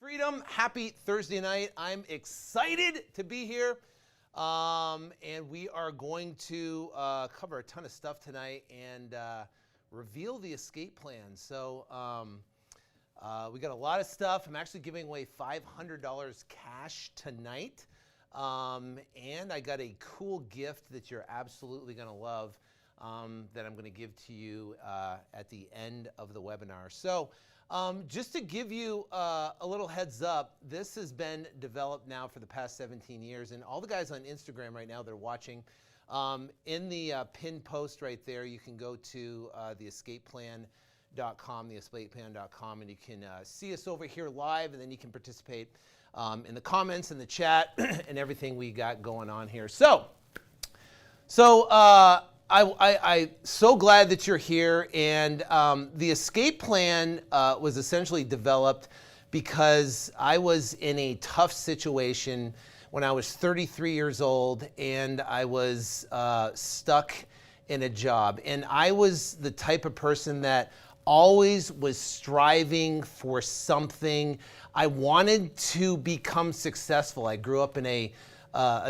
Freedom, happy Thursday night. I'm excited to be here. And we are going to cover a ton of stuff tonight and reveal the escape plan. So we got a lot of stuff. I'm actually giving away $500 cash tonight. And I got a cool gift that you're absolutely going to love that I'm going to give to you at the end of the webinar. So just to give you a little heads up, this has been developed now for the past 17 years. And all the guys on Instagram right now, they're watching. In the pinned post right there, you can go to theescapeplan.com, theescapeplan.com, and you can see us over here live, and then you can participate in the comments and the chat and everything we got going on here. So I'm so glad that you're here, and the escape plan was essentially developed because I was in a tough situation when I was 33 years old, and I was stuck in a job. And I was the type of person that always was striving for something. I wanted to become successful. I grew up in a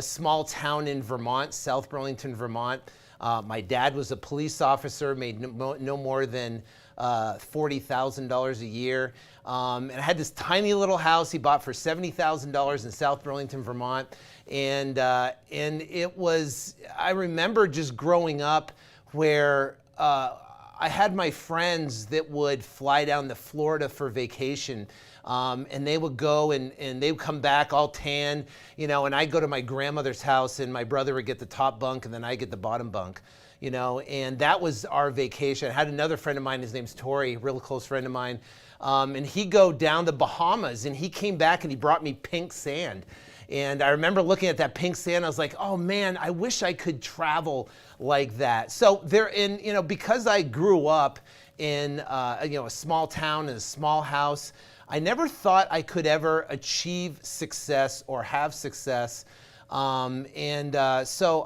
small town in Vermont, South Burlington, Vermont. My dad was a police officer, made no more than $40,000 a year. And I had this tiny little house he bought for $70,000 in South Burlington, Vermont. And it was, I remember just growing up where I had my friends that would fly down to Florida for vacation. And they would go and they would come back all tan, and I'd go to my grandmother's house and my brother would get the top bunk and then I get the bottom bunk, and that was our vacation. I had another friend of mine, his name's Tori, a real close friend of mine, and he'd go down to Bahamas and he came back and he brought me pink sand. And I remember looking at that pink sand, I was like, oh man, I wish I could travel like that. So because I grew up in a small town in a small house, I never thought I could ever achieve success or have success. So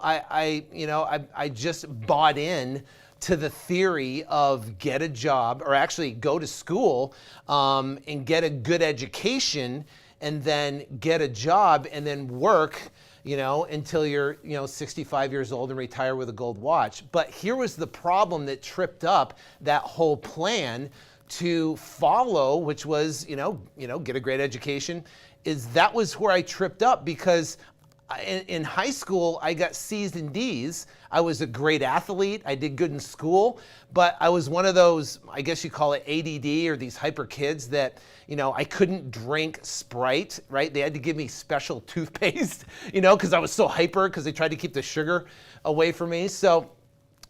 I just bought in to the theory of get a job, or actually go to school and get a good education, and then get a job and then work, until you're, 65 years old and retire with a gold watch. But here was the problem that tripped up that whole plan to follow, which was, get a great education, is that was where I tripped up, because in high school, I got C's and D's. I was a great athlete. I did good in school, but I was one of those, I guess you call it ADD, or these hyper kids that, I couldn't drink Sprite, right? They had to give me special toothpaste, because I was so hyper, because they tried to keep the sugar away from me. So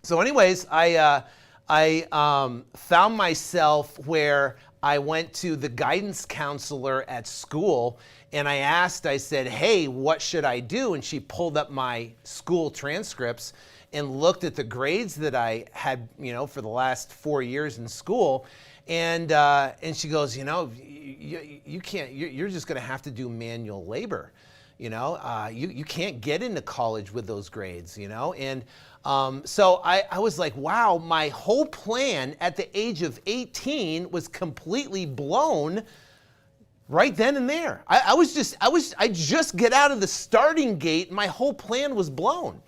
anyways, I found myself where I went to the guidance counselor at school, and I said, hey, what should I do? And she pulled up my school transcripts and looked at the grades that I had, for the last 4 years in school. And she goes, you can't, you're just going to have to do manual labor. You can't get into college with those grades, and so I was like, wow, my whole plan at the age of 18 was completely blown right then and there. I just get out of the starting gate, and my whole plan was blown.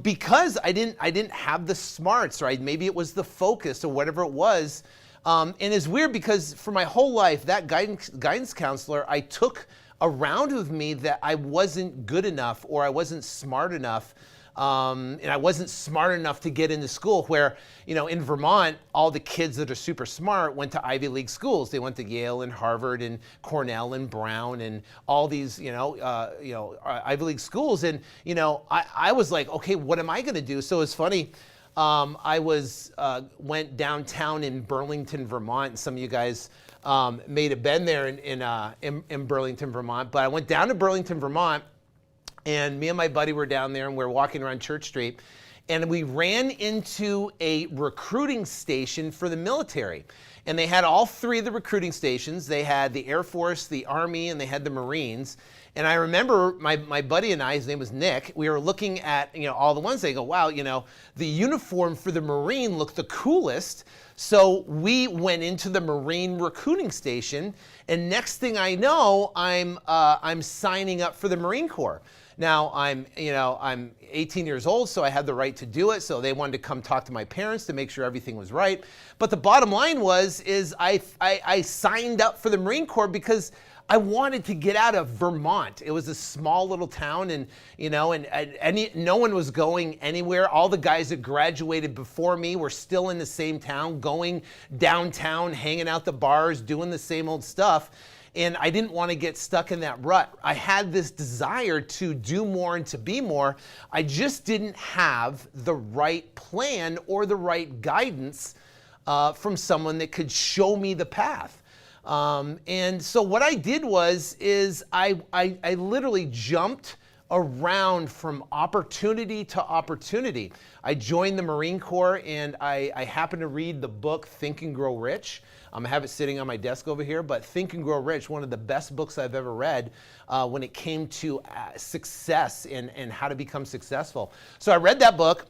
Because I didn't have the smarts, right? Maybe it was the focus or whatever it was. And it's weird because for my whole life, that guidance counselor, I took around with me that I wasn't good enough, or I wasn't smart enough. And I wasn't smart enough to get into school, where, in Vermont, all the kids that are super smart went to Ivy League schools. They went to Yale and Harvard and Cornell and Brown and all these, Ivy League schools. And, I was like, okay, what am I going to do? So it's funny. I went downtown in Burlington, Vermont, and some of you guys may have been there in Burlington, Vermont. But I went down to Burlington, Vermont, and me and my buddy were down there, and we were walking around Church Street. and we ran into a recruiting station for the military. And they had all three of the recruiting stations. They had the Air Force, the Army, and they had the Marines. And I remember my buddy and I, his name was Nick, we were looking at all the ones. They go, wow, the uniform for the Marine looked the coolest. So we went into the Marine recruiting station, and next thing I know, I'm signing up for the Marine Corps. Now I'm 18 years old, so I had the right to do it. So they wanted to come talk to my parents to make sure everything was right. But the bottom line is I signed up for the Marine Corps because I wanted to get out of Vermont. It was a small little town, and no one was going anywhere. All the guys that graduated before me were still in the same town, going downtown, hanging out the bars, doing the same old stuff. And I didn't want to get stuck in that rut. I had this desire to do more and to be more. I just didn't have the right plan or the right guidance from someone that could show me the path. And so what I did is I literally jumped around from opportunity to opportunity. I joined the Marine Corps, and I happened to read the book Think and Grow Rich. I have it sitting on my desk over here, but Think and Grow Rich, one of the best books I've ever read when it came to success and how to become successful. So I read that book,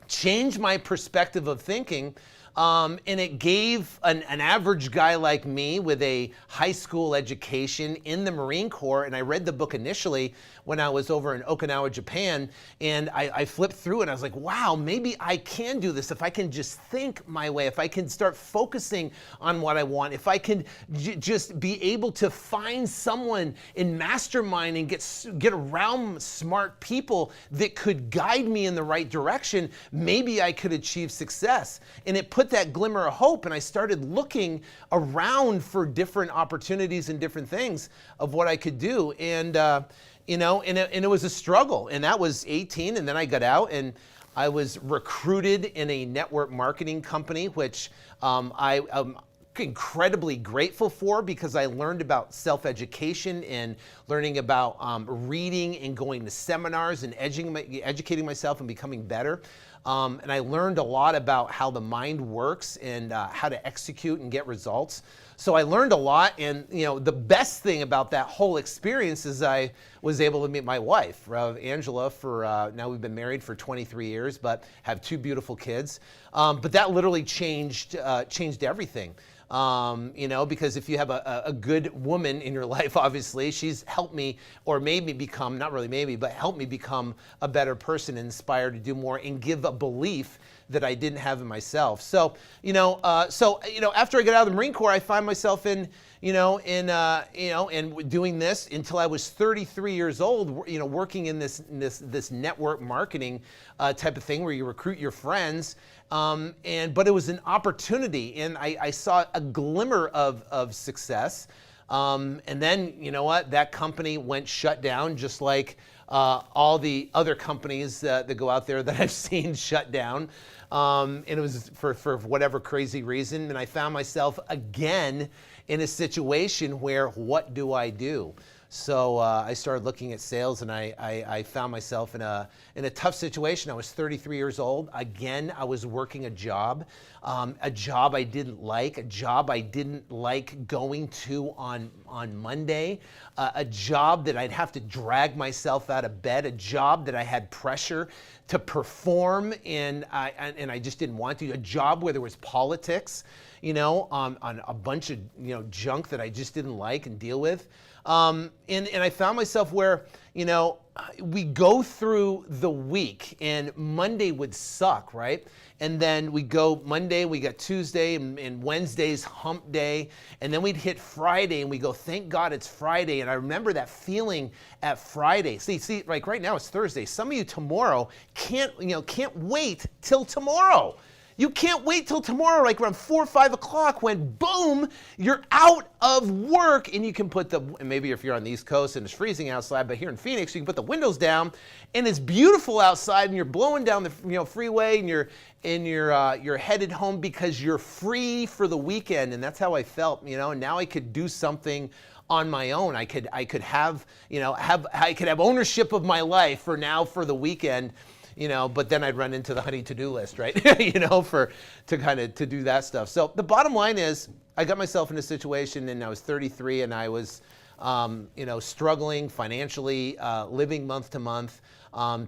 changed my perspective of thinking, and it gave an average guy like me with a high school education in the Marine Corps, and I read the book initially when I was over in Okinawa, Japan, and I flipped through it and I was like, wow, maybe I can do this if I can just think my way, if I can start focusing on what I want, if I can just be able to find someone in mastermind and get around smart people that could guide me in the right direction, maybe I could achieve success. And it put that glimmer of hope, and I started looking around for different opportunities and different things of what I could do. And it was a struggle, and that was 18, and then I got out and I was recruited in a network marketing company, which I'm incredibly grateful for, because I learned about self-education and learning about reading and going to seminars and educating myself and becoming better. And I learned a lot about how the mind works and how to execute and get results. So I learned a lot, and the best thing about that whole experience is I was able to meet my wife, Angela. For now we've been married for 23 years, but have two beautiful kids. But that literally changed everything. Because if you have a good woman in your life, obviously, she's helped me, or made me become, not really maybe, but helped me become a better person, inspired to do more, and give a belief that I didn't have in myself. So, after I got out of the Marine Corps, I find myself in doing this until I was 33 years old, working in this network marketing type of thing where you recruit your friends. But it was an opportunity, and I saw a glimmer of success. And then, that company went shut down, just like all the other companies that go out there that I've seen shut down. And it was for whatever crazy reason. And I found myself again in a situation where, what do I do? So I started looking at sales, and I found myself in a tough situation. I was 33 years old. Again, I was working a job I didn't like, a job I didn't like going to on Monday, a job that I'd have to drag myself out of bed, a job that I had pressure to perform, and I just didn't want to, a job where there was politics, on a bunch of junk that I just didn't like and deal with. And I found myself where, we go through the week, and Monday would suck, right? And then we go Monday, we got Tuesday, and Wednesday's hump day. And then we'd hit Friday, and we go, thank God it's Friday. And I remember that feeling at Friday. See, like right now it's Thursday. Some of you tomorrow can't wait till tomorrow. You can't wait till tomorrow, like around 4 or 5 o'clock, when boom, you're out of work, and you can put maybe if you're on the East Coast and it's freezing outside, but here in Phoenix, you can put the windows down, and it's beautiful outside, and you're blowing down the freeway, and you're headed home because you're free for the weekend. And that's how I felt, and now I could do something on my own. I could have ownership of my life for the weekend. but then I'd run into the honey to-do list, right? To do that stuff. So the bottom line is I got myself in a situation and I was 33 and I was, struggling financially, living month to month,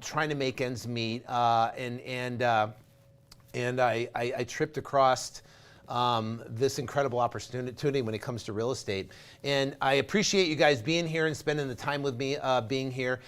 trying to make ends meet. And I tripped across this incredible opportunity when it comes to real estate. And I appreciate you guys being here and spending the time with me being here.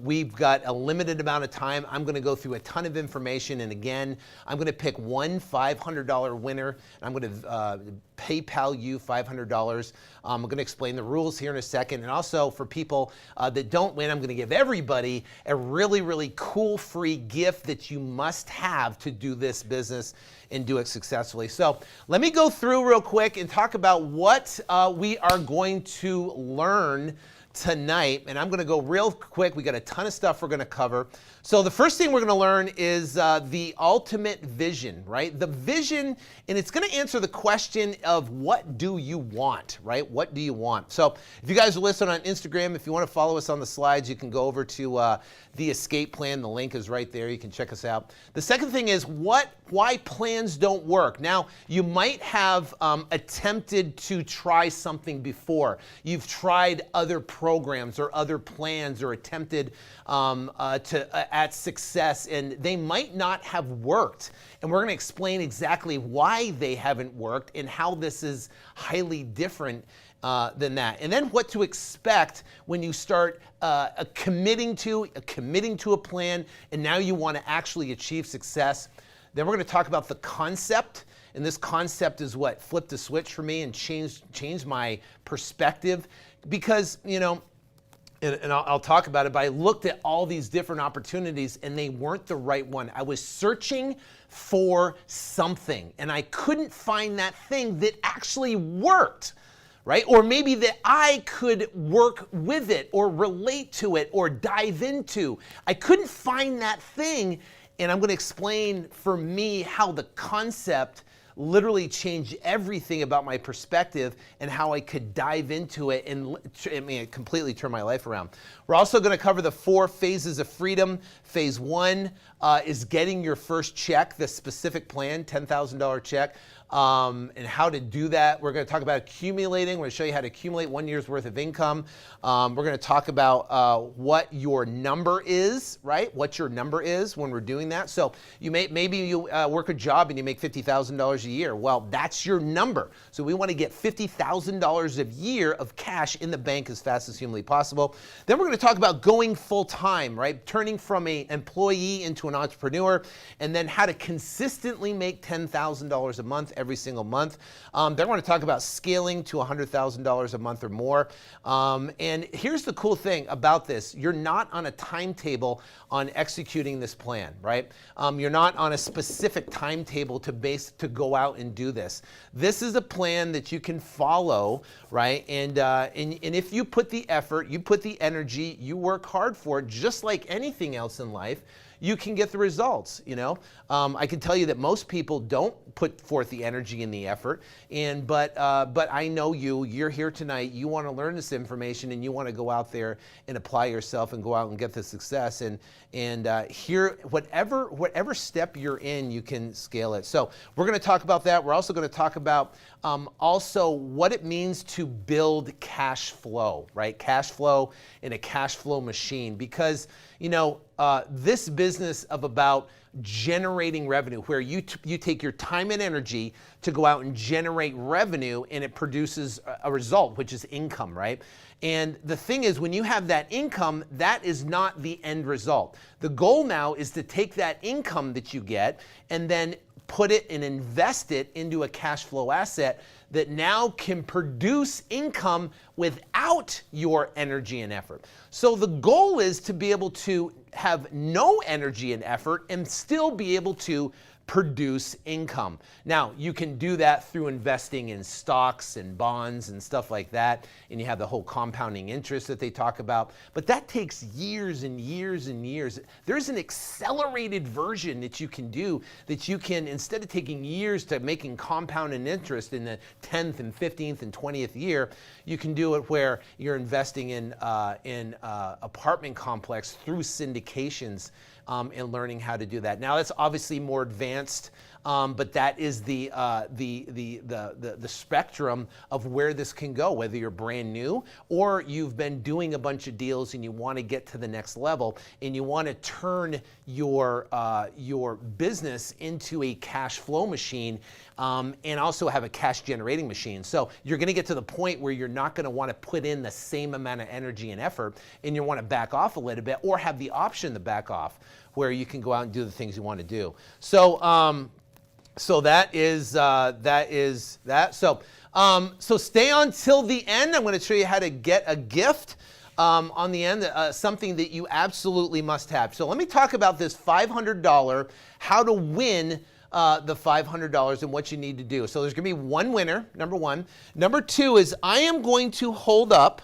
We've got a limited amount of time. I'm going to go through a ton of information. And again, I'm going to pick one $500 winner. I'm going to PayPal you $500. I'm going to explain the rules here in a second. And also for people that don't win, I'm going to give everybody a really, really cool free gift that you must have to do this business and do it successfully. So let me go through real quick and talk about what we are going to learn tonight. And I'm going to go real quick. We got a ton of stuff we're going to cover. So the first thing we're going to learn is the ultimate vision, right? The vision, and it's going to answer the question of what do you want, right? What do you want? So if you guys are listening on Instagram, if you want to follow us on the slides, you can go over to the escape plan. The link is right there. You can check us out. The second thing is why plans don't work. Now, you might have attempted to try something before. You've tried other programs or other plans or attempted at success, and they might not have worked. And we're going to explain exactly why they haven't worked and how this is highly different than that. And then what to expect when you start committing to a plan, and now you want to actually achieve success. Then we're going to talk about the concept. And this concept is what flipped the switch for me and changed my perspective, because, and I'll talk about it, but I looked at all these different opportunities and they weren't the right one. I was searching for something and I couldn't find that thing that actually worked, right? Or maybe that I could work with it or relate to it or dive into. I couldn't find that thing, and I'm going to explain for me how the concept literally changed everything about my perspective and how I could dive into it and it completely turned my life around. We're also going to cover the 4 phases of freedom. Phase 1 is getting your first check, the specific plan, $10,000 check. And how to do that. We're going to talk about accumulating. We're going to show you how to accumulate 1 year's worth of income. We're going to talk about what your number is, right? What your number is when we're doing that. So maybe you work a job and you make $50,000 a year. Well, that's your number. So we want to get $50,000 a year of cash in the bank as fast as humanly possible. Then we're going to talk about going full time, right? Turning from an employee into an entrepreneur, and then how to consistently make $10,000 a month every single month. Then we're going to talk about scaling to $100,000 a month or more. And here's the cool thing about this. You're not on a timetable on executing this plan, right? You're not on a specific timetable to go out and do this. This is a plan that you can follow, right? And if you put the effort, you put the energy, you work hard for it, just like anything else in life, you can get the results. I can tell you that most people don't put forth the energy and the effort, but I know you're here tonight, you want to learn this information and you want to go out there and apply yourself and go out and get the success, and here, whatever step you're in, you can scale it. So we're going to talk about that. We're also going to talk about also what it means to build cash flow, right? Cash flow in a cash flow machine, because this business of about generating revenue, where you take your time and energy to go out and generate revenue, and it produces a result, which is income, right? And the thing is, when you have that income, that is not the end result. The goal now is to take that income that you get and then put it and invest it into a cash flow asset that now can produce income without your energy and effort. So the goal is to be able to have no energy and effort and still be able to produce income. Now, you can do that through investing in stocks and bonds and stuff like that, and you have the whole compounding interest that they talk about, but that takes years and years and years. There's an accelerated version that you can do, that you can, instead of taking years to making compounding interest in the 10th and 15th and 20th year, you can do it where you're investing in apartment complex through syndications and learning how to do that. Now that's obviously more advanced, but that is the spectrum of where this can go, whether you're brand new or you've been doing a bunch of deals and you want to get to the next level and you want to turn your business into a cash flow machine, and also have a cash generating machine. So you're going to get to the point where you're not going to want to put in the same amount of energy and effort, and you want to back off a little bit, or have the option to back off, where you can go out and do the things you want to do. So so that is that. So stay on till the end. I'm going to show you how to get a gift on the end, something that you absolutely must have. So let me talk about this $500, how to win the $500 and what you need to do. So there's going to be one winner, number one. Number two is I am going to hold up,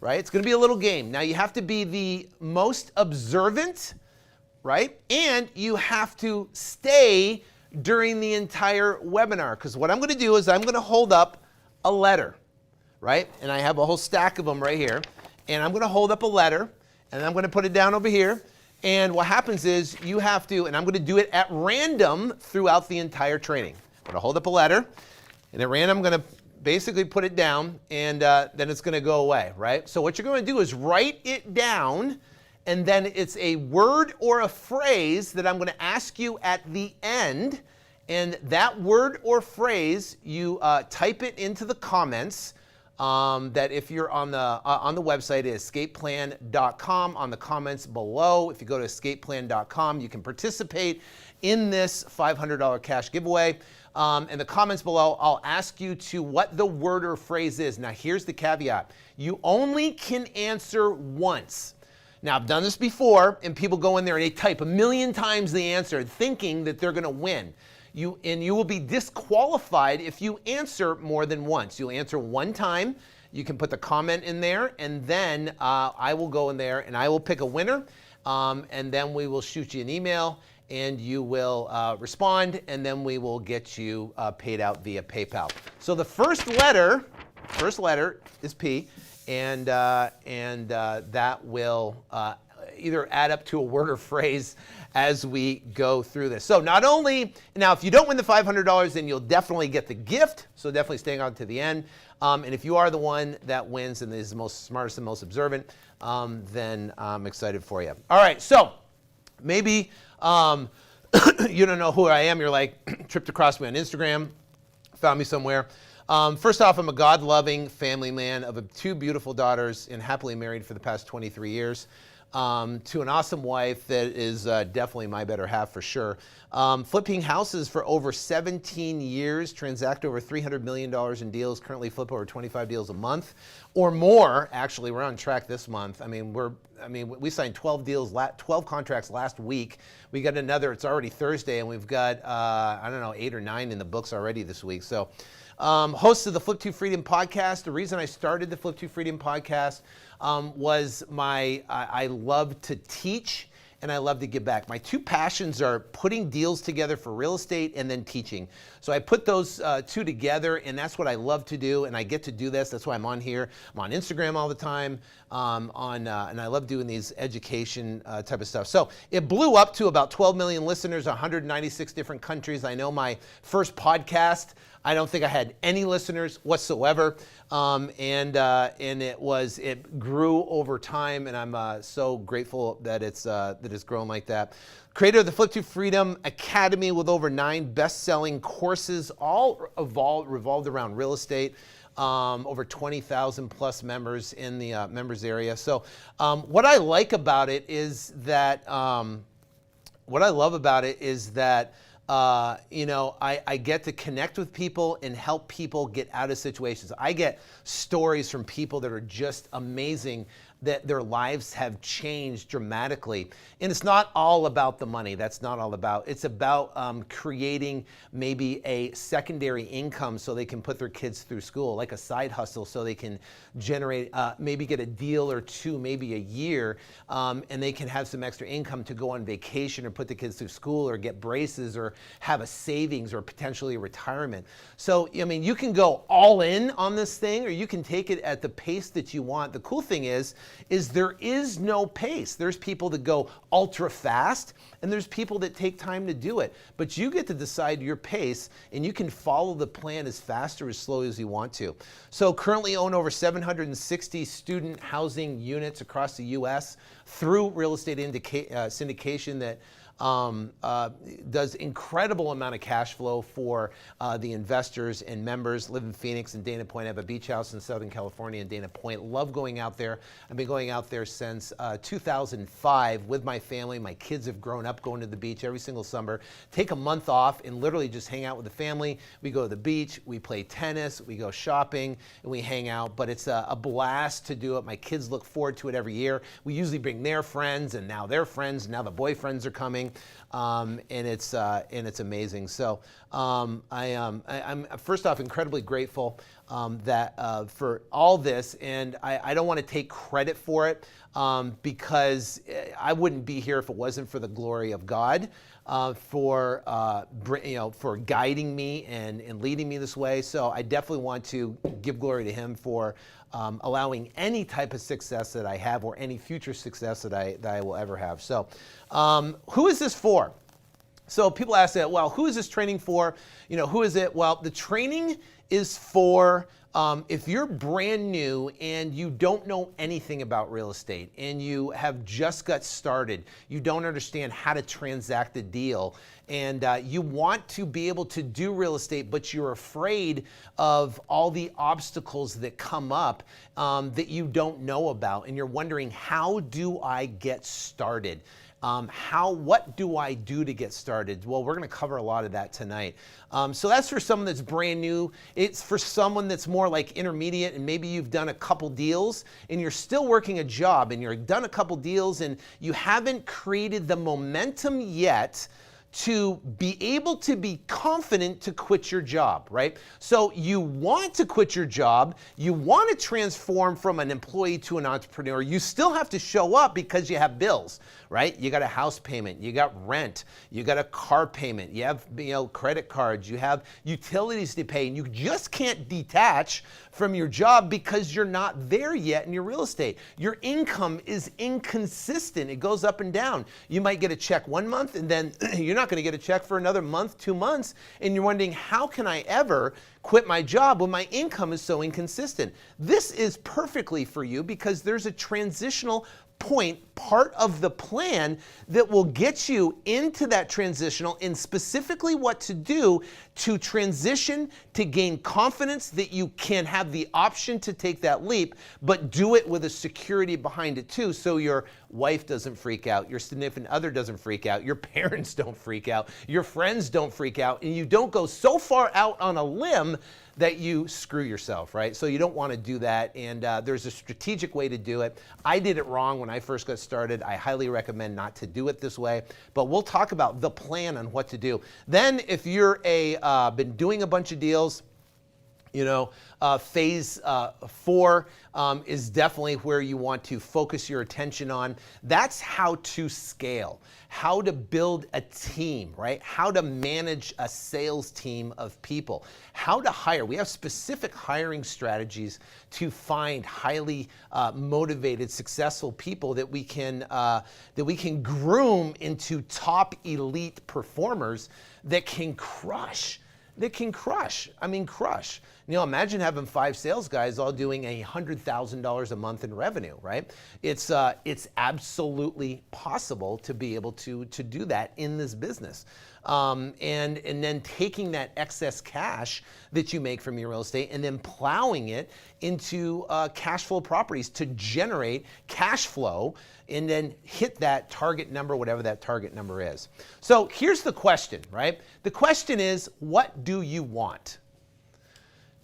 right? It's going to be a little game. Now you have to be the most observant, right? And you have to stay during the entire webinar, because what I'm going to do is I'm going to hold up a letter, right? And I have a whole stack of them right here. And I'm going to hold up a letter, and I'm going to put it down over here. And what happens is you have to, and I'm going to do it at random throughout the entire training. I'm going to hold up a letter, and at random I'm going to basically put it down, and then it's going to go away, right? So what you're going to do is write it down, and then it's a word or a phrase that I'm going to ask you at the end. And that word or phrase, you type it into the comments. That if you're on the website, is escapeplan.com. On the comments below, if you go to escapeplan.com, you can participate in this $500 cash giveaway. In the comments below, I'll ask you to what the word or phrase is. Now, here's the caveat. You only can answer once. Now, I've done this before, and people go in there and they type 1,000,000 times the answer, thinking that they're going to win. You will be disqualified if you answer more than once. You'll answer one time. You can put the comment in there, and then I will go in there and I will pick a winner, and then we will shoot you an email, and you will respond, and then we will get you paid out via PayPal. So the first letter is P. And that will either add up to a word or phrase as we go through this. So not only, now if you don't win the $500, then you'll definitely get the gift, so definitely staying on to the end. And if you are the one that wins and is the most smartest and most observant, then I'm excited for you. All right, so maybe you don't know who I am. You're like, tripped across me on Instagram, found me somewhere. First off, I'm a God-loving family man of 2 beautiful daughters and happily married for the past 23 years to an awesome wife that is definitely my better half for sure. Flipping houses for over 17 years, transact over $300 million in deals, currently flip over 25 deals a month or more. Actually, we're on track this month. I mean, we signed 12 deals, 12 contracts last week. We got another, it's already Thursday, and we've got, 8 or 9 in the books already this week. So. Host of the Flip to Freedom podcast. The reason I started the Flip to Freedom podcast was I love to teach and I love to give back. My 2 passions are putting deals together for real estate and then teaching. So I put those 2 together, and that's what I love to do, and I get to do this. That's why I'm on here. I'm on Instagram all the time, and I love doing these education type of stuff. So it blew up to about 12 million listeners, 196 different countries. I know my first podcast, I don't think I had any listeners whatsoever, and it grew over time, and I'm so grateful that it's grown like that. Creator of the Flip to Freedom Academy with over 9 best-selling courses, all revolved around real estate. Over 20,000 plus members in the members area. So what I like about it is that what I love about it is that I get to connect with people and help people get out of situations. I get stories from people that are just amazing, that their lives have changed dramatically. And it's not all about the money. That's not all about. It's about creating maybe a secondary income so they can put their kids through school, like a side hustle, so they can generate, maybe get a deal or 2, maybe a year, and they can have some extra income to go on vacation or put the kids through school or get braces or have a savings or potentially a retirement. So, I mean, you can go all in on this thing, or you can take it at the pace that you want. The cool thing is is there is no pace. There's people that go ultra fast, and there's people that take time to do it. But you get to decide your pace, and you can follow the plan as fast or as slow as you want to. So currently own over 760 student housing units across the U.S. through real estate syndication that does incredible amount of cash flow for the investors and members. Live in Phoenix and Dana Point. I have a beach house in Southern California and Dana Point. Love going out there. I've been going out there since 2005 with my family. My kids have grown up going to the beach every single summer. Take a month off and literally just hang out with the family. We go to the beach, we play tennis, we go shopping, and we hang out. But it's a blast to do it. My kids look forward to it every year. We usually bring their friends, and now their friends, now the boyfriends are coming. And it's amazing. So I'm first off incredibly grateful that for all this, and I don't want to take credit for it because I wouldn't be here if it wasn't for the glory of God. For guiding me and leading me this way. So I definitely want to give glory to him for allowing any type of success that I have or any future success that I will ever have. So who is this for? So people ask that, well, who is this training for? Who is it? Well, the training is for if you're brand new and you don't know anything about real estate and you have just got started, you don't understand how to transact a deal, and you want to be able to do real estate, but you're afraid of all the obstacles that come up that you don't know about, and you're wondering, how do I get started? What do I do to get started? Well, we're going to cover a lot of that tonight. So that's for someone that's brand new. It's for someone that's more like intermediate, and maybe you've done a couple deals and you're still working a job and you've done a couple deals and you haven't created the momentum yet to be able to be confident to quit your job, right? So you want to quit your job, you want to transform from an employee to an entrepreneur. You still have to show up because you have bills, right? You got a house payment, you got rent, you got a car payment, you have credit cards, you have utilities to pay, and you just can't detach from your job because you're not there yet in your real estate. Your income is inconsistent. It goes up and down. You might get a check one month and then you're not going to get a check for another month, 2 months, and you're wondering, how can I ever quit my job when my income is so inconsistent? This is perfectly for you because there's a transitional point, part of the plan that will get you into that transitional and specifically what to do to transition, to gain confidence that you can have the option to take that leap, but do it with a security behind it too, so your wife doesn't freak out, your significant other doesn't freak out, your parents don't freak out, your friends don't freak out, and you don't go so far out on a limb that you screw yourself, right? So you don't want to do that, and there's a strategic way to do it. I did it wrong when I first got started. I highly recommend not to do it this way, but we'll talk about the plan on what to do. Then if you're been doing a bunch of deals, phase 4 is definitely where you want to focus your attention on. That's how to scale, how to build a team, right? How to manage a sales team of people, how to hire. We have specific hiring strategies to find highly motivated, successful people that we can groom into top elite performers that can crush. I mean, crush. Imagine having 5 sales guys all doing $100,000 a month in revenue, right? It's absolutely possible to be able to do that in this business. And then taking that excess cash that you make from your real estate and then plowing it into cash flow properties to generate cash flow and then hit that target number, whatever that target number is. So here's the question, right? The question is, what do you want?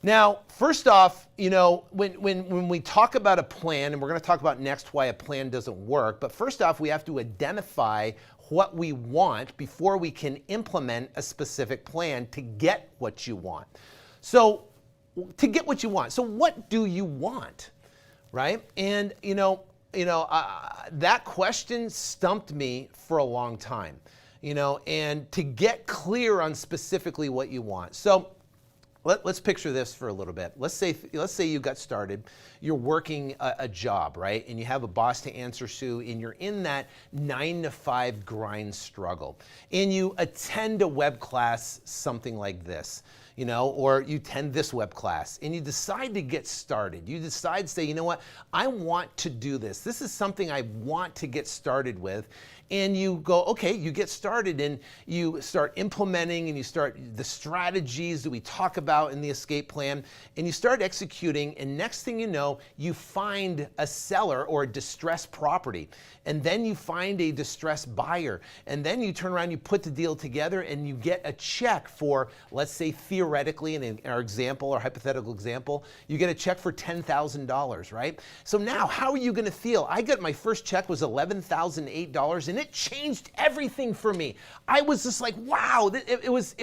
Now, first off, when we talk about a plan, and we're going to talk about next why a plan doesn't work, but first off, we have to identify what we want before we can implement a specific plan to get what you want. So, to get what you want. So, what do you want, right? And that question stumped me for a long time. And to get clear on specifically what you want. So, Let's picture this for a little bit. Let's say you got started, you're working a job, right? And you have a boss to answer to, and you're in that 9 to 5 grind struggle. And you attend a web class, something like this, or you attend this web class, and you decide to get started. You decide to say, you know what, I want to do this. This is something I want to get started with. And you go, okay, you get started and you start implementing and you start the strategies that we talk about in the escape plan, and you start executing, and next thing you know, you find a seller or a distressed property, and then you find a distressed buyer, and then you turn around, you put the deal together, and you get a check for, let's say theoretically, in our example, our hypothetical example, you get a check for $10,000, right? So now, how are you gonna feel? I got my first check was $11,008, and it changed everything for me. I was just like, wow, it was,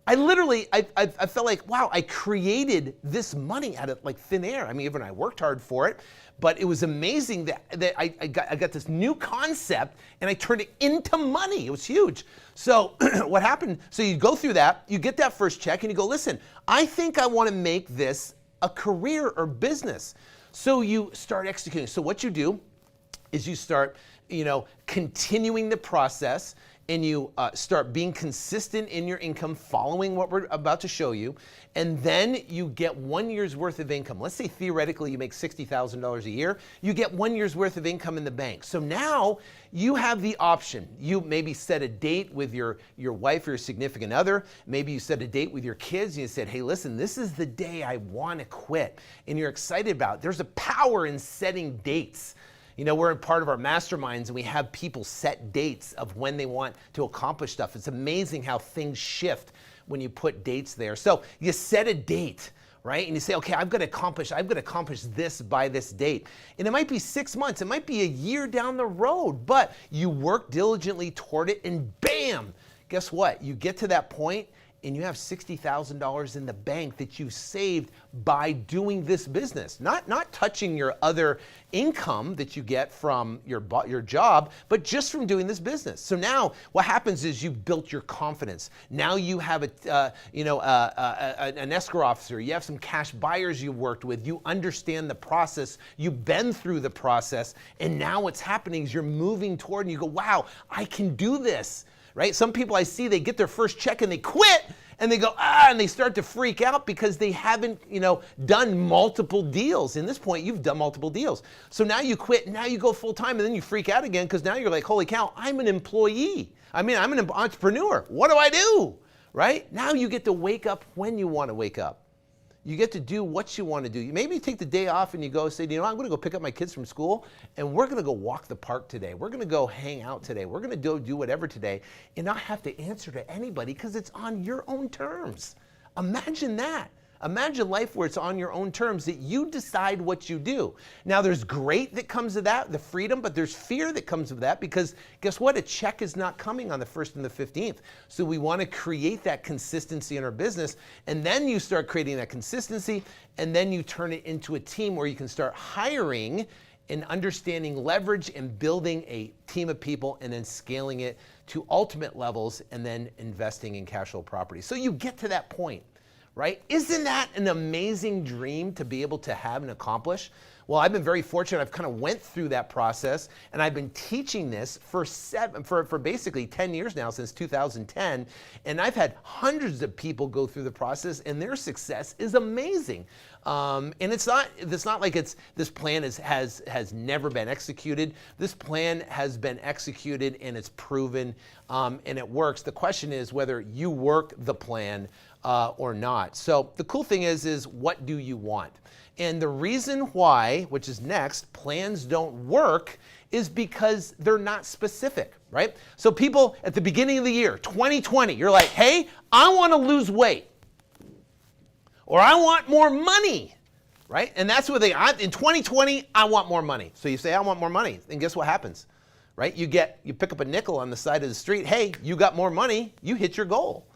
I literally, I felt like, wow, I created this money out of like thin air. I mean, even I worked hard for it, but it was amazing that I got this new concept and I turned it into money. It was huge. So what happened, so you go through that, you get that first check and you go, listen, I think I want to make this a career or business. So you start executing. So what you do is you start continuing the process, and you start being consistent in your income, following what we're about to show you, and then you get 1 year's worth of income. Let's say theoretically you make $60,000 a year, you get 1 year's worth of income in the bank. So now you have the option. You maybe set a date with your wife or your significant other, maybe you set a date with your kids and you said, hey listen, this is the day I want to quit, and you're excited about it. There's a power in setting dates. We're a part of our masterminds and we have people set dates of when they want to accomplish stuff. It's amazing how things shift when you put dates there. So you set a date, right? And you say, okay, I'm gonna accomplish this by this date. And it might be 6 months, it might be a year down the road, but you work diligently toward it, and bam, guess what? You get to that point and you have $60,000 in the bank that you saved by doing this business. Not touching your other income that you get from your job, but just from doing this business. So now what happens is you've built your confidence. Now you have an escrow officer, you have some cash buyers you worked with, you understand the process, you've been through the process, and now what's happening is you're moving toward, and you go, wow, I can do this. Right? Some people I see, they get their first check and they quit and they go, and they start to freak out because they haven't, done multiple deals. In this point, you've done multiple deals. So now you quit, now you go full time, and then you freak out again because now you're like, holy cow, I'm an employee. I'm an entrepreneur. What do I do? Right? Now you get to wake up when you want to wake up. You get to do what you want to do. Maybe you take the day off and you go say, I'm going to go pick up my kids from school and we're going to go walk the park today. We're going to go hang out today. We're going to do whatever today and not have to answer to anybody because it's on your own terms. Imagine that. Imagine life where it's on your own terms, that you decide what you do. Now there's great that comes of that, the freedom, but there's fear that comes of that because guess what? A check is not coming on the 1st and the 15th. So we want to create that consistency in our business, and then you start creating that consistency, and then you turn it into a team where you can start hiring and understanding leverage and building a team of people and then scaling it to ultimate levels and then investing in cash flow property. So you get to that point. Right? Isn't that an amazing dream to be able to have and accomplish? Well, I've been very fortunate. I've kind of went through that process, and I've been teaching this for basically 10 years now, since 2010, and I've had hundreds of people go through the process, and their success is amazing. And it's not like this plan has never been executed. This plan has been executed, and it's proven, and it works. The question is whether you work the plan or not. So the cool thing is what do you want? And the reason why, which is next, plans don't work is because they're not specific, right? So people at the beginning of the year, 2020, you're like, hey, I want to lose weight, or I want more money, right? And that's what in 2020, I want more money. So you say, I want more money, and guess what happens, right? You pick up a nickel on the side of the street, hey, you got more money, you hit your goal.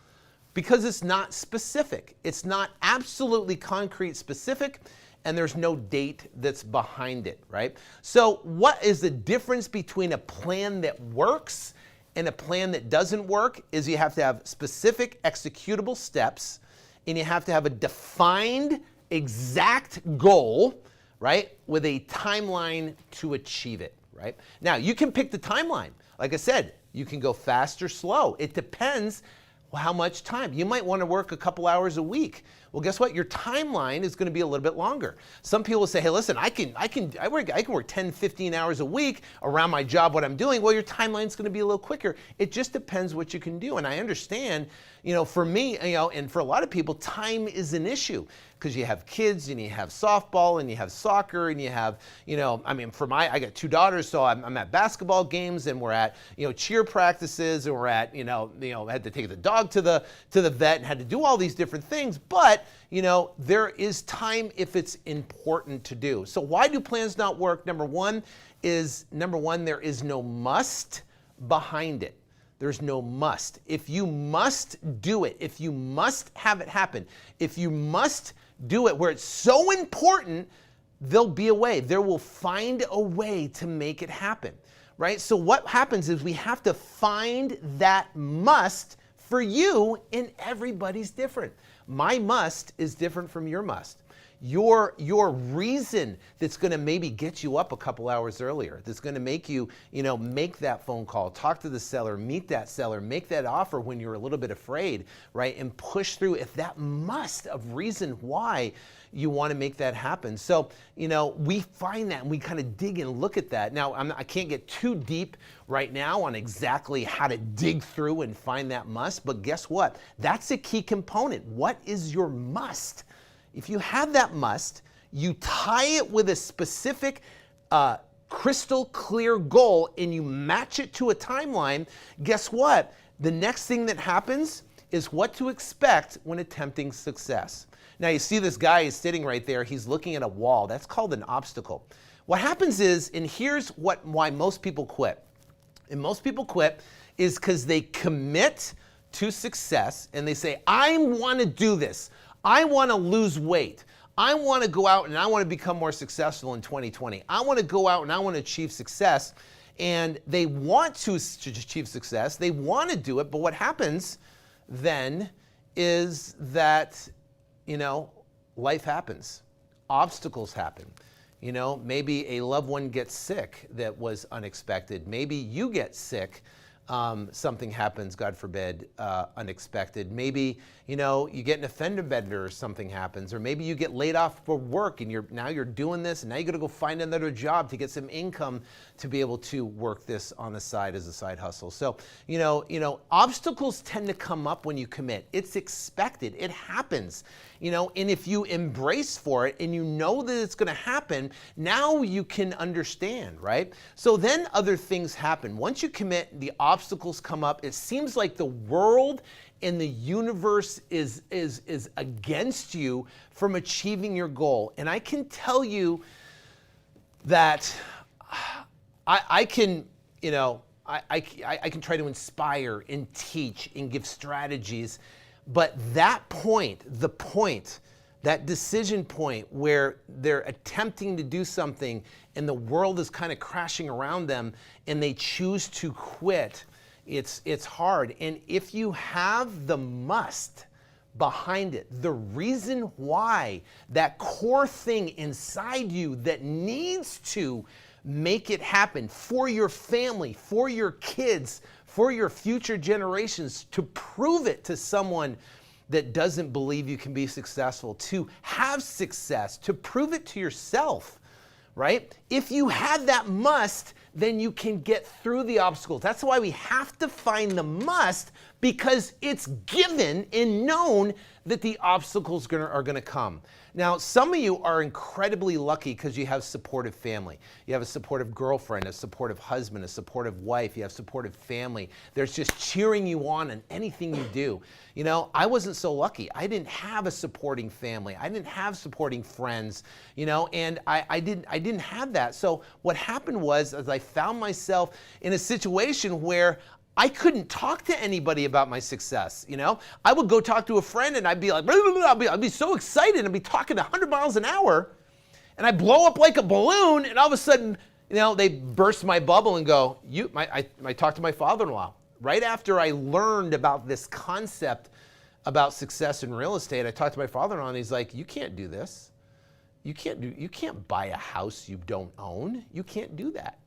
Because it's not specific. It's not absolutely concrete specific, and there's no date that's behind it, right? So what is the difference between a plan that works and a plan that doesn't work is you have to have specific executable steps, and you have to have a defined, exact goal, right, with a timeline to achieve it, right? Now, you can pick the timeline. Like I said, you can go fast or slow. It depends how much time. You might want to work a couple hours a week. Well, guess what? Your timeline is going to be a little bit longer. Some people will say, hey, listen, I can work 10, 15 hours a week around my job, what I'm doing. Well, your timeline is going to be a little quicker. It just depends what you can do. And I understand, for me, and for a lot of people, time is an issue because you have kids and you have softball and you have soccer and you have, I got 2 daughters, so I'm at basketball games and we're at, cheer practices and we're at, I had to take the dog to the vet and had to do all these different things. But, there is time if it's important to do. So why do plans not work? Number one, there is no must behind it. There's no must. If you must do it, if you must have it happen, if you must do it where it's so important, there'll be a way. There will find a way to make it happen, right? So what happens is we have to find that must for you, and everybody's different. My must is different from your must. Your reason that's going to maybe get you up a couple hours earlier, that's going to make you, make that phone call, talk to the seller, meet that seller, make that offer when you're a little bit afraid, right? And push through if that must of reason why you want to make that happen. So, we find that and we kind of dig and look at that. Now, I can't get too deep right now on exactly how to dig through and find that must, but guess what? That's a key component. What is your must? If you have that must, you tie it with a specific crystal clear goal and you match it to a timeline, guess what? The next thing that happens is what to expect when attempting success. Now you see this guy is sitting right there, he's looking at a wall. That's called an obstacle. What happens is, and here's why most people quit. And most people quit is because they commit to success and they say, I want to do this. I want to lose weight. I want to go out and I want to become more successful in 2020. I want to go out and I want to achieve success. And they want to achieve success. They want to do it. But what happens then is that, life happens. Obstacles happen. Maybe a loved one gets sick that was unexpected. Maybe you get sick. Something happens, God forbid, unexpected. Maybe, you get an offender bender or something happens, or maybe you get laid off for work and now you're doing this and now you got to go find another job to get some income to be able to work this on the side as a side hustle. So, obstacles tend to come up when you commit. It's expected. It happens. And if you embrace for it and you know that it's going to happen, now you can understand, right? So then other things happen. Once you commit, the obstacles come up. It seems like the world and the universe is against you from achieving your goal. And I can tell you that I can try to inspire and teach and give strategies. But that decision point where they're attempting to do something and the world is kind of crashing around them and they choose to quit, it's hard. And if you have the must behind it, the reason why, that core thing inside you that needs to make it happen for your family, for your kids, for your future generations, to prove it to someone that doesn't believe you can be successful, to have success, to prove it to yourself, right? If you have that must, then you can get through the obstacles. That's why we have to find the must, because it's given and known that the obstacles are going to come. Now, some of you are incredibly lucky because you have supportive family. You have a supportive girlfriend, a supportive husband, a supportive wife. You have supportive family. There's just cheering you on in anything you do. I wasn't so lucky. I didn't have a supporting family. I didn't have supporting friends, and I didn't have that. So what happened was, as I found myself in a situation where I couldn't talk to anybody about my success, I would go talk to a friend and I'd be like, blah, blah, blah, I'd be so excited. I'd be talking 100 miles an hour and I blow up like a balloon and all of a sudden, they burst my bubble and go, I talked to my father-in-law right after I learned about this concept about success in real estate, I talked to my father-in-law and he's like, you can't do this. You can't buy a house you don't own. You can't do that.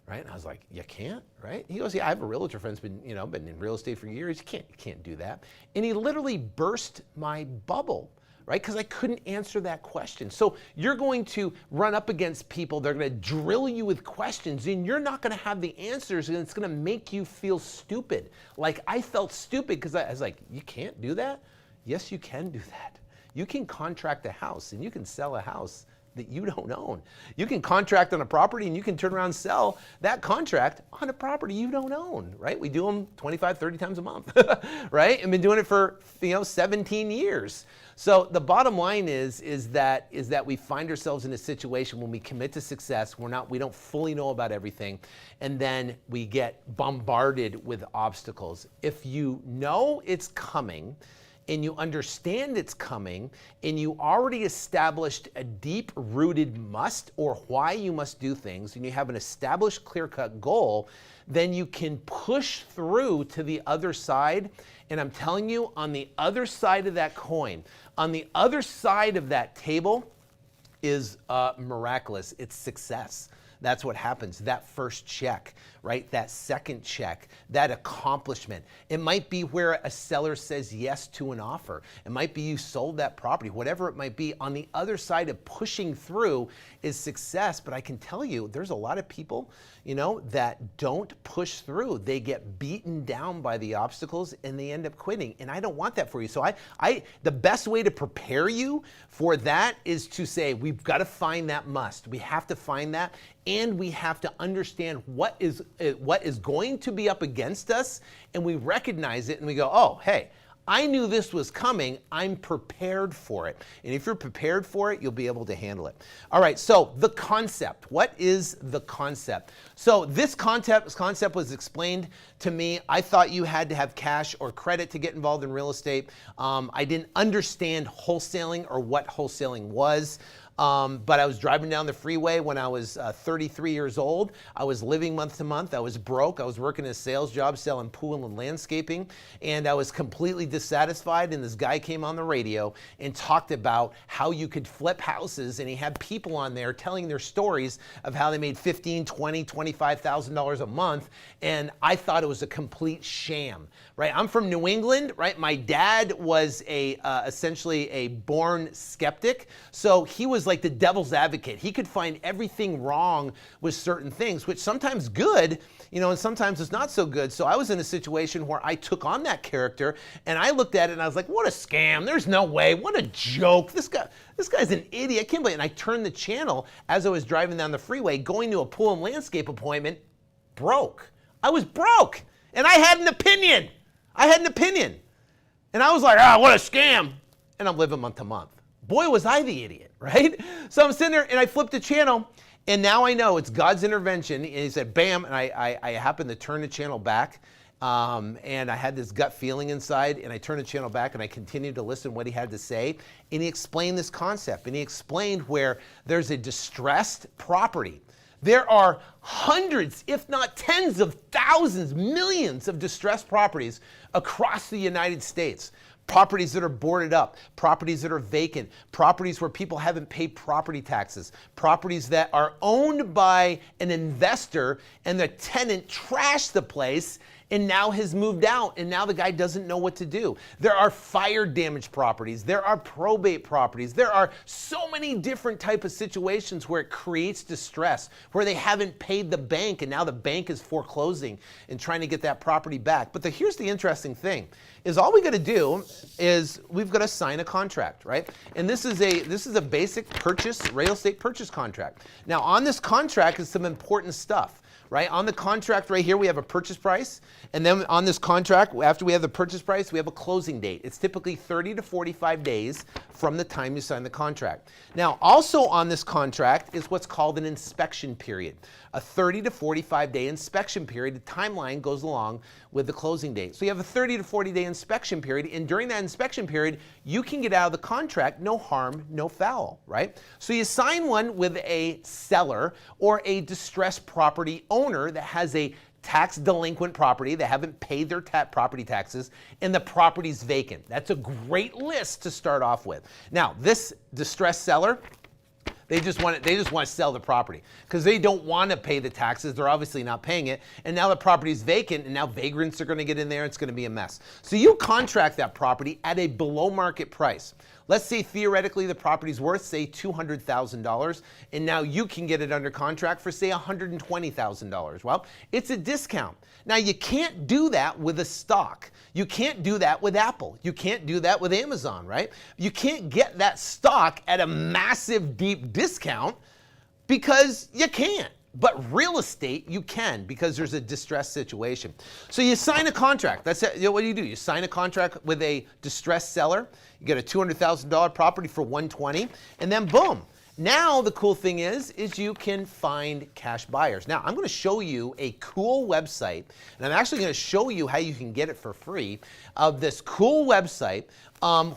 Right? And I was like, you can't, right? He goes, yeah, I have a realtor friend who's been in real estate for years. You can't do that. And he literally burst my bubble, right? Because I couldn't answer that question. So you're going to run up against people, they're going to drill you with questions, and you're not going to have the answers, and it's going to make you feel stupid. Like I felt stupid because I was like, you can't do that? Yes, you can do that. You can contract a house, and you can sell a house that you don't own. You can contract on a property and you can turn around and sell that contract on a property you don't own, right? We do them 25, 30 times a month, right? I've been doing it for 17 years. So the bottom line is that we find ourselves in a situation when we commit to success, we don't fully know about everything, and then we get bombarded with obstacles. If you know it's coming, and you understand it's coming, and you already established a deep-rooted must or why you must do things, and you have an established clear-cut goal, then you can push through to the other side. And I'm telling you, on the other side of that coin, on the other side of that table is miraculous. It's success. That's what happens. That first check, right? That second check, that accomplishment. It might be where a seller says yes to an offer. It might be you sold that property, whatever it might be. On the other side of pushing through is success. But I can tell you, there's a lot of people, that don't push through. They get beaten down by the obstacles and they end up quitting. And I don't want that for you. So the best way to prepare you for that is to say, we've got to find that must. We have to find that. And we have to understand what is going to be up against us, and we recognize it and we go, oh, hey, I knew this was coming. I'm prepared for it. And if you're prepared for it, you'll be able to handle it. All right, so the concept. What is the concept? So this concept was explained to me. I thought you had to have cash or credit to get involved in real estate. I didn't understand wholesaling or what wholesaling was. But I was driving down the freeway when I was 33 years old. I was living month to month. I was broke. I was working a sales job selling pool and landscaping. And I was completely dissatisfied. And this guy came on the radio and talked about how you could flip houses. And he had people on there telling their stories of how they made $15,000, $20,000, $25,000 a month. And I thought it was a complete sham, right? I'm from New England, right? My dad was essentially a born skeptic. So he was like the devil's advocate. He could find everything wrong with certain things, which sometimes good, and sometimes it's not so good. So I was in a situation where I took on that character and I looked at it and I was like, what a scam. There's no way. What a joke. This guy's an idiot. I can't believe it. And I turned the channel as I was driving down the freeway, going to a pool and landscape appointment, broke. I was broke and I had an opinion. And I was like, what a scam. And I'm living month to month. Boy, was I the idiot, right? So I'm sitting there and I flipped the channel and now I know it's God's intervention. And he said, bam, and I happened to turn the channel back and I had this gut feeling inside and I turned the channel back and I continued to listen to what he had to say. And he explained this concept and he explained where there's a distressed property. There are hundreds, if not tens of thousands, millions of distressed properties across the United States. Properties that are boarded up, properties that are vacant, properties where people haven't paid property taxes, properties that are owned by an investor and the tenant trashed the place and now has moved out and now the guy doesn't know what to do. There are fire damaged properties, there are probate properties, there are so many different type of situations where it creates distress, where they haven't paid the bank and now the bank is foreclosing and trying to get that property back. But here's the interesting thing, is all we got to do is we've got to sign a contract, right? And this is a basic real estate purchase contract. Now on this contract is some important stuff. Right? On the contract right here, we have a purchase price. And then on this contract, after we have the purchase price, we have a closing date. It's typically 30 to 45 days from the time you sign the contract. Now, also on this contract is what's called an inspection period. A 30 to 45 day inspection period. The timeline goes along with the closing date. So you have a 30 to 40 day inspection period. And during that inspection period, you can get out of the contract, no harm, no foul, right? So you sign one with a seller or a distressed property owner that has a tax delinquent property. They haven't paid their property taxes, and the property's vacant. That's a great list to start off with. Now, this distressed seller, they just want to sell the property because they don't want to pay the taxes. They're obviously not paying it. And now the property is vacant, and now vagrants are going to get in there. It's going to be a mess. So you contract that property at a below market price. Let's say theoretically the property's worth, say, $200,000, and now you can get it under contract for, say, $120,000. Well, it's a discount. Now, you can't do that with a stock. You can't do that with Apple. You can't do that with Amazon, right? You can't get that stock at a massive, deep discount because you can't. But real estate, you can, because there's a distressed situation. So you sign a contract. That's it. You know, what do? You sign a contract with a distressed seller. You get a $200,000 property for $120,000, and then boom. Now the cool thing is you can find cash buyers. Now I'm going to show you a cool website, and I'm actually going to show you how you can get it for free, of this cool website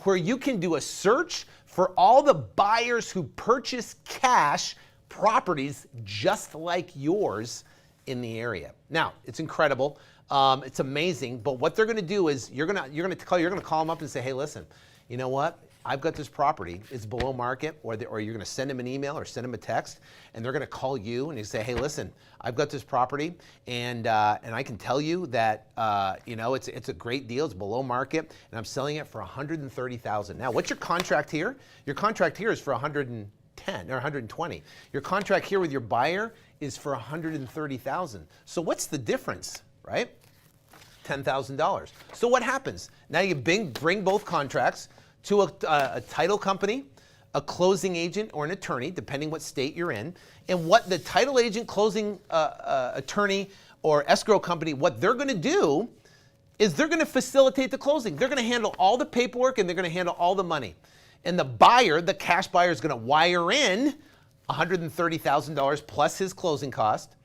where you can do a search for all the buyers who purchase cash properties just like yours in the area. Now, it's incredible. It's amazing. But what they're going to do is you're going to call them up and say, hey, listen, you know what? I've got this property. It's below market, or you're going to send them an email or send them a text, and they're going to call you and you say, hey, listen, I've got this property, and I can tell you that it's a great deal. It's below market, and I'm selling it for $130,000. Now, what's your contract here? Your contract here is for $110,000 or $120,000. Your contract here with your buyer is for $130,000. So what's the difference, right? $10,000. So what happens? Now you bring both contracts to a title company, a closing agent, or an attorney, depending what state you're in. And what the title agent, closing attorney, or escrow company, what they're going to do is they're going to facilitate the closing. They're going to handle all the paperwork, and they're going to handle all the money. And the buyer, the cash buyer, is going to wire in $130,000 plus his closing cost,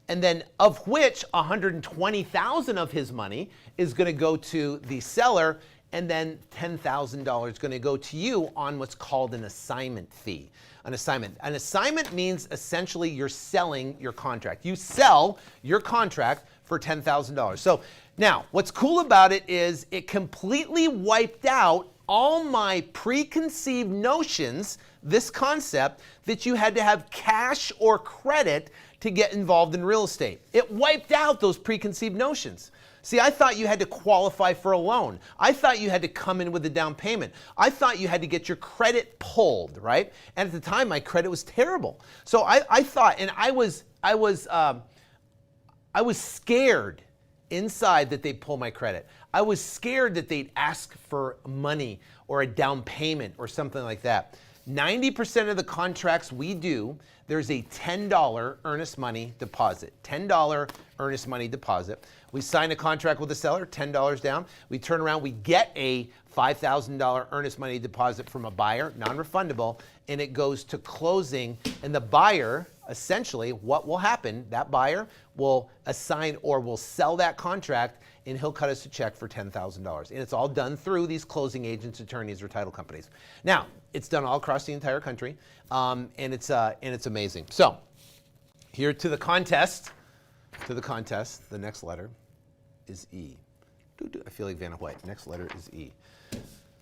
and then of which $120,000 of his money is going to go to the seller, and then $10,000 is going to go to you on what's called an assignment fee. An assignment means essentially you're selling your contract. You sell your contract for $10,000. So now, what's cool about it is it completely wiped out all my preconceived notions, this concept that you had to have cash or credit to get involved in real estate. It wiped out those preconceived notions. See, I thought you had to qualify for a loan. I thought you had to come in with a down payment. I thought you had to get your credit pulled, right? And at the time, my credit was terrible. So I thought, and I was scared inside that they'd pull my credit. I was scared that they'd ask for money or a down payment or something like that. 90% of the contracts we do, there's a $10 earnest money deposit. $10 earnest money deposit. We sign a contract with the seller, $10 down. We turn around, we get a $5,000 earnest money deposit from a buyer, non-refundable, and it goes to closing. And the buyer, essentially, what will happen, that buyer will assign or will sell that contract, and he'll cut us a check for $10,000. And it's all done through these closing agents, attorneys, or title companies. Now, it's done all across the entire country, and it's amazing. So, here to the contest. The next letter is E. I feel like Vanna White. Next letter is E.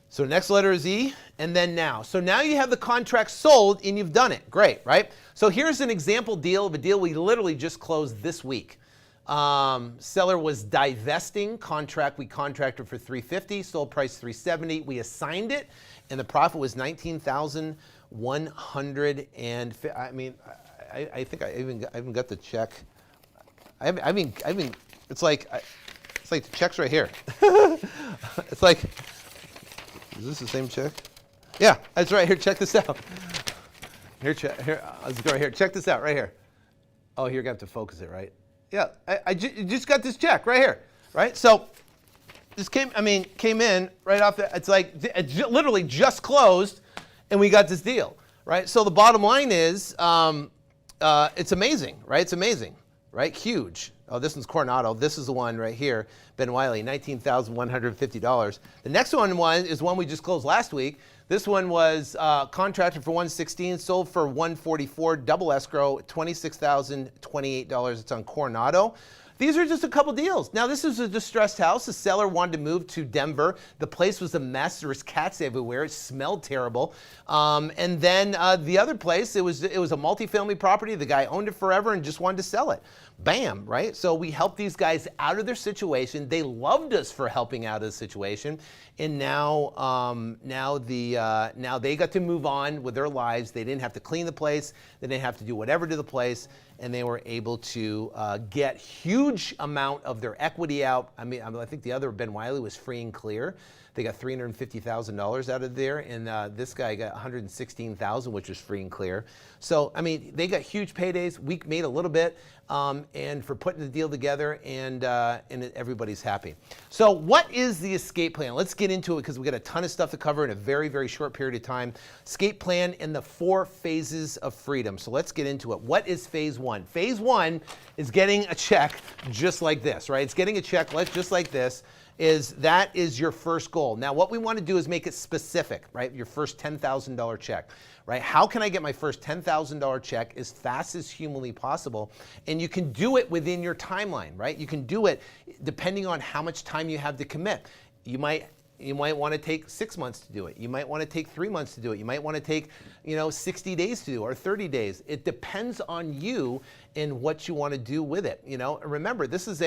So next letter is E, and then now. So now you have the contract sold, and you've done it. Great, right? So here's an example deal of a deal we literally just closed this week. Seller was divesting contract. We contracted for $350, sold price $370. We assigned it, and the profit was $19,100. And I mean, I think I even got the check. I mean, it's like the check's right here. It's like, is this the same check? Yeah, that's right here. Check this out. Here, let's go right here. Check this out right here. Oh, here, you have to focus it, right? Yeah, I just got this check right here, right? So this came in right off the, it's like, it literally just closed, and we got this deal, right? So the bottom line is, it's amazing, right? It's amazing, right? Huge. Oh, this one's Coronado. This is the one right here, Ben Wiley, $19,150. The next one is one we just closed last week. This one was contracted for $116, sold for $144, double escrow, $26,028. It's on Coronado. these are just a couple deals. Now, this is a distressed house. The seller wanted to move to Denver. The place was a mess. There was cats everywhere. It smelled terrible. And then the other place, it was a multifamily property. The guy owned it forever and just wanted to sell it. Bam, right? So we helped these guys out of their situation. They loved us for helping out of the situation. And now they got to move on with their lives. They didn't have to clean the place. They didn't have to do whatever to the place. And they were able to get huge amount of their equity out. I mean, I think the other, Ben Wiley, was free and clear. They got $350,000 out of there, and this guy got $116,000, which was free and clear. So, I mean, they got huge paydays. We made a little bit, and for putting the deal together, and everybody's happy. So, what is the escape plan? Let's get into it because we got a ton of stuff to cover in a very, very short period of time. Escape plan and the 4 phases of freedom. So, let's get into it. What is phase 1? Phase 1 is getting a check just like this, right? It's getting a check just like this. That is your first goal. Now, what we want to do is make it specific, right? Your first $10,000 check, right? How can I get my first $10,000 check as fast as humanly possible? And you can do it within your timeline, right? You can do it depending on how much time you have to commit. You might want to take 6 months to do it. You might want to take 3 months to do it. You might want to take, 60 days to do it, or 30 days. It depends on you and what you want to do with it. Remember, this is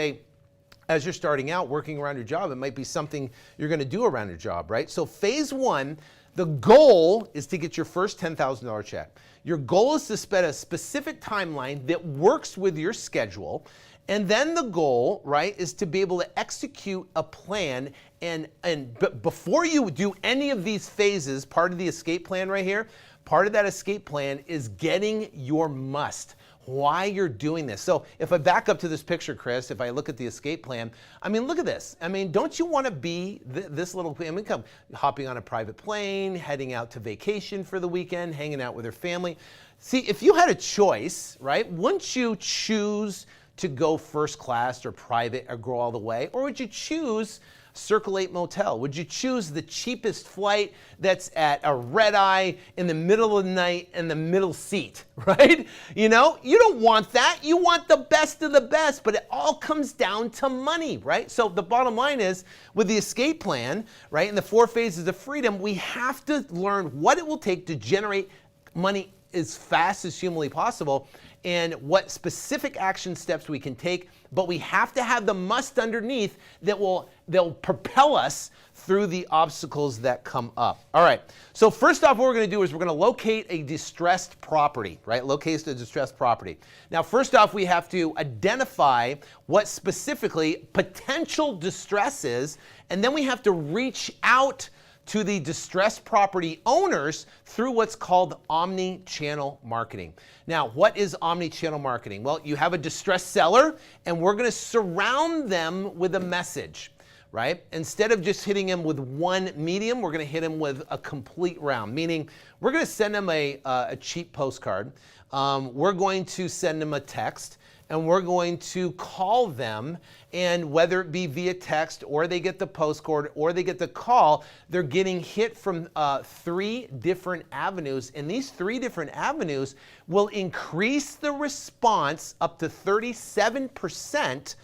as you're starting out working around your job, it might be something you're going to do around your job, right? So phase 1, the goal is to get your first $10,000 check. Your goal is to set a specific timeline that works with your schedule. And then the goal, right, is to be able to execute a plan. But before you do any of these phases, part of the escape plan right here, part of that escape plan is getting your must. Why you're doing this. So if I back up to this picture, Chris, if I look at the escape plan, I mean, look at this. I mean, don't you want to be this little, hopping on a private plane, heading out to vacation for the weekend, hanging out with your family? See, if you had a choice, right, wouldn't you choose to go first class or private or go all the way? Or would you choose Circle 8 motel? Would you choose the cheapest flight that's at a red eye in the middle of the night in the middle seat, right? You don't want that. You want the best of the best, but it all comes down to money, right? So the bottom line is, with the escape plan, right, in the 4 phases of freedom, we have to learn what it will take to generate money as fast as humanly possible and what specific action steps we can take, but we have to have the must underneath they'll propel us through the obstacles that come up. All right, so first off, what we're going to do is we're going to locate a distressed property, right? Locate a distressed property. Now, first off, we have to identify what specifically potential distress is, and then we have to reach out to the distressed property owners through what's called omni-channel marketing. Now, what is omni-channel marketing? Well, you have a distressed seller, and we're going to surround them with a message, right? Instead of just hitting them with one medium, we're going to hit them with a complete round, meaning we're going to send them a cheap postcard. We're going to send them a text, and we're going to call them, and whether it be via text or they get the postcard or they get the call, they're getting hit from 3 different avenues, and these 3 different avenues will increase the response up to 37%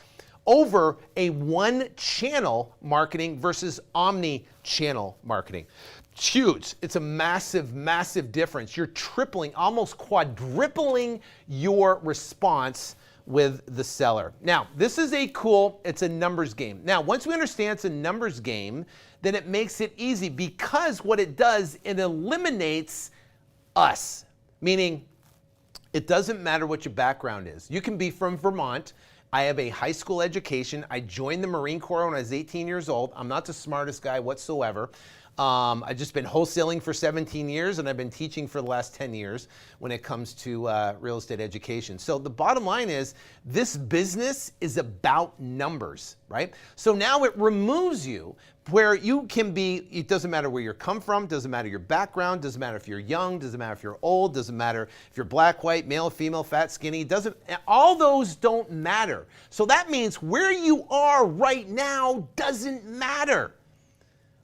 over a one-channel marketing versus omni-channel marketing. It's huge. It's a massive, massive difference. You're tripling, almost quadrupling your response with the seller. Now, this is it's a numbers game. Now, once we understand it's a numbers game, then it makes it easy, because what it does, it eliminates us, meaning it doesn't matter what your background is. You can be from Vermont. I have a high school education. I joined the Marine Corps when I was 18 years old. I'm not the smartest guy whatsoever. I've just been wholesaling for 17 years, and I've been teaching for the last 10 years when it comes to real estate education. So the bottom line is, this business is about numbers, right? So now it removes you where you can be, it doesn't matter where you come from, doesn't matter your background, doesn't matter if you're young, doesn't matter if you're old, doesn't matter if you're black, white, male, female, fat, skinny, all those don't matter. So that means where you are right now doesn't matter.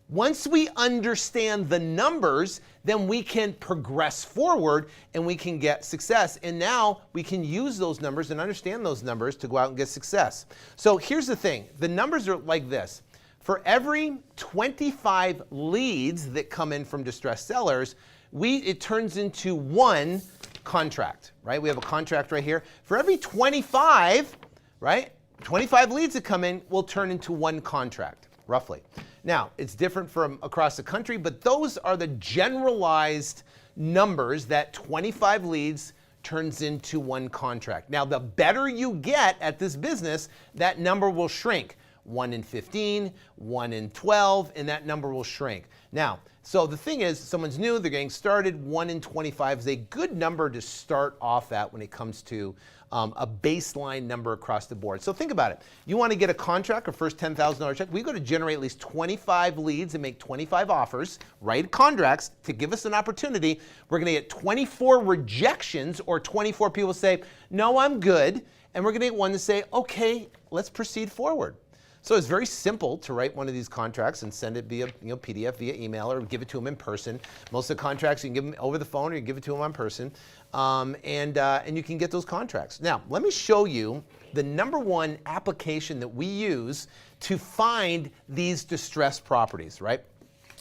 Once we understand the numbers, then we can progress forward and we can get success. And now we can use those numbers and understand those numbers to go out and get success. So here's the thing. The numbers are like this. For every 25 leads that come in from distressed sellers, it turns into one contract, right? We have a contract right here. For every 25, right? 25 leads that come in will turn into one contract, roughly. Now, it's different from across the country, but those are the generalized numbers that 25 leads turns into one contract. Now, the better you get at this business, that number will shrink. 1 in 15, 1 in 12, and that number will shrink. Now, so the thing is, someone's new, they're getting started, 1 in 25 is a good number to start off at when it comes to a baseline number across the board. So think about it. You want to get a contract, or first $10,000 check, we got to generate at least 25 leads and make 25 offers, write contracts to give us an opportunity. We're going to get 24 rejections, or 24 people say, no, I'm good. And we're going to get one to say, okay, let's proceed forward. So it's very simple to write one of these contracts and send it via PDF, via email, or give it to them in person. Most of the contracts you can give them over the phone, or you can give it to them in person, and you can get those contracts. Now, let me show you the #1 application that we use to find these distressed properties, right?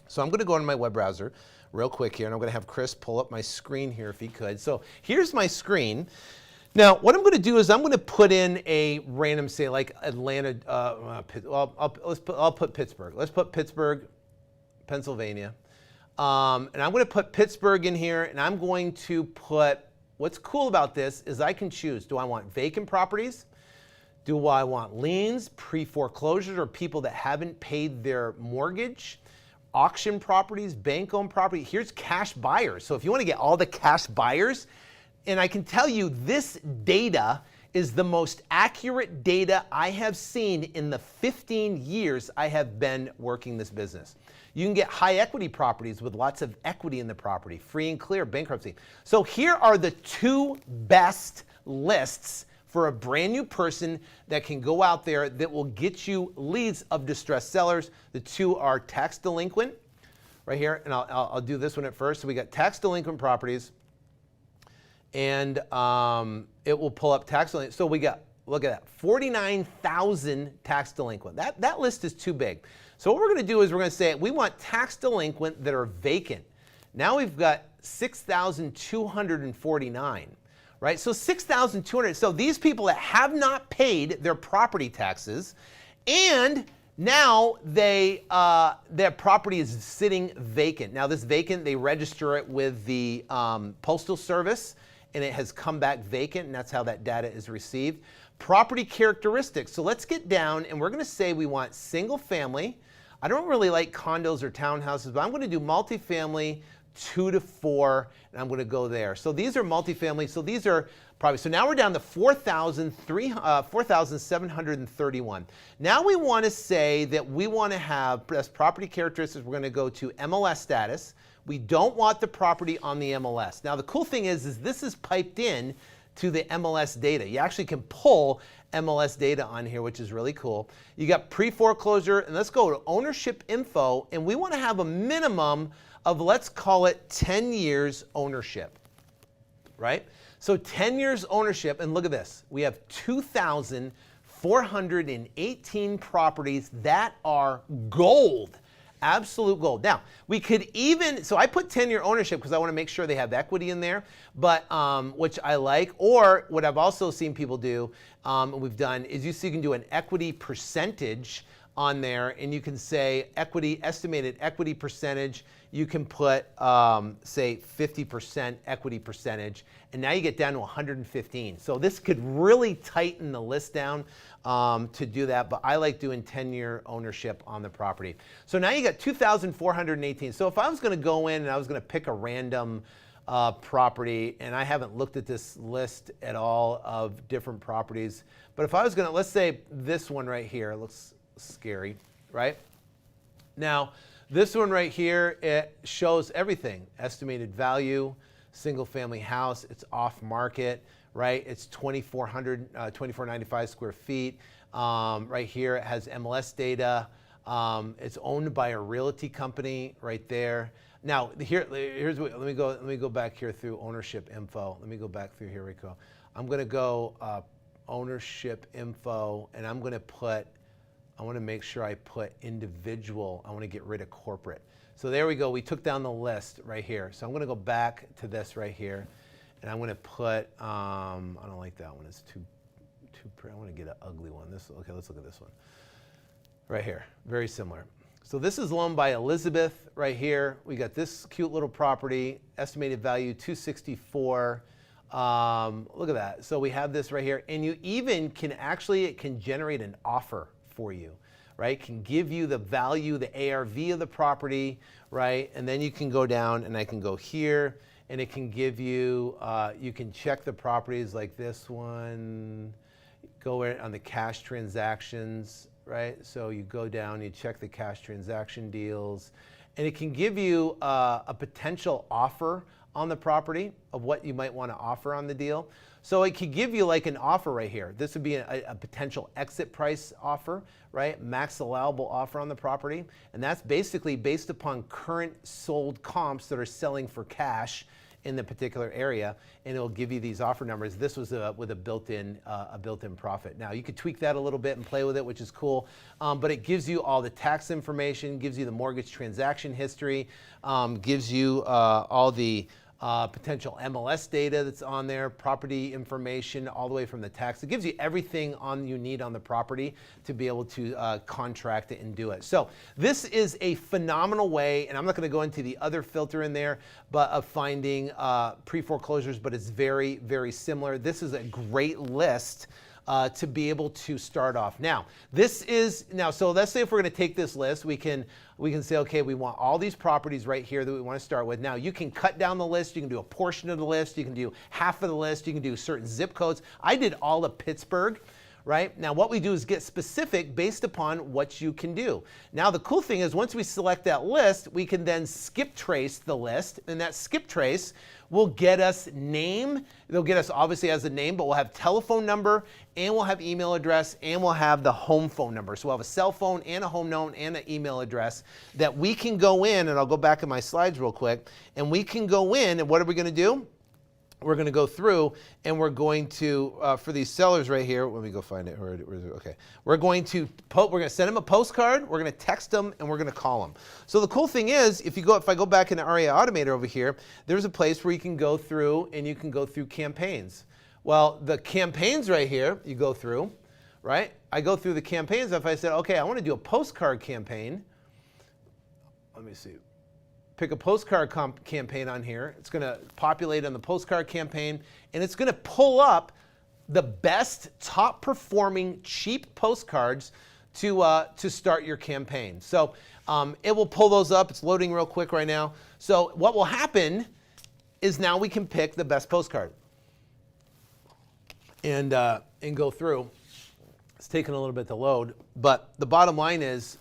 So I'm going to go into my web browser real quick here, and I'm going to have Chris pull up my screen here if he could. So here's my screen. Now, what I'm going to do is I'm going to put in a random, say, like Atlanta. I'll put Pittsburgh. Let's put Pittsburgh, Pennsylvania. And I'm going to put Pittsburgh in here, and I'm going to put, what's cool about this is I can choose. Do I want vacant properties? Do I want liens, pre-foreclosures, or people that haven't paid their mortgage? Auction properties, bank-owned property. Here's cash buyers. So if you want to get all the cash buyers, and I can tell you this data is the most accurate data I have seen in the 15 years I have been working this business. You can get high equity properties with lots of equity in the property, free and clear, bankruptcy. So here are the 2 best lists for a brand new person that can go out there that will get you leads of distressed sellers. The 2 are tax delinquent, right here, and I'll do this one at first. So we got tax delinquent properties. And it will pull up tax delinquent. So we got, look at that, 49,000 tax delinquent. That list is too big. So what we're going to do is we're going to say we want tax delinquent that are vacant. Now we've got 6,249, right? So 6,200. So these people that have not paid their property taxes, and now their property is sitting vacant. Now this vacant, they register it with the Postal Service, and it has come back vacant, and that's how that data is received. Property characteristics. So let's get down, and we're going to say we want single family. I don't really like condos or townhouses, but I'm going to do multifamily 2 to 4, and I'm going to go there. So these are multifamily. So these are probably, so now we're down to 4,731. Now we want to say that we want to have, as property characteristics, we're going to go to MLS status. We don't want the property on the MLS. Now the cool thing is this is piped in to the MLS data. You actually can pull MLS data on here, which is really cool. You got pre-foreclosure, and let's go to ownership info, and we want to have a minimum of, let's call it 10 years ownership, right? So 10 years ownership, and look at this. We have 2,418 properties that are gold. Absolute gold. Now, we could even, so I put 10-year ownership because I want to make sure they have equity in there, but which I like. Or what I've also seen people do, we've done, is you can do an equity percentage on there, and you can say equity, estimated equity percentage. You can put, say, 50% equity percentage, and now you get down to 115. So this could really tighten the list down to do that, but I like doing 10-year ownership on the property. So now you got 2,418. So if I was going to go in and I was going to pick a random property, and I haven't looked at this list at all of different properties, but if I was going to, let's say this one right here, looks scary, right? Now, this one right here, it shows everything. Estimated value, single family house, it's off market, right? It's 2,495 square feet. Right here, it has MLS data. It's owned by a realty company right there. Now, here's what, let me go back here through ownership info. Let me go back through here, Rico. I'm gonna go ownership info, and I'm gonna put, I wanna make sure I put individual. I wanna get rid of corporate. So there we go, we took down the list right here. So I'm gonna go back to this right here, and I'm gonna put, I don't like that one, it's too pretty. I wanna get an ugly one. Okay, let's look at this one. Right here, very similar. So this is loaned by Elizabeth right here. We got this cute little property, estimated value 264. Look at that. So we have this right here, and you even can actually, it can generate an offer for you, right? Can give you the value, the ARV of the property, right? And then you can go down, and I can go here, and it can give you, you can check the properties like this one, go on the cash transactions, right? So you go down, you check the cash transaction deals, and it can give you a potential offer on the property of what you might want to offer on the deal. So it could give you like an offer right here. This would be a potential exit price offer, right? Max allowable offer on the property. And that's basically based upon current sold comps that are selling for cash in the particular area, and it'll give you these offer numbers. This was with a built-in profit. Now you could tweak that a little bit and play with it, which is cool, but it gives you all the tax information, gives you the mortgage transaction history, gives you all the potential MLS data that's on there, property information, all the way from the tax. It gives you everything you need on the property to be able to contract it and do it. So this is a phenomenal way, and I'm not going to go into the other filter in there, but of finding pre-foreclosures, but it's very, very similar. This is a great list to be able to start off. Now, so let's say if we're going to take this list, we can say, okay, we want all these properties right here that we want to start with. Now, you can cut down the list. You can do a portion of the list. You can do half of the list. You can do certain zip codes. I did all of Pittsburgh. Right? Now what we do is get specific based upon what you can do. Now the cool thing is once we select that list, we can then skip trace the list, and that skip trace will get us name. It'll get us obviously as a name, but we'll have telephone number, and we'll have email address, and we'll have the home phone number. So we'll have a cell phone and a home phone and an email address that we can go in, and I'll go back in my slides real quick, and we can go in, and what are we going to do? We're going to go through, and we're going to, for these sellers right here, let me go find it. Where is it? Okay. We're going to send them a postcard, we're going to text them, and we're going to call them. So the cool thing is, if I go back into REI Automator over here, there's a place where you can go through, and you can go through campaigns. Well, the campaigns right here, you go through, right? I go through the campaigns. If I said, okay, I want to do a postcard campaign, let me see. Pick a postcard campaign on here. It's going to populate on the postcard campaign, and it's going to pull up the best top performing cheap postcards to start your campaign. So it will pull those up. It's loading real quick right now. So what will happen is now we can pick the best postcard and go through. It's taking a little bit to load, but the bottom line is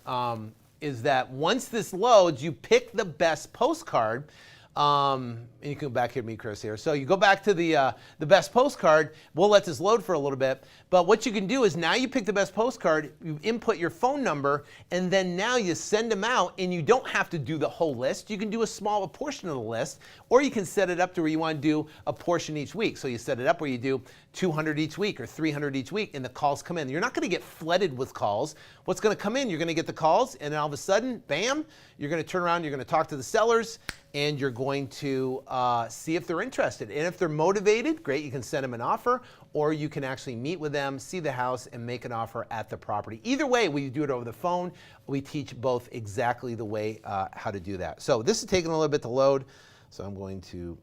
that once this loads, you pick the best postcard, and you can go back here to me, Chris, here. So you go back to the best postcard. We'll let this load for a little bit. But what you can do is now you pick the best postcard, you input your phone number, and then now you send them out, and you don't have to do the whole list. You can do a portion of the list, or you can set it up to where you want to do a portion each week. So you set it up where you do 200 each week or 300 each week, and the calls come in. You're not going to get flooded with calls. What's going to come in, you're going to get the calls, and then all of a sudden, bam, you're going to turn around, you're going to talk to the sellers, and you're going to see if they're interested. And if they're motivated, great, you can send them an offer, or you can actually meet with them, see the house, and make an offer at the property. Either way, we do it over the phone. We teach both exactly the way how to do that. So this is taking a little bit to load, so I'm going to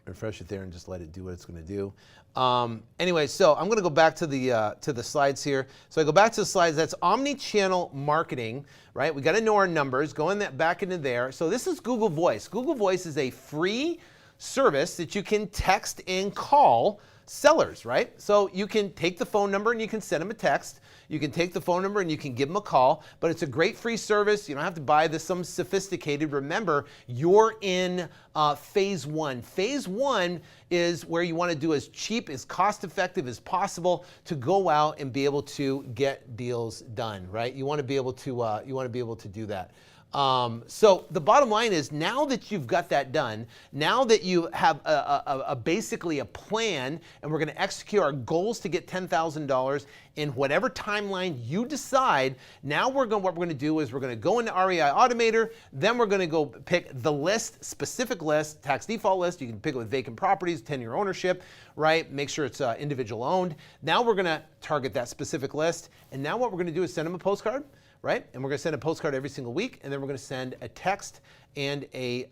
refresh it there and just let it do what it's going to do. Anyway, so I'm going to go back to the slides here. So I go back to the slides. That's omni-channel marketing, right? We got to know our numbers. Go in back into there. So this is Google Voice. Google Voice is a free service that you can text and call sellers, right? So you can take the phone number and you can send them a text. You can take the phone number and you can give them a call, but it's a great free service. You don't have to buy this some sophisticated. Remember, you're in phase one. Phase one is where you want to do as cheap, as cost effective as possible to go out and be able to get deals done, right? You want to be able to do that. So the bottom line is, now that you've got that done, now that you have basically a plan, and we're going to execute our goals to get $10,000 in whatever timeline you decide, now what we're going to do is we're going to go into REI Automator, then we're going to go pick the list, specific list, tax default list. You can pick it with vacant properties, 10-year ownership, right? Make sure it's individual owned. Now we're going to target that specific list, and now what we're going to do is send them a postcard, right? And we're going to send a postcard every single week, and then we're going to send a text and a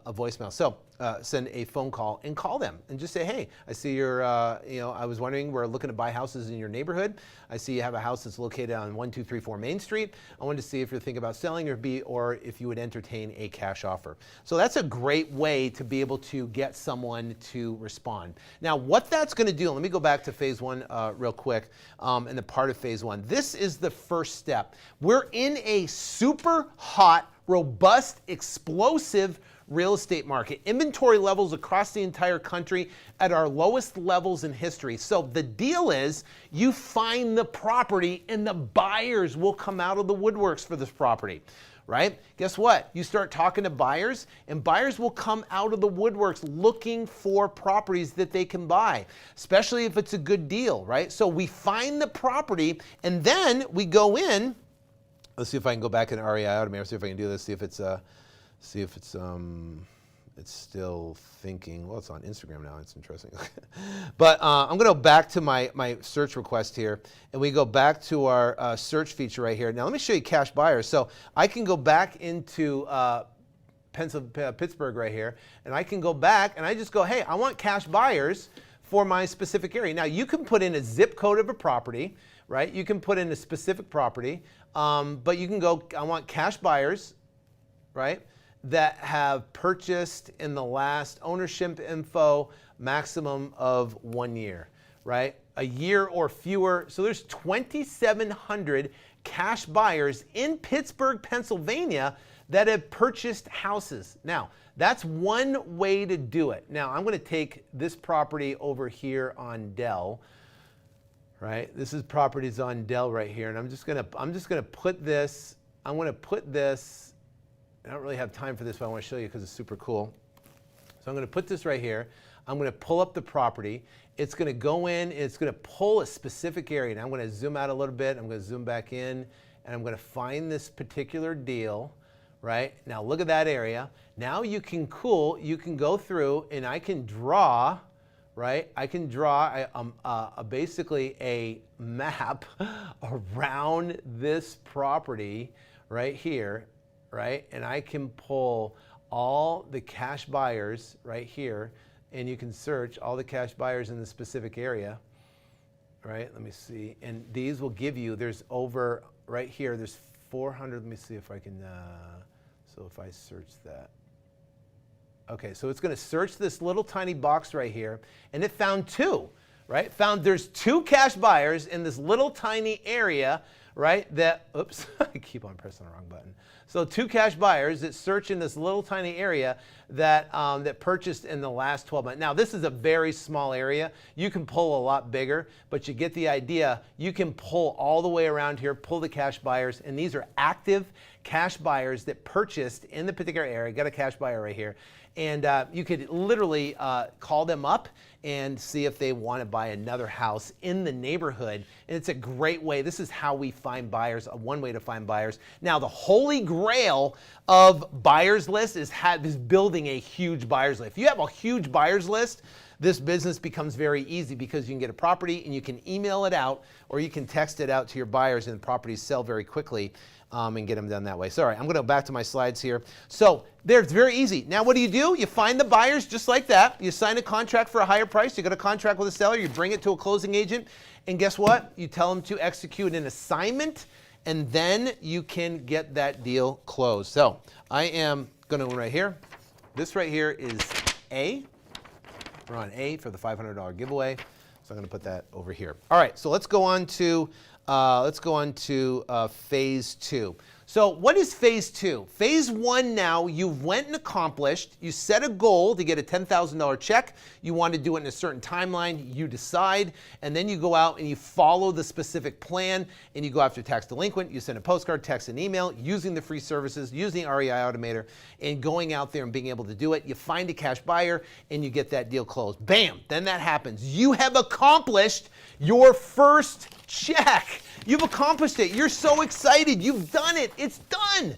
voicemail. So send a phone call and call them and just say, hey, I see you're, I was wondering, we're looking to buy houses in your neighborhood. I see you have a house that's located on 1234 Main Street. I wanted to see if you're thinking about selling or if you would entertain a cash offer. So that's a great way to be able to get someone to respond. Now, what that's going to do, let me go back to phase one real quick, and the part of phase one. This is the first step. We're in a super hot, robust, explosive real estate market. Inventory levels across the entire country at our lowest levels in history. So the deal is, you find the property and the buyers will come out of the woodworks for this property, right? Guess what? You start talking to buyers, and buyers will come out of the woodworks looking for properties that they can buy, especially if it's a good deal, right? So we find the property, and then we go in. Let's see if I can go back in REI Automator, see if I can do this, see if it's still thinking. Well, it's on Instagram now, it's interesting. But I'm gonna go back to my search request here, and we go back to our search feature right here. Now let me show you cash buyers. So I can go back into Pittsburgh right here, and I can go back and I just go, hey, I want cash buyers for my specific area. Now you can put in a zip code of a property, right? You can put in a specific property, but you can go, I want cash buyers, right, that have purchased in the last ownership info maximum of 1 year, right? A year or fewer. So there's 2,700 cash buyers in Pittsburgh, Pennsylvania that have purchased houses. Now, that's one way to do it. Now, I'm going to take this property over here on Dell. Right, this is properties on Dell right here, and I'm just gonna put this. I'm gonna put this. I don't really have time for this, but I want to show you because it's super cool. So I'm gonna put this right here. I'm gonna pull up the property. It's gonna go in. It's gonna pull a specific area. Now I'm gonna zoom out a little bit. I'm gonna zoom back in, and I'm gonna find this particular deal. Right now, look at that area. Now you can go through, and I can draw. Right, I can draw basically a map around this property right here, right? And I can pull all the cash buyers right here, and you can search all the cash buyers in the specific area, right? Let me see, and these will give you, there's over, right here, there's 400, let me see if I can, so if I search that. Okay, so it's going to search this little tiny box right here, and it found two, right? There's two cash buyers in this little tiny area, right? That, oops, I keep on pressing the wrong button. So two cash buyers that search in this little tiny area that that purchased in the last 12 months. Now, this is a very small area. You can pull a lot bigger, but you get the idea. You can pull all the way around here, pull the cash buyers, and these are active cash buyers that purchased in the particular area. Got a cash buyer right here. And you could literally call them up and see if they want to buy another house in the neighborhood. And it's a great way. This is how we find buyers, one way to find buyers. Now, the holy grail of buyers list is building a huge buyers list. If you have a huge buyers list, this business becomes very easy because you can get a property and you can email it out, or you can text it out to your buyers, and the properties sell very quickly. And get them done that way. Sorry, I'm going to go back to my slides here. So there, it's very easy. Now what do? You find the buyers just like that. You sign a contract for a higher price. You got a contract with a seller. You bring it to a closing agent. And guess what? You tell them to execute an assignment, and then you can get that deal closed. So I am going to go right here. This right here is A, We're on A for the $500 giveaway. So I'm going to put that over here. All right, so let's go on to phase 2. So what is phase 2? Phase 1 now, you've went and accomplished. You set a goal to get a $10,000 check. You want to do it in a certain timeline. You decide, and then you go out and you follow the specific plan, and you go after tax delinquent. You send a postcard, text, and email using the free services, using REI Automator, and going out there and being able to do it. You find a cash buyer, and you get that deal closed. Bam! Then that happens. You have accomplished your first check. You've accomplished it. You're so excited. You've done it. It's done.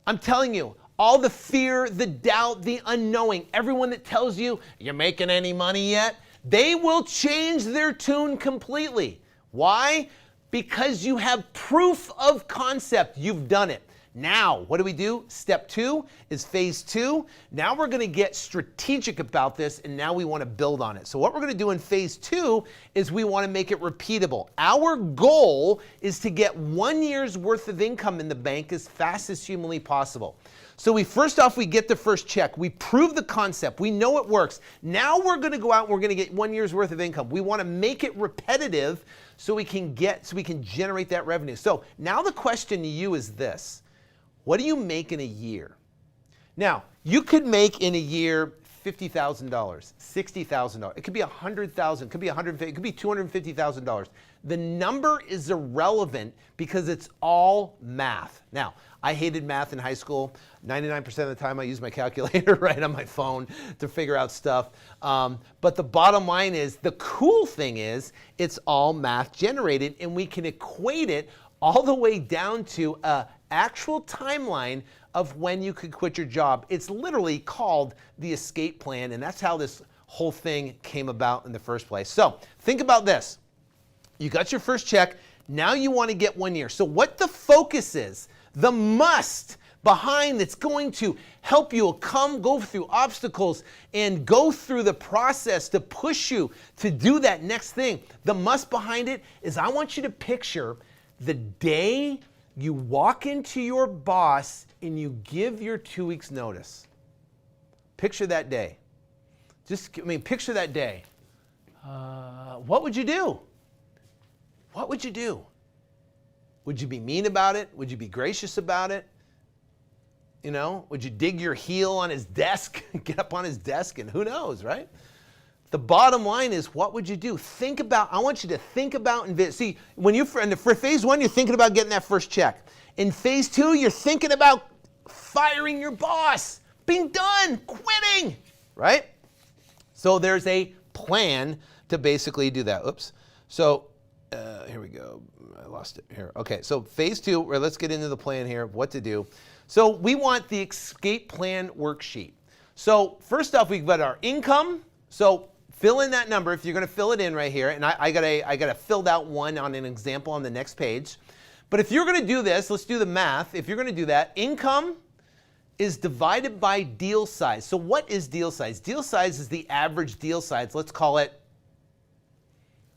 I'm telling you, all the fear, the doubt, the unknowing, everyone that tells you you're making any money yet, they will change their tune completely. Why? Because you have proof of concept. You've done it. Now, what do? Step 2 is phase 2. Now we're going to get strategic about this, and now we want to build on it. So what we're going to do in phase 2 is we want to make it repeatable. Our goal is to get 1 year's worth of income in the bank as fast as humanly possible. So we get the first check. We prove the concept. We know it works. Now we're going to go out and we're going to get 1 year's worth of income. We want to make it repetitive so we can generate that revenue. So now the question to you is this. What do you make in a year? Now, you could make in a year $50,000, $60,000. It could be $100,000, it could be $150,000, it could be $250,000. The number is irrelevant because it's all math. Now, I hated math in high school. 99% of the time I used my calculator right on my phone to figure out stuff. But the bottom line is, the cool thing is, it's all math generated, and we can equate it all the way down to a actual timeline of when you could quit your job. It's literally called the escape plan, and that's how this whole thing came about in the first place. So think about this. You got your first check. Now you want to get 1 year. So what the focus is, the must behind that's going to help you go through obstacles and go through the process to push you to do that next thing. The must behind it is, I want you to picture the day you walk into your boss and you give your 2 weeks notice. Picture that day. Picture that day. What would you do? What would you do? Would you be mean about it? Would you be gracious about it? You know, would you dig your heel on his desk, get up on his desk, and who knows, right? The bottom line is, what would you do? I want you to think about and see, for phase 1, you're thinking about getting that first check. In phase 2, you're thinking about firing your boss, being done, quitting, right? So there's a plan to basically do that. Oops. So here we go. I lost it here. Okay, so phase 2, let's get into the plan here of what to do. So we want the escape plan worksheet. So first off, we've got our income. So fill in that number if you're going to fill it in right here. And I got a filled out one on an example on the next page. But if you're going to do this, let's do the math. If you're going to do that, income is divided by deal size. So what is deal size? Deal size is the average deal size. Let's call it,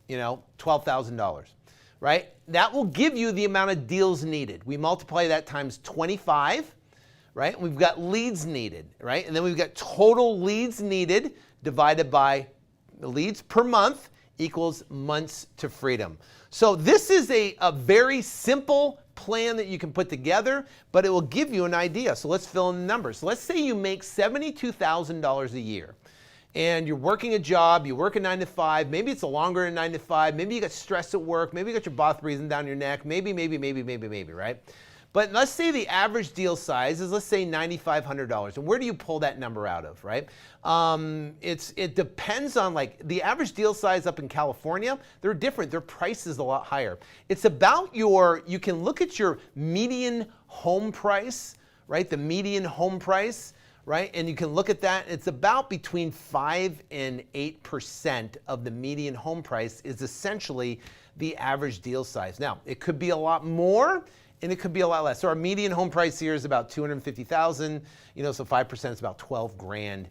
$12,000, right? That will give you the amount of deals needed. We multiply that times 25, right? We've got leads needed, right? And then we've got total leads needed divided by leads per month equals months to freedom. So this is a very simple plan that you can put together, but it will give you an idea. So let's fill in the numbers. So let's say you make $72,000 a year and you're working a job, you work a 9 to 5, maybe it's a longer than 9 to 5, maybe you got stress at work, maybe you got your boss breathing down your neck, maybe, right? But let's say the average deal size is, let's say, $9,500. And where do you pull that number out of, right? It depends on, the average deal size up in California, they're different. Their price is a lot higher. It's about you can look at your median home price, right? The median home price, right? And you can look at that. It's about between 5 and 8% of the median home price is essentially the average deal size. Now, it could be a lot more, and it could be a lot less. So our median home price here is about $250,000. So 5% is about 12 grand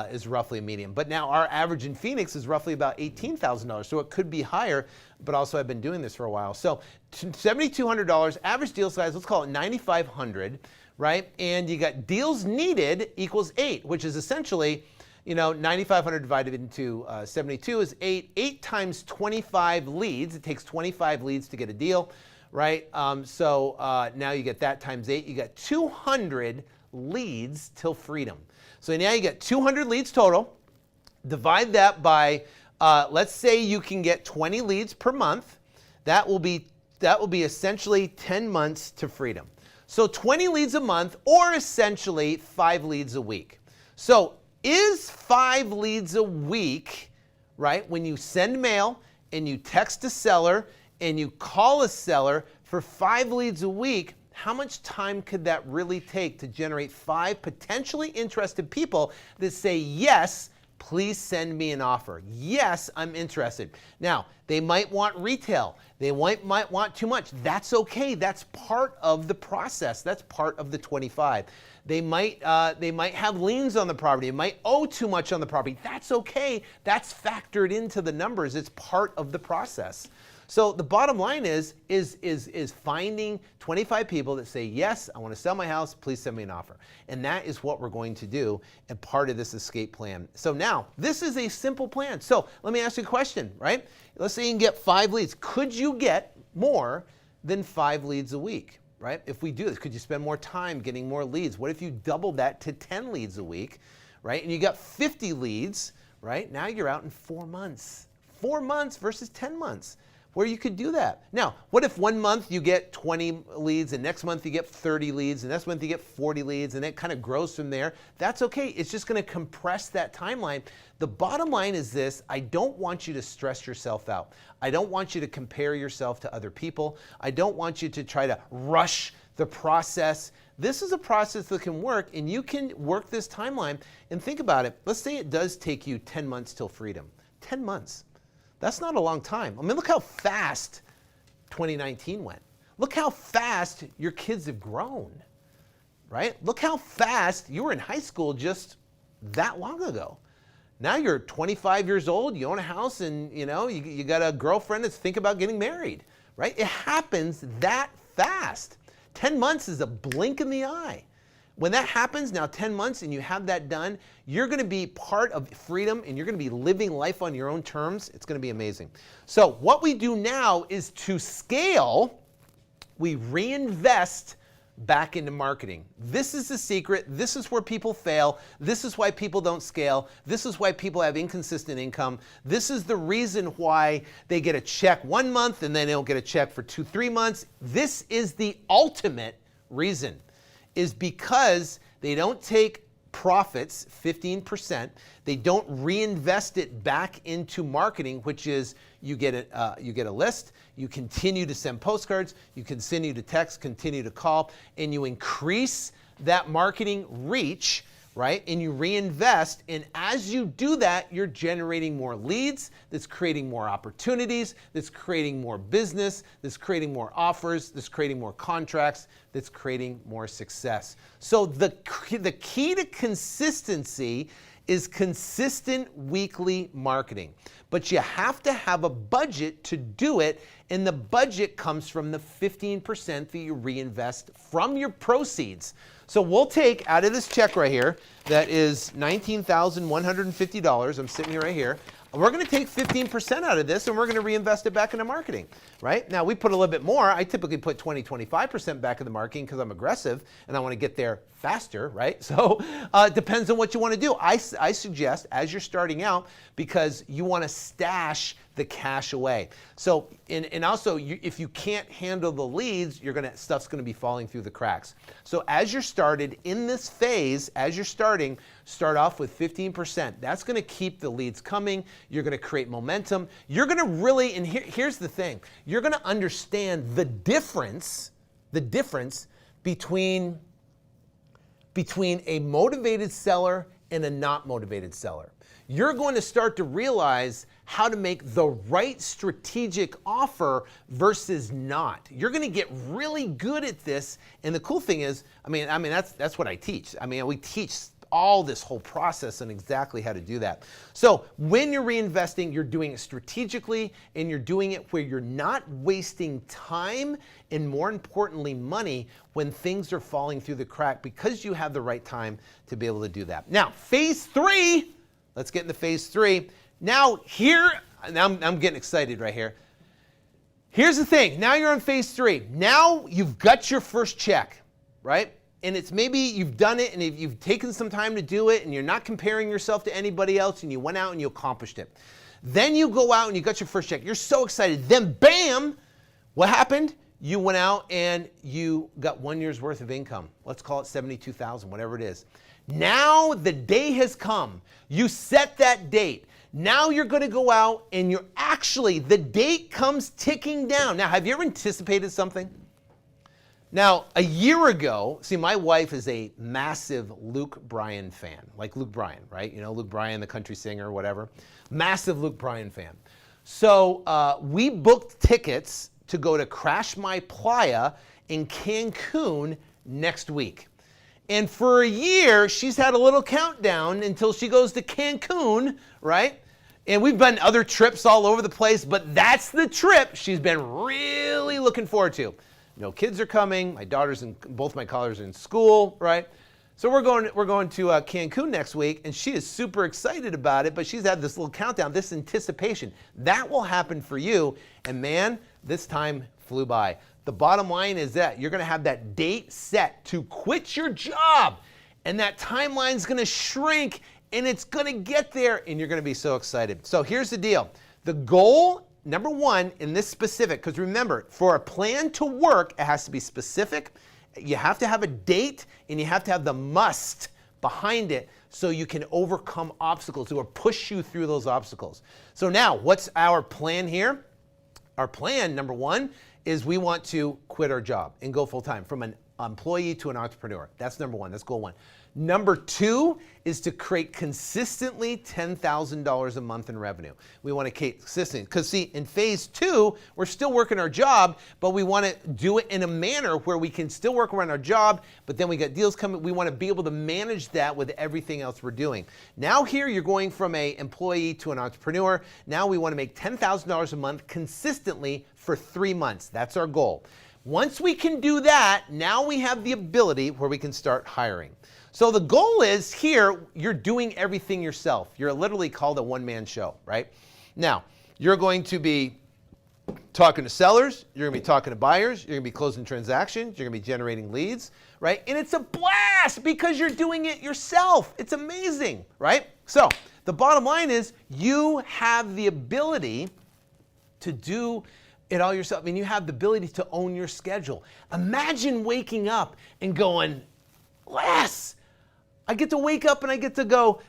is roughly a median. But now our average in Phoenix is roughly about $18,000. So it could be higher, but also I've been doing this for a while. So $7,200 average deal size, let's call it $9,500, right? And you got deals needed equals 8, which is essentially, 9,500 divided into 72 is 8. 8 times 25 leads. It takes 25 leads to get a deal, right? So now you get that times 8. You got 200 leads till freedom. So now you get 200 leads total. Divide that by, let's say you can get 20 leads per month. That will be essentially 10 months to freedom. So 20 leads a month, or essentially 5 leads a week. So is 5 leads a week, right? When you send mail and you text a seller and you call a seller for 5 leads a week, how much time could that really take to generate 5 potentially interested people that say, yes, please send me an offer. Yes, I'm interested. Now, they might want retail. They might want too much. That's okay. That's part of the process. That's part of the 25. They might have liens on the property. They might owe too much on the property. That's okay. That's factored into the numbers. It's part of the process. So the bottom line is finding 25 people that say, yes, I want to sell my house, please send me an offer. And that is what we're going to do and part of this escape plan. So now, this is a simple plan. So let me ask you a question, right? Let's say you can get 5 leads. Could you get more than 5 leads a week, right? If we do this, could you spend more time getting more leads? What if you doubled that to 10 leads a week, right? And you got 50 leads, right? Now you're out in 4 months. 4 months versus 10 months. Where you could do that. Now, what if one month you get 20 leads and next month you get 30 leads and next month you get 40 leads and it kind of grows from there? That's okay. It's just going to compress that timeline. The bottom line is this: I don't want you to stress yourself out. I don't want you to compare yourself to other people. I don't want you to try to rush the process. This is a process that can work, and you can work this timeline. And think about it. Let's say it does take you 10 months till freedom. 10 months. That's not a long time. I mean, look how fast 2019 went. Look how fast your kids have grown, right? Look how fast you were in high school just that long ago. Now you're 25 years old, you own a house, and you got a girlfriend that's thinking about getting married, right? It happens that fast. 10 months is a blink in the eye. When that happens, now 10 months, and you have that done, you're going to be part of freedom, and you're going to be living life on your own terms. It's going to be amazing. So what we do now is to scale, we reinvest back into marketing. This is the secret. This is where people fail. This is why people don't scale. This is why people have inconsistent income. This is the reason why they get a check 1 month and then they don't get a check for 2-3 months. This is the ultimate reason, is because they don't take profits, 15%, they don't reinvest it back into marketing, which is you get a list, you continue to send postcards, you continue to text, continue to call, and you increase that marketing reach, right? And you reinvest, and as you do that, you're generating more leads, that's creating more opportunities, that's creating more business, that's creating more offers, that's creating more contracts, that's creating more success. So the key to consistency is consistent weekly marketing. But you have to have a budget to do it, and the budget comes from the 15% that you reinvest from your proceeds. So we'll take out of this check right here, that is $19,150. I'm sitting here right here. We're going to take 15% out of this, and we're going to reinvest it back into marketing, right? Now, we put a little bit more. I typically put 25% back in the marketing because I'm aggressive and I want to get there faster, right? So it depends on what you want to do. I suggest, as you're starting out, because you want to stash the cash away. So, and also, if you can't handle the leads, stuff's going to be falling through the cracks. So as you're started in this phase, as you're starting, start off with 15%. That's going to keep the leads coming. You're going to create momentum. You're going to really, and here's the thing, you're going to understand the difference between a motivated seller and a not motivated seller. You're going to start to realize how to make the right strategic offer versus not. You're going to get really good at this, and the cool thing is, I mean that's what I teach. I mean, we teach all this whole process and exactly how to do that. So when you're reinvesting, you're doing it strategically, and you're doing it where you're not wasting time and, more importantly, money when things are falling through the crack, because you have the right time to be able to do that. Now, phase 3, Let's get into phase 3. Now I'm getting excited right here. Here's the thing. Now you're on phase 3. Now you've got your first check, right? And it's maybe you've done it and you've taken some time to do it and you're not comparing yourself to anybody else and you went out and you accomplished it. Then you go out and you got your first check. You're so excited. Then bam, what happened? You went out and you got 1 year's worth of income. Let's call it 72,000, whatever it is. Now the day has come. You set that date. Now you're going to go out and the date comes ticking down. Now, have you ever anticipated something? Now, a year ago, see, my wife is a massive Luke Bryan fan, like Luke Bryan, right? You know, Luke Bryan, the country singer, whatever. Massive Luke Bryan fan. So we booked tickets to go to Crash My Playa in Cancun next week. And for a year, she's had a little countdown until she goes to Cancun, right? And we've been other trips all over the place, but that's the trip she's been really looking forward to. No kids are coming. My daughters and both my daughters are in school, right? So we're going to Cancun next week, and she is super excited about it, but she's had this little countdown, this anticipation. That will happen for you, and man, this time flew by. The bottom line is that you're going to have that date set to quit your job, and that timeline's going to shrink, and it's going to get there, and you're going to be so excited. So here's the deal. The goal, number one, in this specific, because remember, for a plan to work, it has to be specific. You have to have a date, and you have to have the must behind it so you can overcome obstacles or push you through those obstacles. So now, what's our plan here? Our plan, number one, is we want to quit our job and go full-time from an employee to an entrepreneur. That's number one. That's goal one. Number two is to create consistently $10,000 a month in revenue. We want to keep consistent because see, in phase 2, we're still working our job, but we want to do it in a manner where we can still work around our job, but then we got deals coming. We want to be able to manage that with everything else we're doing. Now here you're going from an employee to an entrepreneur. Now we want to make $10,000 a month consistently for 3 months. That's our goal. Once we can do that, now we have the ability where we can start hiring. So the goal is here, you're doing everything yourself. You're literally called a one-man show, right? Now, you're going to be talking to sellers, you're gonna be talking to buyers, you're gonna be closing transactions, you're gonna be generating leads, right? And it's a blast because you're doing it yourself. It's amazing, right? So the bottom line is you have the ability to do it all yourself. I mean, you have the ability to own your schedule. Imagine waking up and going, Les, I get to wake up and I get to go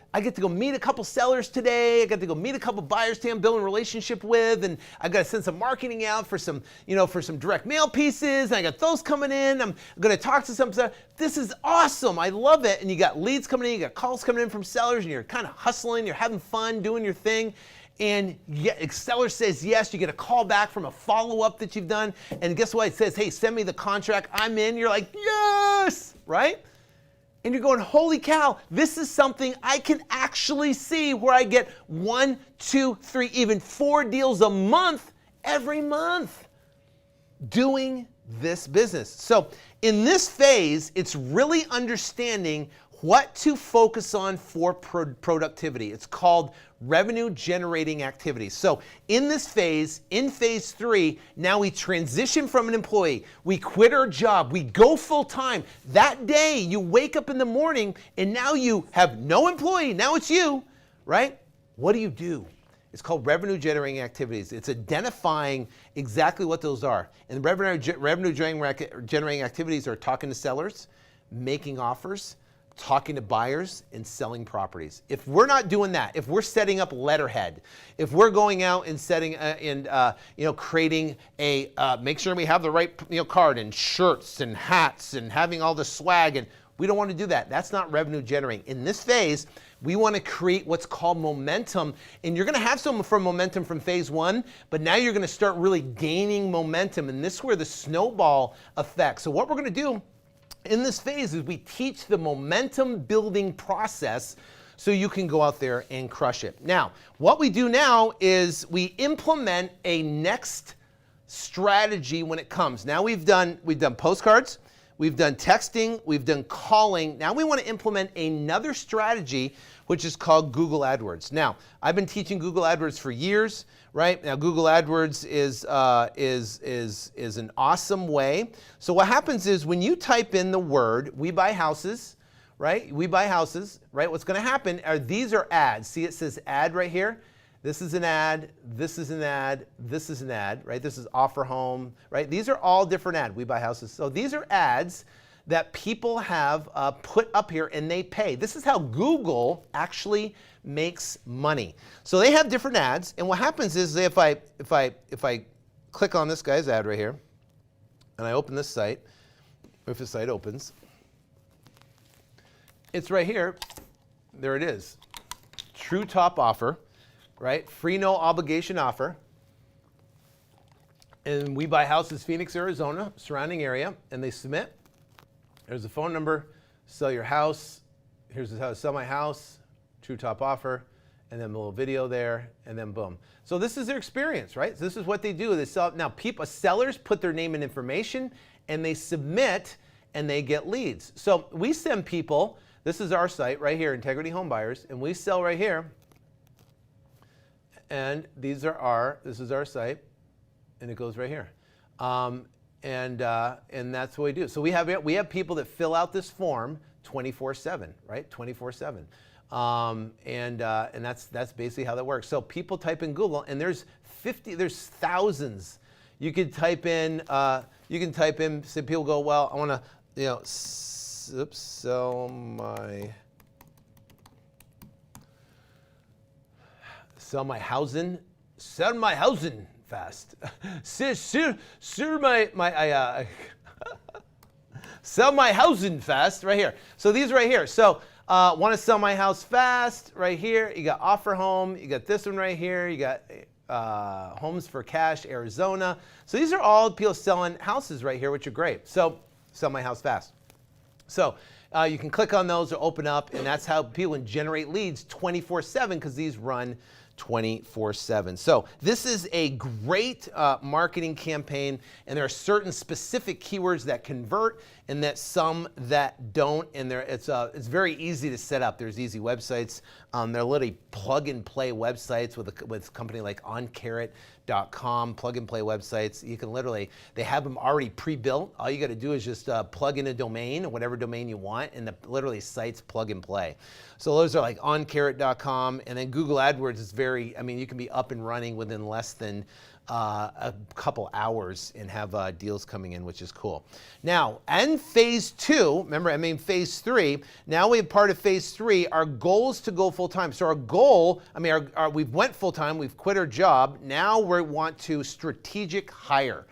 meet a couple sellers today. I get to go meet a couple buyers today I'm building a relationship with, and I got to send some marketing out for some, for some direct mail pieces, and I got those coming in. I'm going to talk to some sellers. This is awesome. I love it. And you got leads coming in, you got calls coming in from sellers, and you're kind of hustling, you're having fun, doing your thing. And seller says yes, you get a call back from a follow-up that you've done, and guess what? It says, hey, send me the contract, I'm in. You're like, yes, right? And you're going, holy cow, this is something I can actually see where I get 1, 2, 3, even 4 deals a month every month doing this business. So in this phase, it's really understanding what to focus on for productivity. It's called revenue generating activities. So in this phase, in phase 3, now we transition from an employee. We quit our job. We go full time. That day you wake up in the morning and now you have no employee. Now it's you, right? What do? It's called revenue generating activities. It's identifying exactly what those are. And revenue generating activities are talking to sellers, making offers, talking to buyers, and selling properties. If we're not doing that, if we're setting up letterhead, if we're going out and setting creating a make sure we have the right card and shirts and hats and having all the swag, and we don't want to do that. That's not revenue generating. In this phase, we want to create what's called momentum, and you're going to have some from momentum from phase 1, but now you're going to start really gaining momentum, and this is where the snowball effect. So what we're going to do in this phase is we teach the momentum building process so you can go out there and crush it. Now, what we do now is we implement a next strategy when it comes. Now we've done postcards, we've done texting, we've done calling. Now we want to implement another strategy, which is called Google AdWords. Now, I've been teaching Google AdWords for years, right? Now, Google AdWords is an awesome way. So what happens is when you type in the word, we buy houses, right? We buy houses, right? What's going to happen are these are ads. See, it says ad right here. This is an ad, this is an ad, this is an ad, right? This is offer home, right? These are all different ads. We buy houses. So these are ads that people have put up here and they pay. This is how Google actually makes money. So they have different ads, and what happens is if I click on this guy's ad right here, and I open this site, if the site opens, it's right here. There it is. True top offer. Right? Free, no obligation offer. And we buy houses, Phoenix, Arizona, surrounding area, and they submit. There's a phone number, sell your house. Here's how to sell my house, true top offer, and then a little video there, and then boom. So this is their experience, right? So this is what they do. They sell. Now, sellers put their name and information, and they submit, and they get leads. So we send people, this is our site right here, Integrity Home Buyers, and we sell right here. And this is our site, and it goes right here, and that's what we do. So we have people that fill out this form 24/7, right? 24/7, and that's basically how that works. So people type in Google, and there's thousands. You could type in, so people go, well, I want to, sell my housing fast. Sell my housing fast right here. So these right here. So want to sell my house fast right here. You got offer home. You got this one right here. You got homes for cash, Arizona. So these are all people selling houses right here, which are great. So sell my house fast. So you can click on those or open up, and that's how people can generate leads 24/7 because these run 24/7. So this is a great marketing campaign, and there are certain specific keywords that convert and that some that don't, and it's very easy to set up. There's easy websites. They're literally plug and play websites with a company like OnCarrot.com, plug and play websites. You can literally, they have them already pre-built. All you got to do is just plug in a domain, whatever domain you want, and the literally sites plug and play. So those are like OnCarrot.com, and then Google AdWords is you can be up and running within less than a couple hours and have deals coming in, which is cool. Now, in phase 2, remember, phase 3, now we have part of phase 3, our goal is to go full-time. So our goal, we've went full-time, we've quit our job, now we want to strategic hire.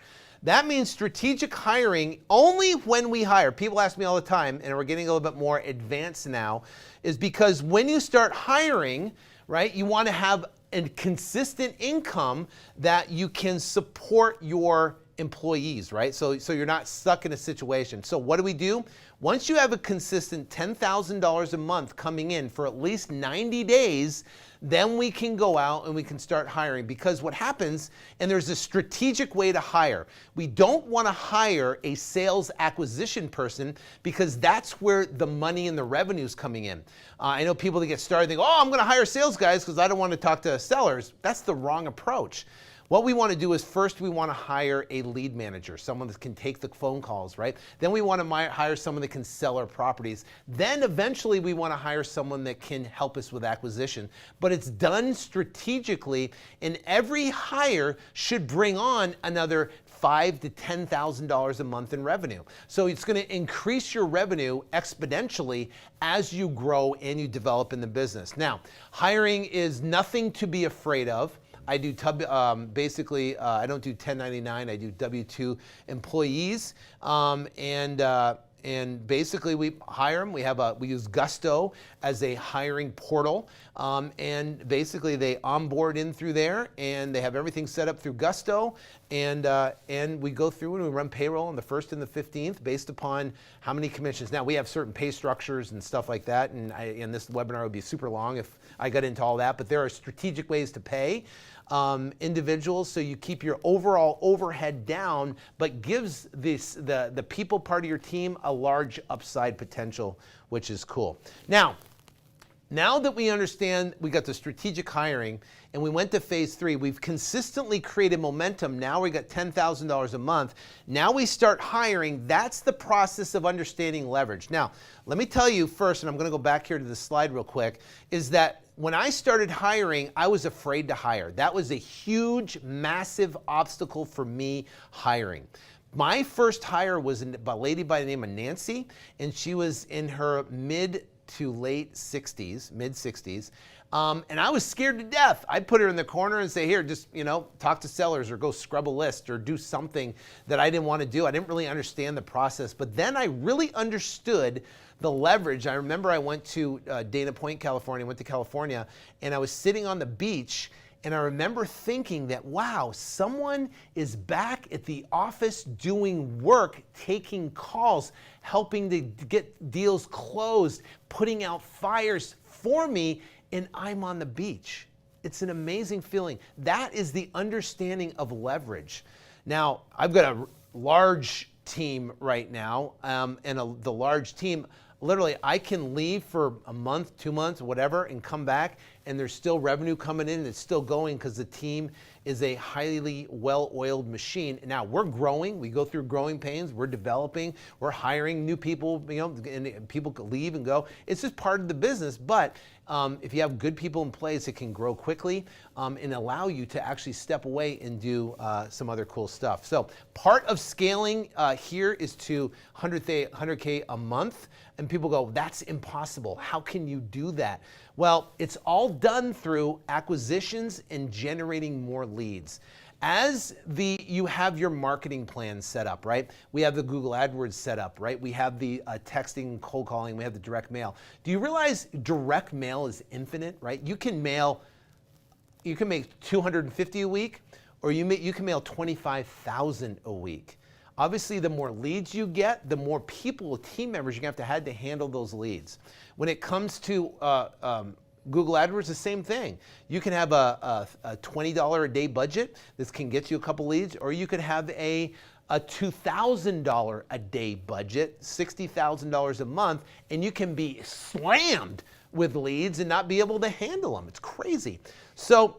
That means strategic hiring only when we hire. People ask me all the time, and we're getting a little bit more advanced now, is because when you start hiring, right, you want to have a consistent income that you can support your employees, right? So you're not stuck in a situation. So what do? Once you have a consistent $10,000 a month coming in for at least 90 days, then we can go out and we can start hiring. Because what happens, and there's a strategic way to hire. We don't want to hire a sales acquisition person because that's where the money and the revenue is coming in. I know people that get started think, I'm going to hire sales guys because I don't want to talk to sellers. That's the wrong approach. What we want to do is first we want to hire a lead manager, someone that can take the phone calls, right? Then we want to hire someone that can sell our properties. Then eventually we want to hire someone that can help us with acquisition. But it's done strategically, and every hire should bring on another $5,000 to $10,000 a month in revenue. So it's going to increase your revenue exponentially as you grow and you develop in the business. Now, hiring is nothing to be afraid of. I do I don't do 1099. I do W-2 employees, and basically we hire them. We use Gusto as a hiring portal, and basically they onboard in through there, and they have everything set up through Gusto, and we go through and we run payroll on the 1st and the 15th based upon how many commissions. Now we have certain pay structures and stuff like that, and this webinar would be super long if I got into all that, but there are strategic ways to pay. individuals, so you keep your overall overhead down, but gives the people part of your team a large upside potential, which is cool. Now that we understand we got the strategic hiring and we went to phase 3, we've consistently created momentum. Now we got $10,000 a month. Now we start hiring. That's the process of understanding leverage. Now, let me tell you first, and I'm going to go back here to the slide real quick, is that when I started hiring, I was afraid to hire. That was a huge, massive obstacle for me hiring. My first hire was a lady by the name of Nancy, and she was in her mid to late 60s, mid 60s. And I was scared to death. I'd put her in the corner and say, here, just, talk to sellers or go scrub a list or do something that I didn't want to do. I didn't really understand the process. But then I really understood the leverage. I remember I went to Dana Point, California, went to California, and I was sitting on the beach. And I remember thinking that, wow, someone is back at the office doing work, taking calls, helping to get deals closed, putting out fires for me, and I'm on the beach. It's an amazing feeling. That is the understanding of leverage. Now, I've got a large team right now, the large team, literally, I can leave for a month, 2 months, whatever, and come back, and there's still revenue coming in. It's still going because the team is a highly well-oiled machine. Now, we're growing. We go through growing pains. We're developing. We're hiring new people, and people could leave and go. It's just part of the business. But if you have good people in place, it can grow quickly and allow you to actually step away and do some other cool stuff. So part of scaling here is to 100K a month. And people go, that's impossible. How can you do that? Well, it's all done through acquisitions and generating more leads. As you have your marketing plan set up, right? We have the Google AdWords set up, right? We have the texting, cold calling, we have the direct mail. Do you realize direct mail is infinite, right? You can make 250 a week, or you can mail 25,000 a week. Obviously, the more leads you get, the more people, team members, you're going to have to handle those leads. When it comes to Google AdWords, the same thing. You can have a $20 a day budget. This can get you a couple leads, or you could have a $2,000 a day budget, $60,000 a month, and you can be slammed with leads and not be able to handle them. It's crazy. So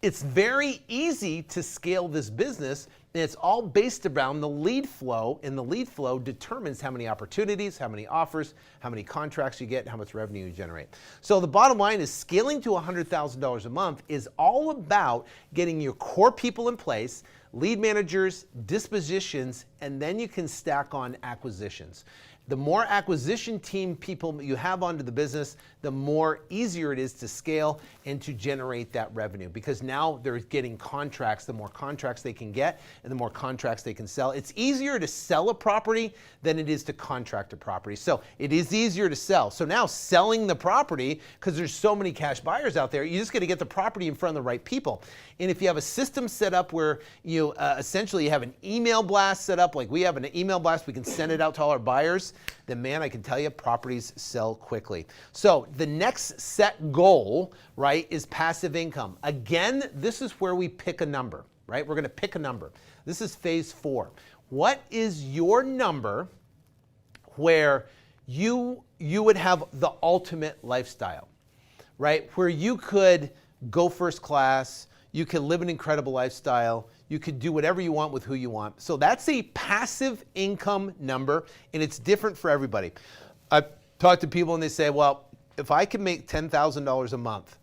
it's very easy to scale this business, and it's all based around the lead flow, and the lead flow determines how many opportunities, how many offers, how many contracts you get, how much revenue you generate. So the bottom line is scaling to $100,000 a month is all about getting your core people in place, lead managers, dispositions, and then you can stack on acquisitions. The more acquisition team people you have onto the business, the more easier it is to scale and to generate that revenue, because now they're getting contracts. The more contracts they can get and the more contracts they can sell. It's easier to sell a property than it is to contract a property. So it is easier to sell. So now selling the property, because there's so many cash buyers out there, you just got to get the property in front of the right people. And if you have a system set up where you essentially have an email blast set up, like we have an email blast, we can send it out to all our buyers, then man, I can tell you properties sell quickly. So the next set goal, right, is passive income. Again, this is where we pick a number, right? We're going to pick a number. This is phase 4. What is your number where you would have the ultimate lifestyle, right? Where you could go first class, you could live an incredible lifestyle, you could do whatever you want with who you want. So that's a passive income number, and it's different for everybody. I've talked to people and they say, well, if I could make $10,000 a month,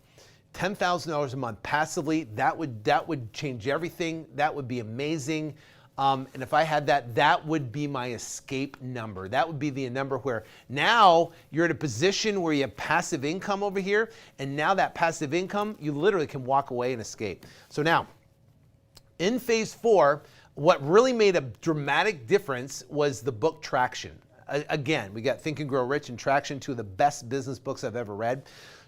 $10,000 a month passively, that would change everything. That would be amazing. And if I had that, that would be my escape number. That would be the number where now you're in a position where you have passive income over here, and now that passive income, you literally can walk away and escape. So now, in phase 4, what really made a dramatic difference was the book Traction. Again, we got Think and Grow Rich and Traction, 2 of the best business books I've ever read.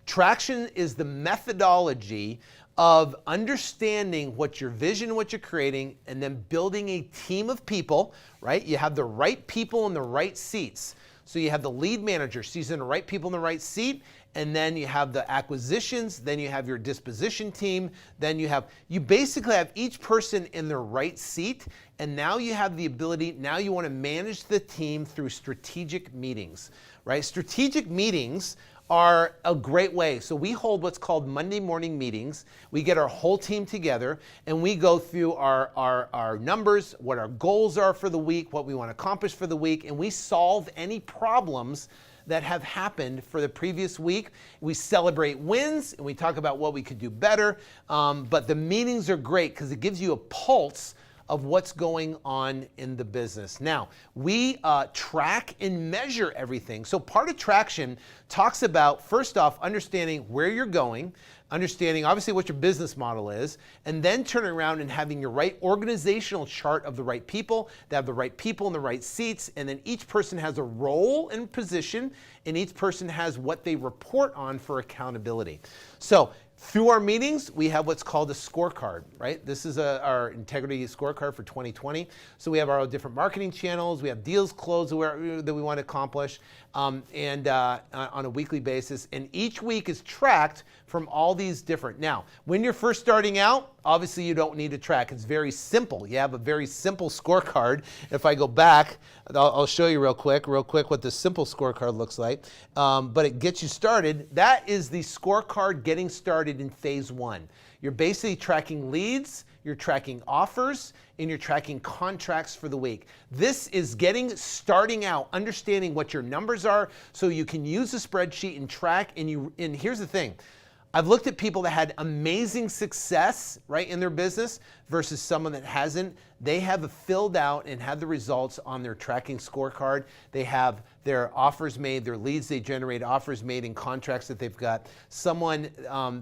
Traction is the methodology of understanding what your vision, what you're creating, and then building a team of people, right? You have the right people in the right seats. So you have the lead manager, so he's in the right people in the right seat, and then you have the acquisitions, then you have your disposition team, then you basically have each person in their right seat, and now you have the ability, now you want to manage the team through strategic meetings, right? Strategic meetings are a great way. So we hold what's called Monday morning meetings. We get our whole team together and we go through our numbers, what our goals are for the week, what we want to accomplish for the week, and we solve any problems that have happened for the previous week. We celebrate wins and we talk about what we could do better. But the meetings are great because it gives you a pulse of what's going on in the business. Now, we track and measure everything. So part of traction talks about, first off, understanding where you're going, understanding obviously what your business model is, and then turning around and having your right organizational chart of the right people, that have the right people in the right seats, and then each person has a role and position, and each person has what they report on for accountability. So through our meetings, we have what's called a scorecard, right? This is our integrity scorecard for 2020. So we have our different marketing channels, we have deals closed that we want to accomplish, and on a weekly basis. And each week is tracked from all these different. Now, when you're first starting out, obviously you don't need to track. It's very simple. You have a very simple scorecard. If I go back, I'll show you real quick what the simple scorecard looks like. But it gets you started. That is the scorecard getting started in phase one. You're basically tracking leads, you're tracking offers, and you're tracking contracts for the week. This is starting out, understanding what your numbers are so you can use a spreadsheet and track. And here's the thing. I've looked at people that had amazing success, right, in their business versus someone that hasn't. They have filled out and had the results on their tracking scorecard. They have their offers made, their leads they generate, offers made, and contracts that they've got. Someone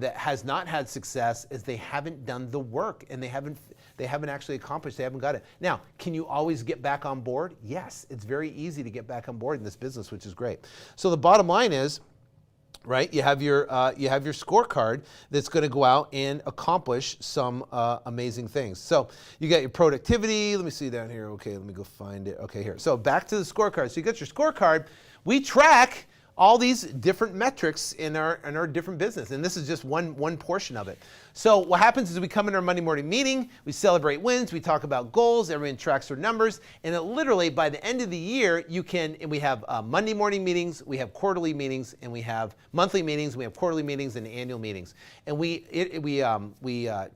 that has not had success is they haven't done the work and they haven't actually accomplished, they haven't got it. Now, can you always get back on board? Yes, it's very easy to get back on board in this business, which is great. So the bottom line is, right, you have your scorecard that's going to go out and accomplish some amazing things. So you got your productivity. Let me see down here. Okay, let me go find it. Okay, here. So back to the scorecard. So you got your scorecard. We track all these different metrics in our different business, and this is just one portion of it. So what happens is we come in our Monday morning meeting, we celebrate wins, we talk about goals, everyone tracks their numbers, and it literally by the end of the year and we have Monday morning meetings, we have quarterly meetings, and we have monthly meetings, we have quarterly meetings and annual meetings, and we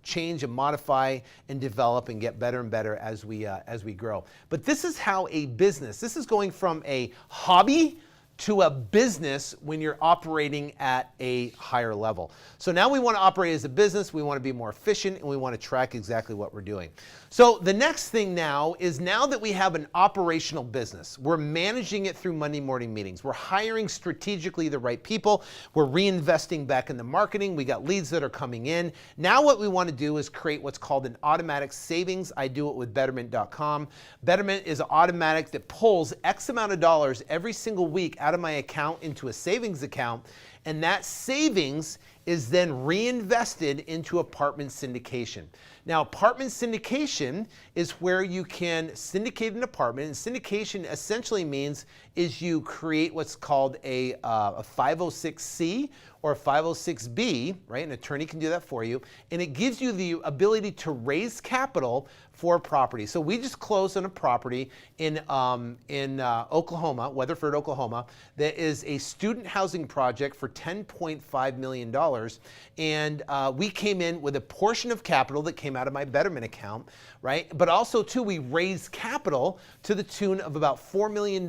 change and modify and develop and get better and better as we grow. But this is how this is going from a hobby to a business when you're operating at a higher level. So now we want to operate as a business, we want to be more efficient, and we want to track exactly what we're doing. So the next thing now is, now that we have an operational business, we're managing it through Monday morning meetings. We're hiring strategically the right people. We're reinvesting back in the marketing. We got leads that are coming in. Now what we want to do is create what's called an automatic savings. I do it with Betterment.com. Betterment is an automatic that pulls X amount of dollars every single week out of my account into a savings account, and that savings is then reinvested into apartment syndication. Now, apartment syndication is where you can syndicate an apartment, and syndication essentially means is you create what's called a 506C or a 506B, right? An attorney can do that for you, and it gives you the ability to raise capital for a property. So we just closed on a property in Oklahoma, Weatherford, Oklahoma, that is a student housing project for $10.5 million. And we came in with a portion of capital that came out of my Betterment account, right? But also too, we raised capital to the tune of about $4 million.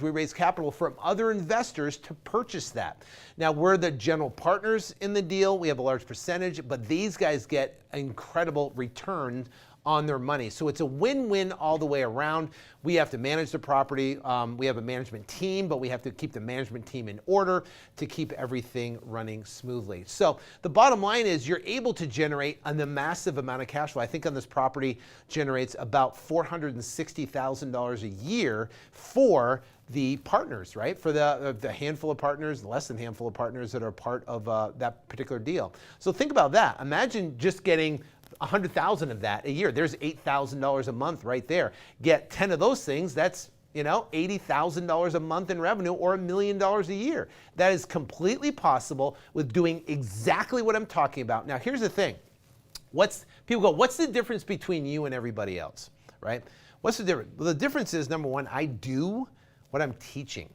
We raised capital from other investors to purchase that. Now, we're the general partners in the deal. We have a large percentage, but these guys get incredible return on their money. So it's a win-win all the way around. We have to manage the property. We have a management team, but we have to keep the management team in order to keep everything running smoothly. So the bottom line is you're able to generate a massive amount of cash flow. I think on this property generates about $460,000 a year for the partners, right? For the handful of partners, less than handful of partners that are part of that particular deal. So think about that. Imagine just getting 100,000 of that a year. There's $8,000 a month right there. Get 10 of those things, that's $80,000 a month in revenue or $1 million a year. That is completely possible with doing exactly what I'm talking about. Now, here's the thing. People go, what's the difference between you and everybody else, right? What's the difference? Well, the difference is, number one, I do what I'm teaching,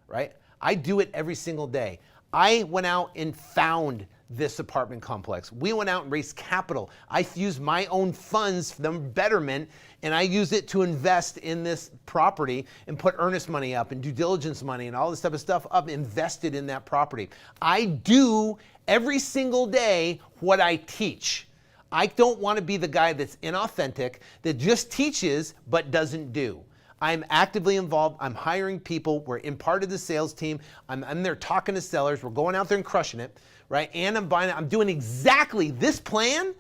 right? I do it every single day. I went out and found this apartment complex. We went out and raised capital. I used my own funds for the betterment, and I use it to invest in this property and put earnest money up and due diligence money and all this type of stuff up, invested in that property. I do every single day what I teach. I don't want to be the guy that's inauthentic, that just teaches but doesn't do. I'm actively involved. I'm hiring people. We're in part of the sales team. I'm there talking to sellers. We're going out there and crushing it, right? And I'm buying it. I'm doing exactly this plan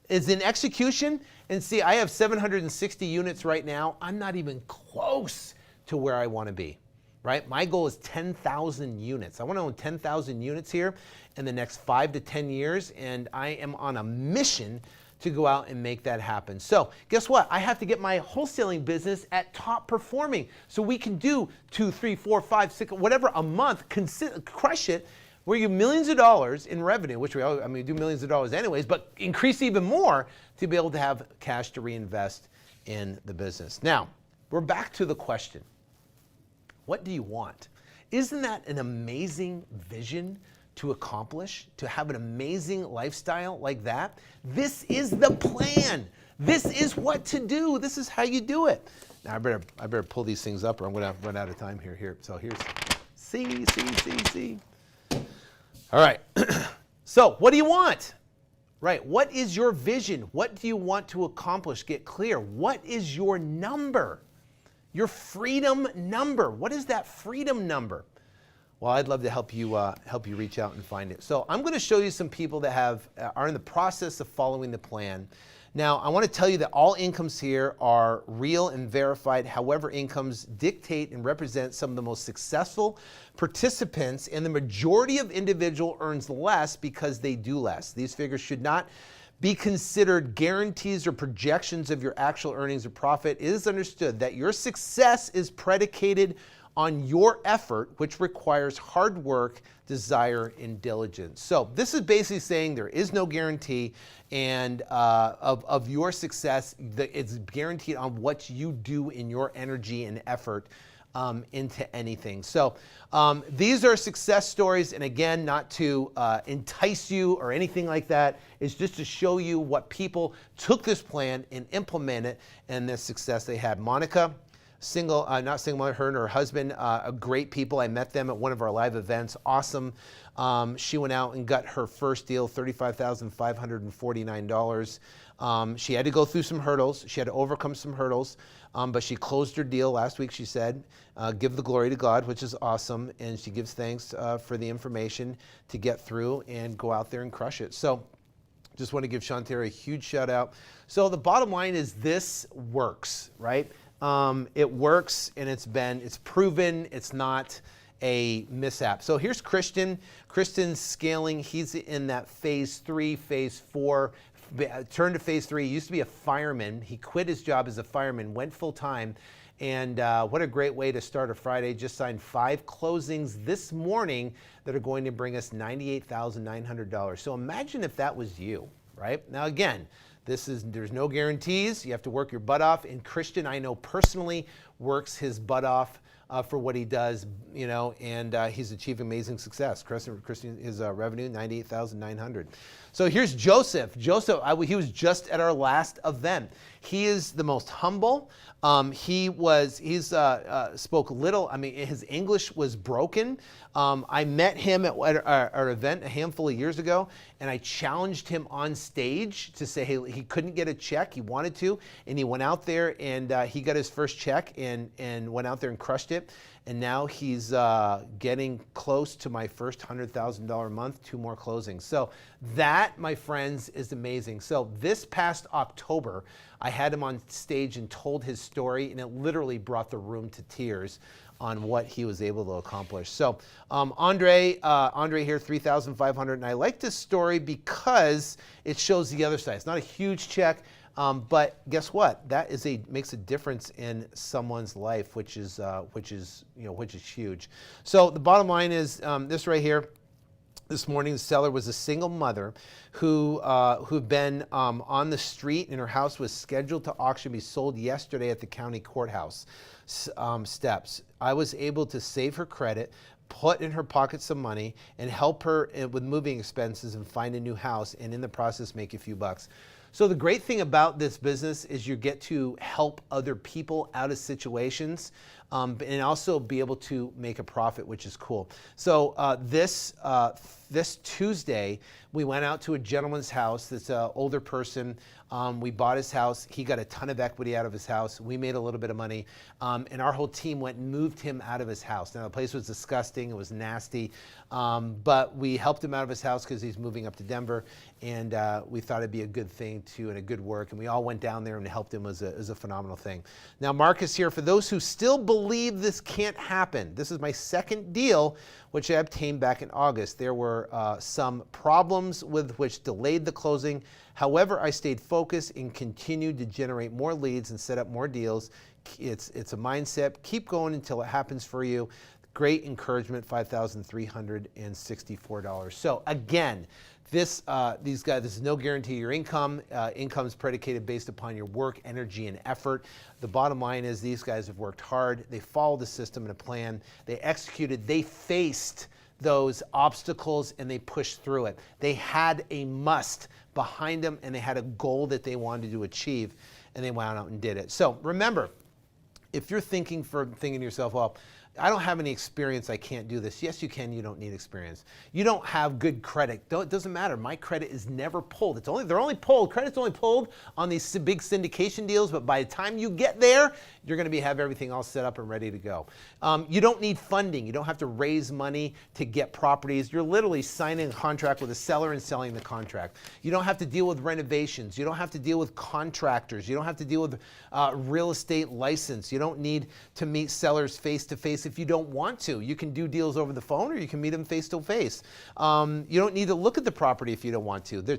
is in execution. And see, I have 760 units right now. I'm not even close to where I want to be, right? My goal is 10,000 units. I want to own 10,000 units here in the next 5 to 10 years. And I am on a mission to go out and make that happen. So guess what? I have to get my wholesaling business at top performing so we can do 2, 3, 4, 5, 6, whatever a month, crush it, where you millions of dollars in revenue, which we do millions of dollars anyways, but increase even more to be able to have cash to reinvest in the business. Now, we're back to the question. What do you want? Isn't that an amazing vision to accomplish, to have an amazing lifestyle like that? This is the plan. This is what to do. This is how you do it. Now I better pull these things up or I'm gonna run out of time here. So here's C. All right, so what do you want? Right, what is your vision? What do you want to accomplish? Get clear. What is your number? Your freedom number. What is that freedom number? Well, I'd love to help you reach out and find it. So I'm going to show you some people that are in the process of following the plan. Now, I want to tell you that all incomes here are real and verified. However, incomes dictate and represent some of the most successful participants, and the majority of individual earns less because they do less. These figures should not be considered guarantees or projections of your actual earnings or profit. It is understood that your success is predicated on your effort, which requires hard work, desire, and diligence. So this is basically saying there is no guarantee and of your success. It's guaranteed on what you do in your energy and effort into anything. So these are success stories, and again, not to entice you or anything like that. It's just to show you what people took this plan and implemented and the success they had. Monica, not single mother, her and her husband, great people. I met them at one of our live events. Awesome. She went out and got her first deal, $35,549. She had to go through some hurdles. She had to overcome some hurdles, but she closed her deal last week, she said. Give the glory to God, which is awesome. And she gives thanks for the information to get through and go out there and crush it. So just want to give Shantae a huge shout out. So the bottom line is this works, right? It works, and it's proven. It's not a mishap. So here's Christian. Christian's scaling. He's in that phase 3, phase 4, turned to phase 3. He used to be a fireman. He quit his job as a fireman, went full time. And what a great way to start a Friday. Just signed 5 closings this morning that are going to bring us $98,900. So imagine if that was you, right? Now again, there's no guarantees. You have to work your butt off. And Christian, I know personally, works his butt off for what he does, and he's achieved amazing success. Christian, his revenue, $98,900. So here's Joseph. Joseph, he was just at our last event. He is the most humble. He spoke little. I mean, his English was broken. I met him at our event a handful of years ago, and I challenged him on stage to say, hey, he couldn't get a check. He wanted to, and he went out there and he got his first check and went out there and crushed it. And now he's getting close to my first $100,000 a month, 2 more closings. So that, my friends, is amazing. So this past October, I had him on stage and told his story, and it literally brought the room to tears on what he was able to accomplish. So Andre here, 3,500, and I like this story because it shows the other side. It's not a huge check, But guess what? That makes a difference in someone's life, which is huge. So the bottom line is this right here. This morning, the seller was a single mother who'd been on the street, and her house was scheduled to auction, be sold yesterday at the county courthouse steps. I was able to save her credit, put in her pocket some money, and help her with moving expenses and find a new house, and in the process make a few bucks. So the great thing about this business is you get to help other people out of situations, and also be able to make a profit, which is cool. So this Tuesday, we went out to a gentleman's house. That's an older person. We bought his house. He got a ton of equity out of his house. We made a little bit of money, and our whole team went and moved him out of his house. Now the place was disgusting. It was nasty, but we helped him out of his house because he's moving up to Denver, and we thought it'd be a good thing too and a good work. And we all went down there and helped him. It was a phenomenal thing. Now Mark is here. For those who still believe this can't happen, this is my second deal, which I obtained back in August. There were some problems with which delayed the closing. However, I stayed focused and continued to generate more leads and set up more deals. It's a mindset. Keep going until it happens for you. Great encouragement, $5,364. So again, these guys, this is no guarantee your income. Income is predicated based upon your work, energy, and effort. The bottom line is these guys have worked hard. They followed the system and a plan. They executed. They faced those obstacles and they pushed through it. They had a must behind them, and they had a goal that they wanted to achieve, and they went out and did it. So remember, if you're thinking to yourself, well, I don't have any experience, I can't do this. Yes, you can. You don't need experience. You don't have good credit. It doesn't matter. My credit is never pulled. Credit's only pulled on these big syndication deals, but by the time you get there, you're going to have everything all set up and ready to go. You don't need funding. You don't have to raise money to get properties. You're literally signing a contract with a seller and selling the contract. You don't have to deal with renovations. You don't have to deal with contractors. You don't have to deal with real estate license. You don't need to meet sellers face to face if you don't want to. You can do deals over the phone, or you can meet them face to face. You don't need to look at the property if you don't want to. They're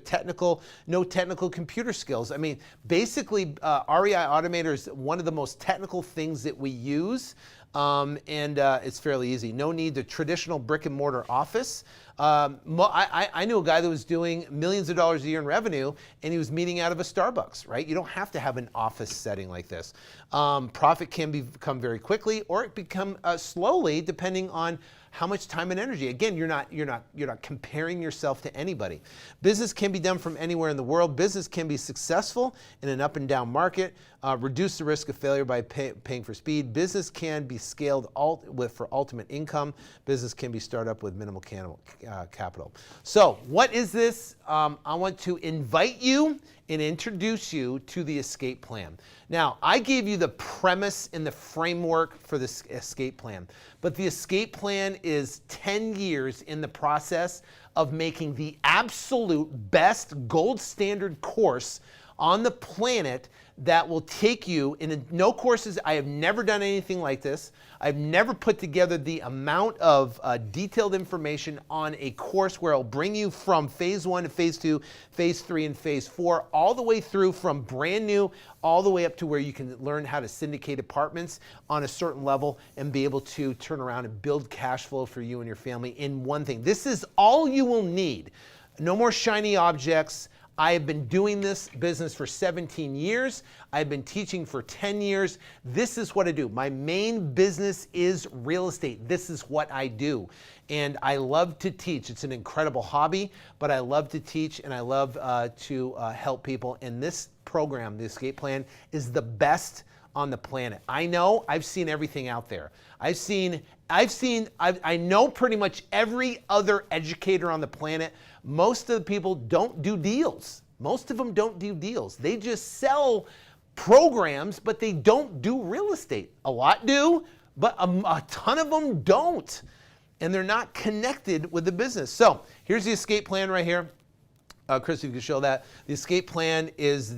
no technical computer skills. I mean, basically, REI Automator is one of the most technical things that we use, and it's fairly easy. No need to traditional brick and mortar office. I knew a guy that was doing millions of dollars a year in revenue, and he was meeting out of a Starbucks, right? You don't have to have an office setting like this. Profit can become very quickly, or it become slowly, depending on how much time and energy. Again, you're not comparing yourself to anybody. Business can be done from anywhere in the world. Business can be successful in an up and down market. Reduce the risk of failure by paying for speed. Business can be scaled for ultimate income. Business can be started up with minimal capital. So what is this? I want to invite you and introduce you to the escape plan. Now, I gave you the premise and the framework for this escape plan, but the escape plan is 10 years in the process of making the absolute best gold standard course on the planet that will take you in no courses. I have never done anything like this. I've never put together the amount of detailed information on a course where it'll bring you from phase 1 to phase 2, phase 3, and phase 4, all the way through from brand new, all the way up to where you can learn how to syndicate apartments on a certain level and be able to turn around and build cash flow for you and your family in one thing. This is all you will need. No more shiny objects. I have been doing this business for 17 years. I've been teaching for 10 years. This is what I do. My main business is real estate. This is what I do. And I love to teach. It's an incredible hobby, but I love to teach, and I love to help people. And this program, the Escape Plan, is the best on the planet. I know, I've seen everything out there. I know pretty much every other educator on the planet. Most of the people don't do deals. Most of them don't do deals. They just sell programs, but they don't do real estate. A lot do, but a ton of them don't. And they're not connected with the business. So here's the escape plan right here. Chris, if you could show that. The escape plan is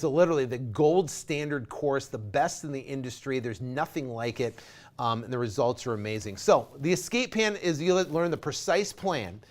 literally the gold standard course, the best in the industry. There's nothing like it, and the results are amazing. So the escape plan is you learn the precise plan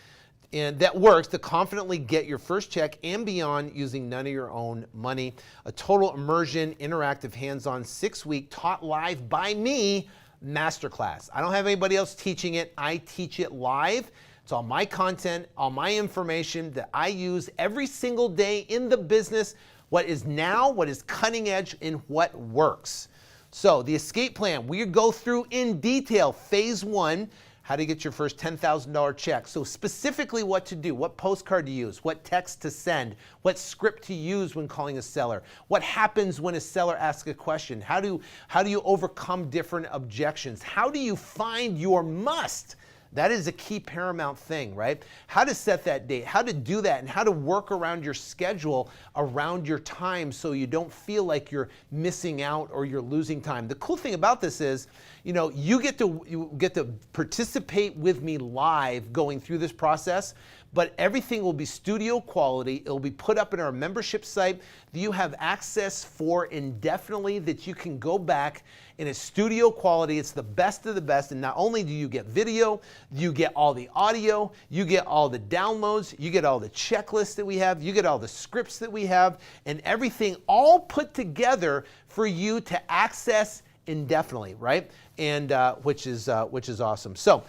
and that works to confidently get your first check and beyond using none of your own money. A total immersion, interactive, hands-on, 6-week, taught live by me masterclass. I don't have anybody else teaching it. I teach it live. It's all my content, all my information that I use every single day in the business, what is now, what is cutting edge, and what works. So the escape plan, we go through in detail. Phase 1, how to get your first $10,000 check. So specifically what to do, what postcard to use, what text to send, what script to use when calling a seller, what happens when a seller asks a question, how do you overcome different objections, how do you find your must. That is a key paramount thing, right? How to set that date, how to do that, and how to work around your schedule, around your time, so you don't feel like you're missing out or you're losing time. The cool thing about this is, you get to participate with me live going through this process, but everything will be studio quality. It'll be put up in our membership site that you have access for indefinitely, that you can go back in a studio quality. It's the best of the best. And not only do you get video, you get all the audio, you get all the downloads, you get all the checklists that we have, you get all the scripts that we have, and everything all put together for you to access indefinitely, right? And which is awesome. So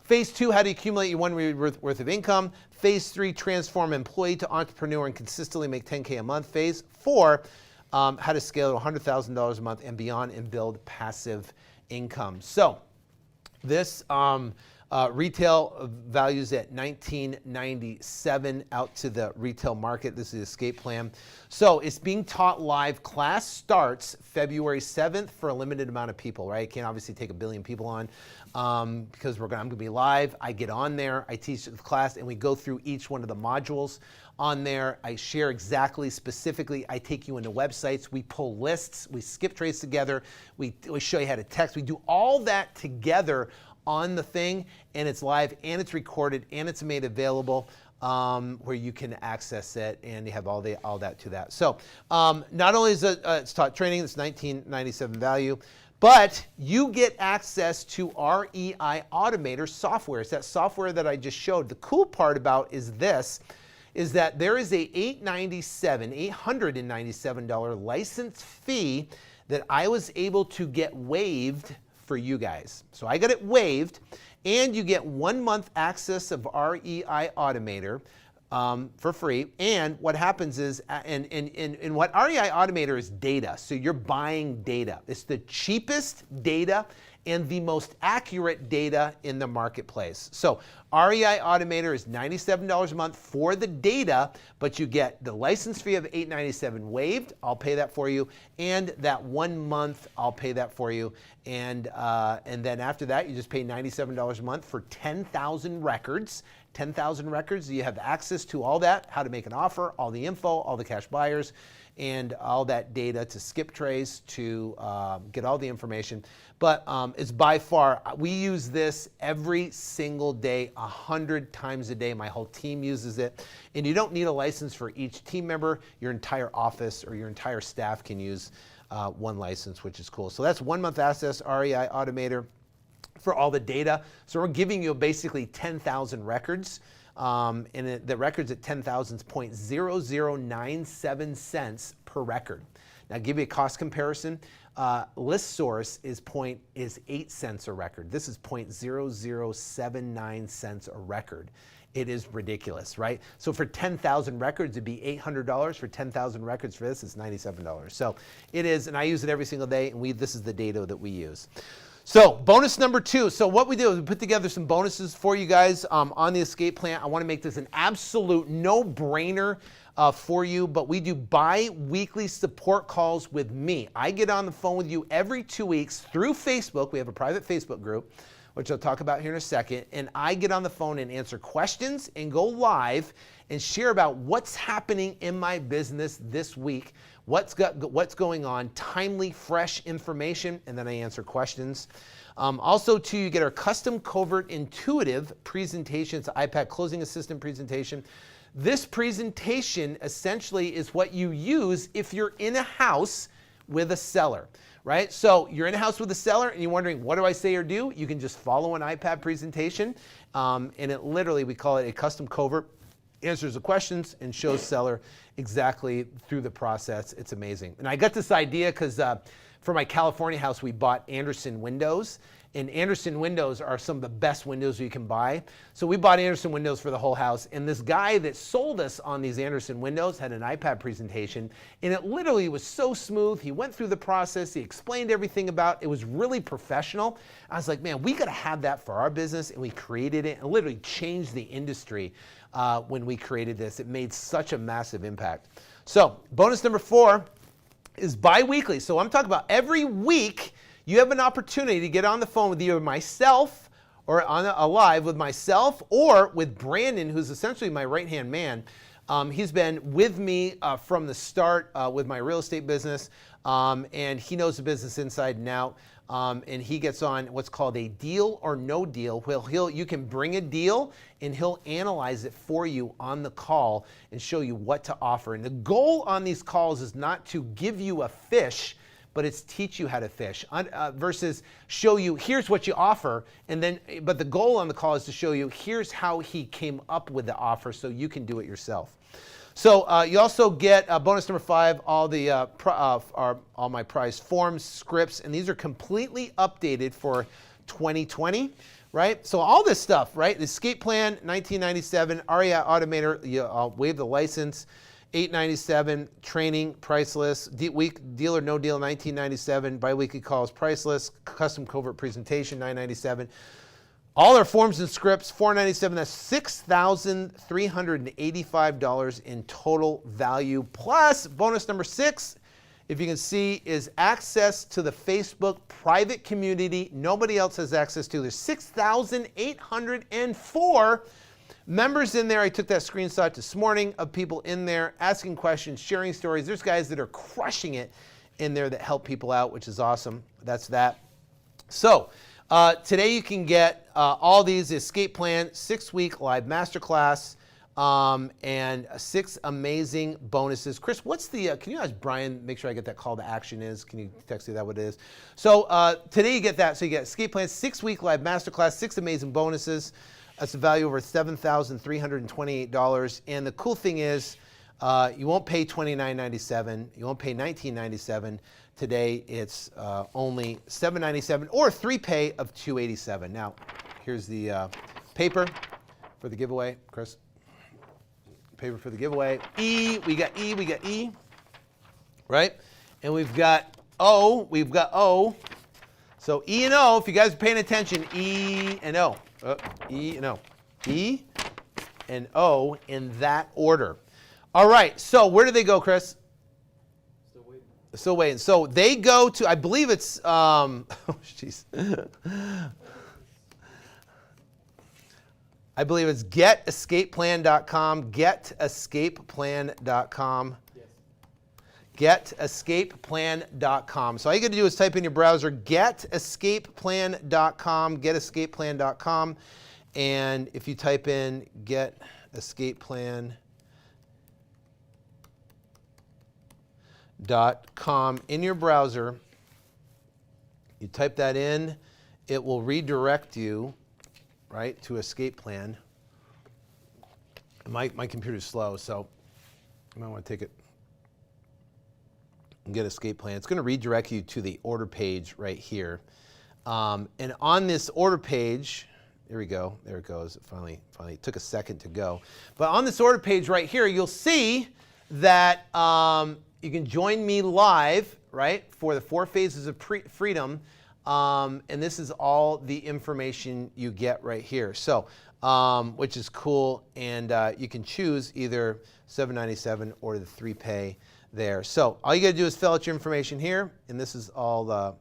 phase 2, how to accumulate your 1 year worth of income. Phase 3, transform employee to entrepreneur and consistently make $10K a month. Phase 4, how to scale to $100,000 a month and beyond and build passive income. So this retail values at $19.97 out to the retail market. This is the escape plan. So it's being taught live. Class starts February 7th for a limited amount of people, right? Can't obviously take 1 billion people on because I'm going to be live. I get on there, I teach the class, and we go through each one of the modules on there. I share exactly, specifically, I take you into websites, we pull lists, we skip trace together, we show you how to text, we do all that together on the thing, and it's live, and it's recorded, and it's made available where you can access it, and you have all that to that. So not only is it's taught training, it's $19.97 value, but you get access to REI Automator software. It's that software that I just showed. The cool part about is that there is a $897 license fee that I was able to get waived for you guys. So I got it waived, and you get 1 month access of REI Automator for free. And what happens is, and what REI Automator is data. So you're buying data. It's the cheapest data and the most accurate data in the marketplace. So REI Automator is $97 a month for the data, but you get the license fee of $897 waived. I'll pay that for you, and that 1 month I'll pay that for you, and then after that you just pay $97 a month for 10,000 records. 10,000 records. You have access to all that, how to make an offer, all the info, all the cash buyers, and all that data to skip trace, to get all the information. But it's by far, we use this every single day, 100 times a day. My whole team uses it. And you don't need a license for each team member. Your entire office or your entire staff can use one license, which is cool. So that's 1 month access, REI Automator, for all the data. So we're giving you basically 10,000 records. And the records at 10,000 is 0.0097 cents per record. Now, I'll give you a cost comparison. List source is 8 cents a record. This is 0.0079 cents a record. It is ridiculous, right? So for 10,000 records, it'd be $800. For 10,000 records for this, it's $97. So it is, and I use it every single day, and this is the data that we use. So bonus number 2. So what we do is we put together some bonuses for you guys on the escape plan. I want to make this an absolute no-brainer for you, but we do bi-weekly support calls with me. I get on the phone with you every 2 weeks through Facebook. We have a private Facebook group, which I'll talk about here in a second, and I get on the phone and answer questions and go live and share about what's happening in my business this week, what's going on, timely, fresh information, and then I answer questions. Also, too, you get our custom covert intuitive presentation. It's an iPad closing assistant presentation. This presentation essentially is what you use if you're in a house with a seller, right? So you're in a house with a seller and you're wondering, what do I say or do? You can just follow an iPad presentation. And it literally, we call it a custom covert, answers the questions and shows seller exactly through the process. It's amazing. And I got this idea because for my California house, we bought Andersen windows. And Andersen windows are some of the best windows you can buy. So we bought Andersen windows for the whole house. And this guy that sold us on these Andersen windows had an iPad presentation. And it literally was so smooth. He went through the process. He explained everything about it. It was really professional. I was like, man, we got to have that for our business. And we created it and literally changed the industry when we created this. It made such a massive impact. So bonus number 4 is bi-weekly. So I'm talking about every week. You have an opportunity to get on the phone with either myself or on a live with myself or with Brandon, who's essentially my right-hand man. He's been with me from the start with my real estate business, and he knows the business inside and out. And he gets on what's called a deal or no deal. You can bring a deal and he'll analyze it for you on the call and show you what to offer. And the goal on these calls is not to give you a fish, but it's teach you how to fish versus show you, here's what you offer. But the goal on the call is to show you, here's how he came up with the offer so you can do it yourself. So you also get bonus number 5, all my prize forms, scripts, and these are completely updated for 2020, right? So all this stuff, right? The escape plan, $19.97, REI Automator, I'll waive the license, $8.97, training, priceless, deal or no deal, $19.97, biweekly calls, priceless, custom covert presentation, $9.97. All our forms and scripts, $4.97. That's $6,385 in total value. Plus, bonus number 6, if you can see, is access to the Facebook private community nobody else has access to. There's 6,804 members in there. I took that screenshot this morning of people in there asking questions, sharing stories. There's guys that are crushing it in there that help people out, which is awesome. That's that. So today you can get all these escape plan, 6-week live masterclass, and 6 amazing bonuses. Chris, what's the, can you ask Brian, make sure I get that call to action is, can you text me that what it is? So today you get that. So you get escape plan, 6-week live masterclass, 6 amazing bonuses. That's a value over $7,328. And the cool thing is you won't pay $29.97. You won't pay $19.97. Today it's only $7.97 or 3 pay of $287. Now, here's the paper for the giveaway. Chris, paper for the giveaway. We got E, right? And we've got O. So E and O, if you guys are paying attention, E and O. E and O. E and O in that order. All right, so where do they go, Chris? Still waiting. So they go to, I believe it's, oh, jeez. I believe it's getescapeplan.com, getescapeplan.com. Getescapeplan.com. So all you got to do is type in your browser getescapeplan.com, getescapeplan.com, and if you type in getescapeplan.com in your browser, you type that in, it will redirect you right to Escape Plan. My computer's slow, so I might want to take it and get Escape Plan. It's going to redirect you to the order page right here. And on this order page, there we go. There it goes. It finally took a second to go. But on this order page right here, you'll see that you can join me live, right, for the 4 phases of freedom. And this is all the information you get right here. So, which is cool. And you can choose either $7.97 or the 3 pay there. So all you got to do is fill out your information here, and this is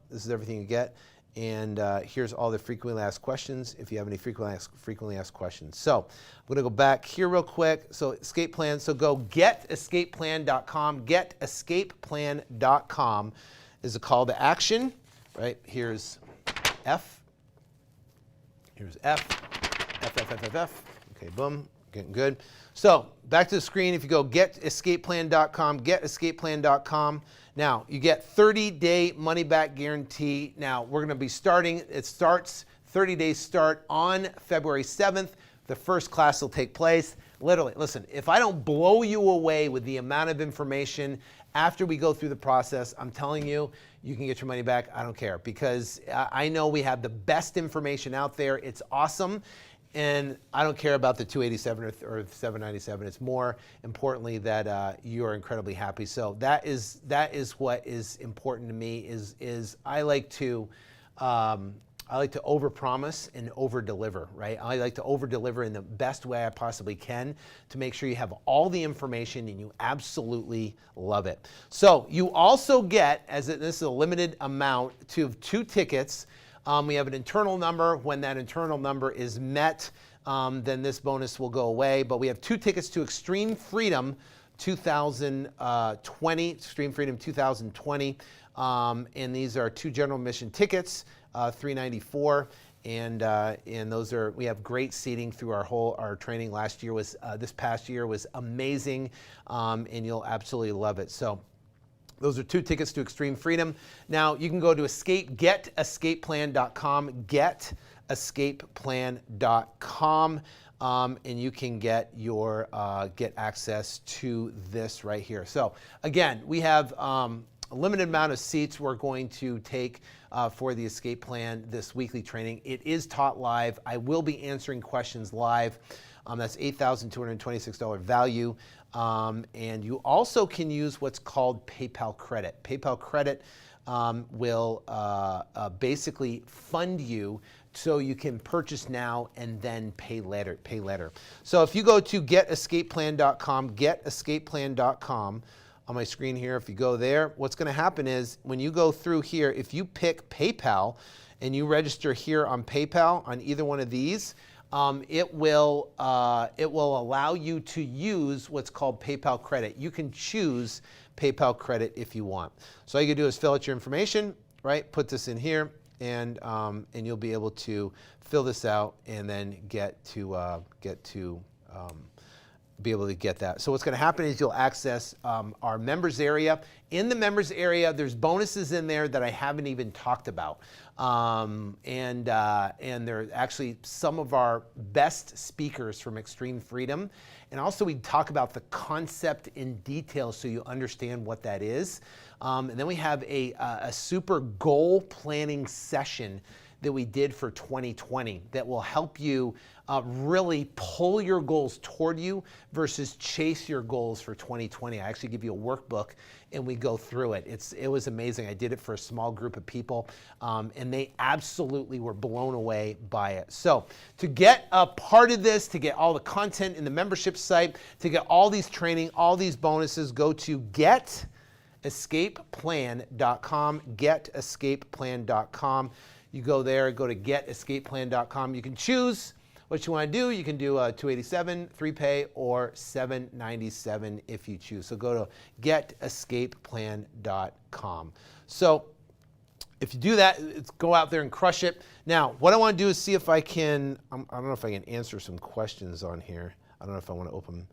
this is everything you get. And here's all the frequently asked questions if you have any frequently asked questions. So I'm going to go back here real quick. So Escape Plan. So go getescapeplan.com. Getescapeplan.com is a call to action. Right, here's F. Here's F. F. Okay, boom. Getting good. So back to the screen. If you go getescapeplan.com, getescapeplan.com. Now you get 30-day money-back guarantee. Now we're going to be starting. It starts 30 days start on February 7th. The first class will take place. Literally, listen, if I don't blow you away with the amount of information after we go through the process, I'm telling you, you can get your money back. I don't care, because I know we have the best information out there. It's awesome. And I don't care about the 287 or 797. It's more importantly that you are incredibly happy. So that is what is important to me. Is I like to overpromise and overdeliver, right? I like to overdeliver in the best way I possibly can to make sure you have all the information and you absolutely love it. So you also get, this is a limited amount, to 2 tickets. We have an internal number. When that internal number is met, then this bonus will go away. But we have 2 tickets to Extreme Freedom 2020, Extreme Freedom 2020. And these are 2 general admission tickets, $394. And those are, we have great seating through our training. Last year was, this past year was amazing. And you'll absolutely love it. So those are 2 tickets to Extreme Freedom. Now you can go to getescapeplan.com, getescapeplan.com, and you can get get access to this right here. So again, we have a limited amount of seats we're going to take for the Escape Plan, this weekly training. It is taught live. I will be answering questions live. That's $8,226 value. And you also can use what's called PayPal credit. PayPal credit will basically fund you so you can purchase now and then pay later. So if you go to getescapeplan.com, getescapeplan.com, on my screen here, if you go there, what's going to happen is when you go through here, if you pick PayPal and you register here on PayPal on either one of these, it will allow you to use what's called PayPal credit. You can choose PayPal credit if you want. So all you can do is fill out your information, right? Put this in here, and you'll be able to fill this out and then be able to get that. So what's going to happen is you'll access our members area. In the members area, there's bonuses in there that I haven't even talked about. And they're actually some of our best speakers from Extreme Freedom. And also we talk about the concept in detail so you understand what that is. And then we have a super goal planning session that we did for 2020 that will help you really pull your goals toward you versus chase your goals for 2020. I actually give you a workbook and we go through it. It was amazing. I did it for a small group of people and they absolutely were blown away by it. So to get a part of this, to get all the content in the membership site, to get all these training, all these bonuses, go to getescapeplan.com, getescapeplan.com. You go there, go to getescapeplan.com. You can choose what you want to do. You can do a 287, 3-pay, or 797 if you choose. So go to getescapeplan.com. So if you do that, go out there and crush it. Now, what I want to do is see if I can, I don't know if I can answer some questions on here. I don't know if I want to open,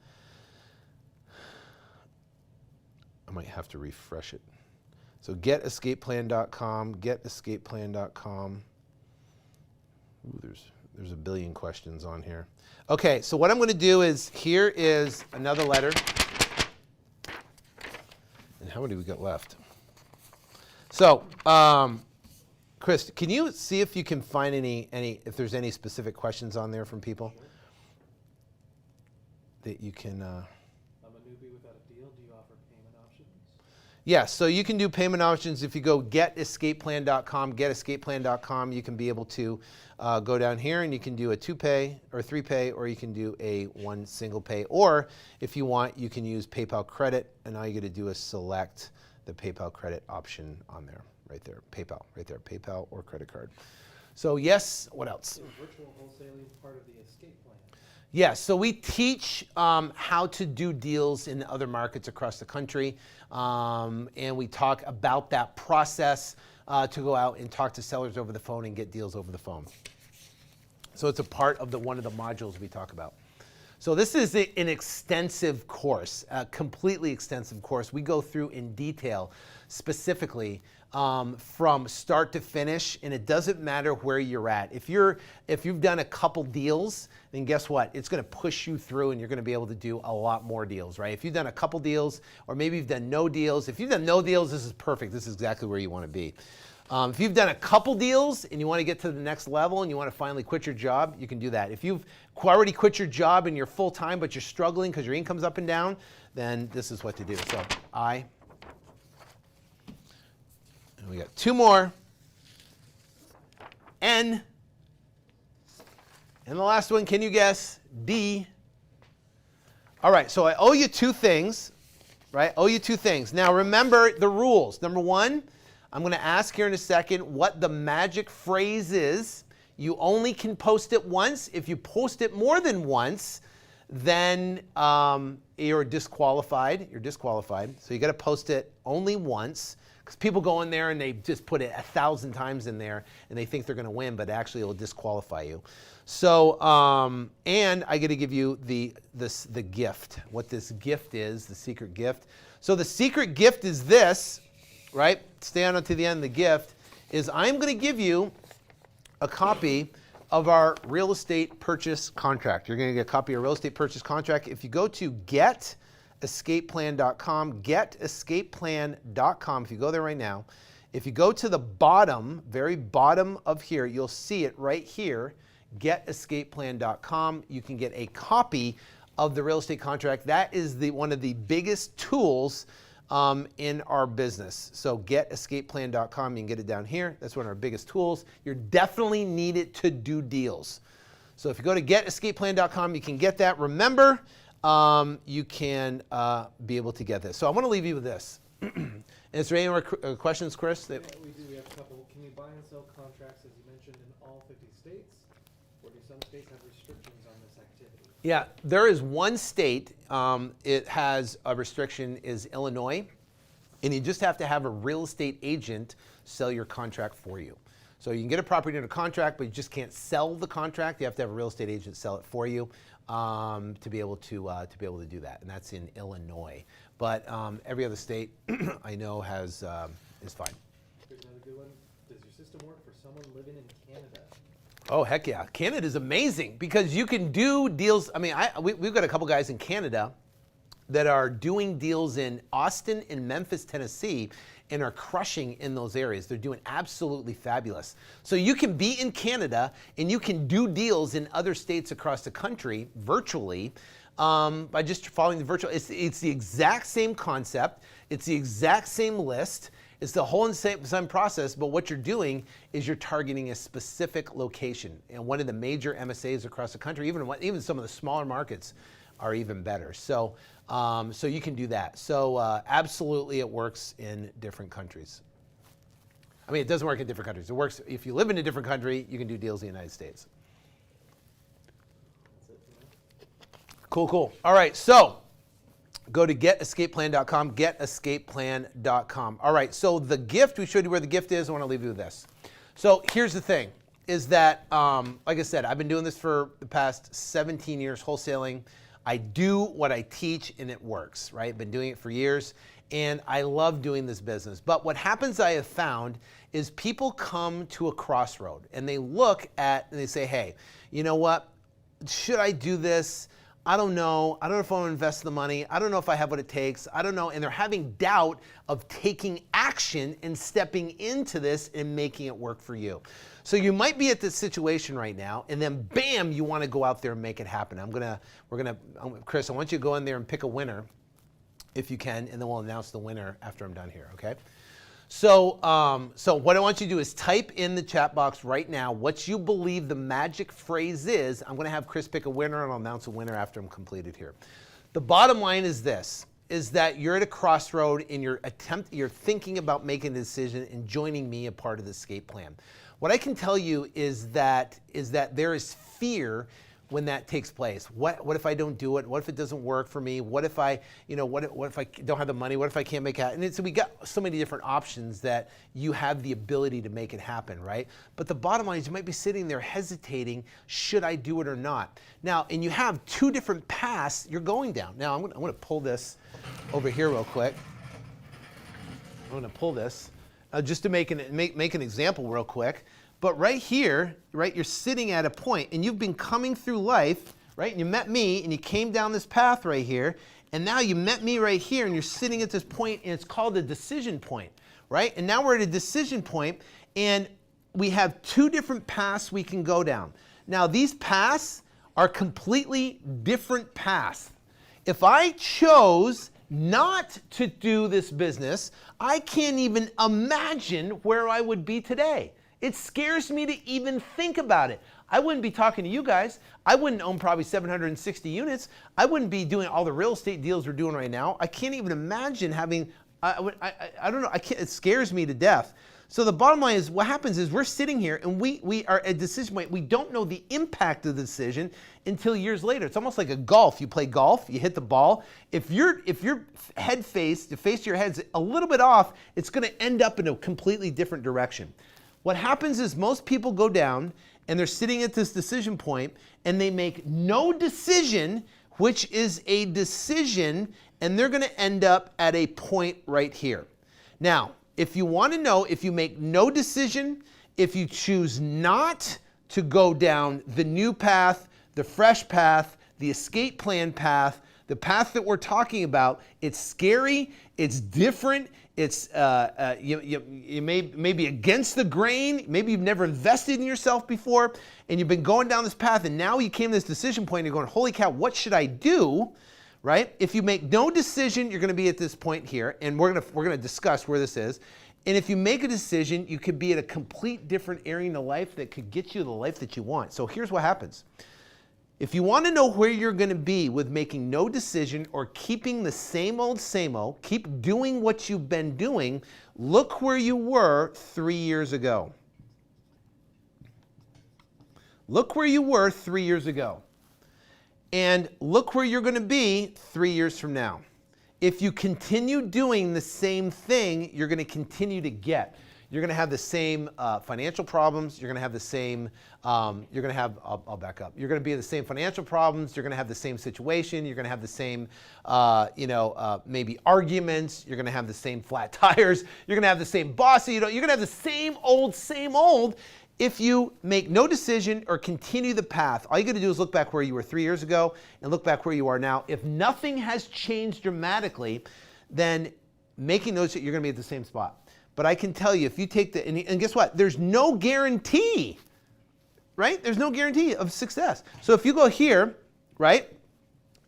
I might have to refresh it. So getescapeplan.com, getescapeplan.com. Ooh, there's a billion questions on here. Okay, so what I'm going to do is, here is another letter. And how many we got left? So, Chris, can you see if you can find if there's any specific questions on there from people? Sure. That you can... I'm a newbie without a deal. Do you offer payment options? Yes, so you can do payment options. If you go getescapeplan.com, getescapeplan.com, you can be able to go down here and you can do a 2-pay or 3-pay, or you can do a 1 single pay. Or if you want, you can use PayPal credit, and all you got to do is select the PayPal credit option on there, right there, PayPal, right there, PayPal or credit card. So yes, what else? Is virtual wholesaling part of the Escape Plan? Yes, so we teach how to do deals in other markets across the country, and we talk about that process to go out and talk to sellers over the phone and get deals over the phone. So it's a part of one of the modules we talk about. So this is an extensive course, a completely extensive course. We go through in detail, specifically from start to finish, and it doesn't matter where you're at. If you've done a couple deals, then guess what? It's going to push you through, and you're going to be able to do a lot more deals, right? If you've done a couple deals, or maybe you've done no deals. If you've done no deals, this is perfect. This is exactly where you want to be. If you've done a couple deals and you want to get to the next level and you want to finally quit your job, you can do that. If you've already quit your job and you're full-time but you're struggling because your income's up and down, then this is what to do. So I, and we got two more, N, and the last one, can you guess? D. All right, so I owe you two things, right? Owe you two things. Now remember the rules. Number one, I'm going to ask here in a second what the magic phrase is. You only can post it once. If you post it more than once, then you're disqualified. You're disqualified. So you got to post it only once, because people go in there and they just put it 1,000 times in there and they think they're going to win, but actually it will disqualify you. So, and I got to give you the gift. What this gift is, the secret gift. So the secret gift is this. Right? Stay on to the end of the gift, is I'm going to give you a copy of our real estate purchase contract. You're going to get a copy of real estate purchase contract. If you go to getescapeplan.com, getescapeplan.com, if you go there right now, if you go to the bottom, very bottom of here, you'll see it right here, getescapeplan.com. You can get a copy of the real estate contract. That is one of the biggest tools in our business. So getescapeplan.com, you can get it down here. That's one of our biggest tools. You definitely need it to do deals. So if you go to getescapeplan.com, you can get that. Remember, you can be able to get this. So I want to leave you with this. Is there any more questions, Chris? Yeah, we do. We have a couple. Can you buy and sell contracts, as you mentioned, in all 50 states? Or do some states have restrictions on this activity? Yeah, there is one state, it has a restriction, is Illinois, and you just have to have a real estate agent sell your contract for you. So you can get a property under contract, but you just can't sell the contract. You have to have a real estate agent sell it for you to be able to do that, and that's in Illinois. But every other state I know has is fine. Here's another good one. Does your system work for someone living in Canada? Oh, heck yeah. Canada is amazing because you can do deals. I mean, we've got a couple guys in Canada that are doing deals in Austin and Memphis, Tennessee, and are crushing in those areas. They're doing absolutely fabulous. So you can be in Canada and you can do deals in other states across the country virtually by just following the virtual. It's the exact same concept. It's the exact same list. It's the whole same process, but what you're doing is you're targeting a specific location. And one of the major MSAs across the country, even some of the smaller markets, are even better. So, so you can do that. So absolutely it works in different countries. I mean, it doesn't work in different countries. It works if you live in a different country, you can do deals in the United States. That's it for now. Cool. All right, so go to getescapeplan.com, getescapeplan.com. All right, so the gift, we showed you where the gift is. I want to leave you with this. So here's the thing, is that, like I said, I've been doing this for the past 17 years, wholesaling. I do what I teach, and it works, right? Been doing it for years, and I love doing this business. But what happens, I have found, is people come to a crossroad, and they look at, and they say, hey, you know what? Should I do this? I don't know. I don't know if I want to invest the money. I don't know if I have what it takes. I don't know. And they're having doubt of taking action and stepping into this and making it work for you. So you might be at this situation right now, and then bam, you want to go out there and make it happen. Chris, I want you to go in there and pick a winner if you can, and then we'll announce the winner after I'm done here, okay? So, so what I want you to do is type in the chat box right now what you believe the magic phrase is. I'm going to have Chris pick a winner, and I'll announce a winner after I'm completed here. The bottom line is this, is that you're at a crossroad in your attempt, you're thinking about making a decision and joining me a part of the escape plan. What I can tell you is that there is fear when that takes place? What if I don't do it? What if it doesn't work for me? What if I, what if I don't have the money? What if I can't make it happen? And so we got so many different options that you have the ability to make it happen, right? But the bottom line is you might be sitting there hesitating, should I do it or not? Now, and you have two different paths you're going down. Now, I'm going to pull this over here real quick. I'm going to pull this just to make an example real quick. But right here, right, you're sitting at a point, and you've been coming through life, right? And you met me, and you came down this path right here, and now you met me right here, and you're sitting at this point, and it's called a decision point, right? And now we're at a decision point, and we have two different paths we can go down. Now, these paths are completely different paths. If I chose not to do this business, I can't even imagine where I would be today. It scares me to even think about it. I wouldn't be talking to you guys. I wouldn't own probably 760 units. I wouldn't be doing all the real estate deals we're doing right now. I can't even imagine having, I don't know, it scares me to death. So the bottom line is what happens is we're sitting here and we are at a decision point. We don't know the impact of the decision until years later. It's almost like a golf. You play golf, you hit the ball. If your head face your head's a little bit off, it's going to end up in a completely different direction. What happens is most people go down and they're sitting at this decision point and they make no decision, which is a decision, and they're going to end up at a point right here. Now, if you want to know, if you make no decision, if you choose not to go down the new path, the fresh path, the escape plan path, the path that we're talking about, it's scary, it's different, it's you may be against the grain, maybe you've never invested in yourself before, and you've been going down this path, and now you came to this decision point, and you're going, holy cow, what should I do? Right? If you make no decision, you're going to be at this point here, and we're going to discuss where this is. And if you make a decision, you could be at a complete different area in the life that could get you the life that you want. So here's what happens. If you want to know where you're going to be with making no decision or keeping the same old, keep doing what you've been doing, look where you were 3 years ago. Look where you were 3 years ago. And look where you're going to be 3 years from now. If you continue doing the same thing, you're going to continue to get. You're going to have the same financial problems. You're going to have the same, I'll back up. You're going to be in the same financial problems. You're going to have the same situation. You're going to have the same, maybe arguments. You're going to have the same flat tires. You're going to have the same boss. You're going to have the same old. If you make no decision or continue the path, all you got to do is look back where you were 3 years ago and look back where you are now. If nothing has changed dramatically, then making notes that you're going to be at the same spot. But I can tell you, if you take and guess what? There's no guarantee, right? There's no guarantee of success. So if you go here, right,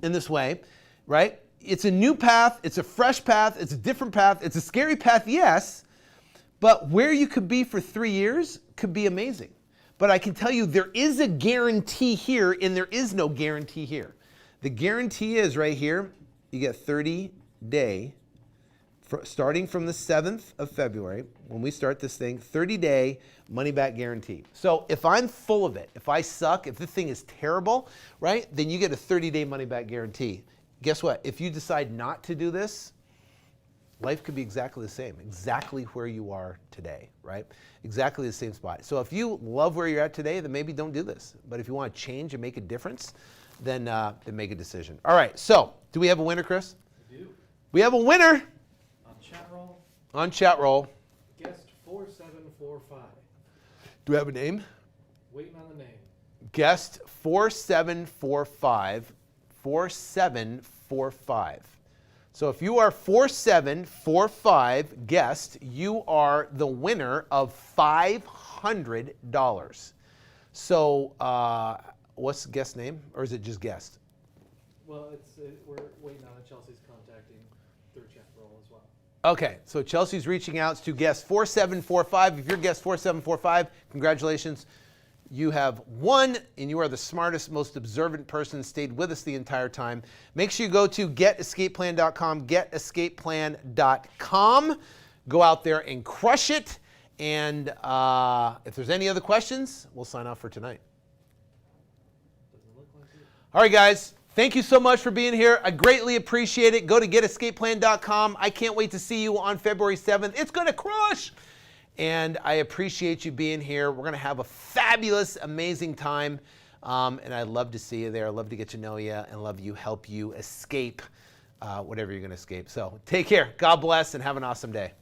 in this way, right, it's a new path, it's a fresh path, it's a different path, it's a scary path, yes, but where you could be for 3 years could be amazing. But I can tell you there is a guarantee here and there is no guarantee here. The guarantee is right here, you get 30-day, starting from the 7th of February, when we start this thing, 30-day money-back guarantee. So if I'm full of it, if I suck, if this thing is terrible, right, then you get a 30-day money-back guarantee. Guess what? If you decide not to do this, life could be exactly the same, exactly where you are today, right? Exactly the same spot. So if you love where you're at today, then maybe don't do this. But if you want to change and make a difference, then make a decision. All right, so do we have a winner, Chris? We do. We have a winner. On On chat roll. Guest 4745. Do we have a name? Waiting on the name. Guest 4745. 4745. So if you are 4745 guest, you are the winner of $500. So what's the guest name? Or is it just guest? Well, we're waiting on it. Chelsea's contacting through chat roll as well. Okay, so Chelsea's reaching out to guest 4745. If you're guest 4745, congratulations. You have won, and you are the smartest, most observant person, stayed with us the entire time. Make sure you go to getescapeplan.com, getescapeplan.com. Go out there and crush it. And if there's any other questions, we'll sign off for tonight. Doesn't look like All right, guys. Thank you so much for being here. I greatly appreciate it. Go to genescapeplan.com. I can't wait to see you on February 7th. It's going to crush. And I appreciate you being here. We're going to have a fabulous, amazing time. And I'd love to see you there. I'd love to get to know you and love you, help you escape whatever you're going to escape. So take care. God bless and have an awesome day.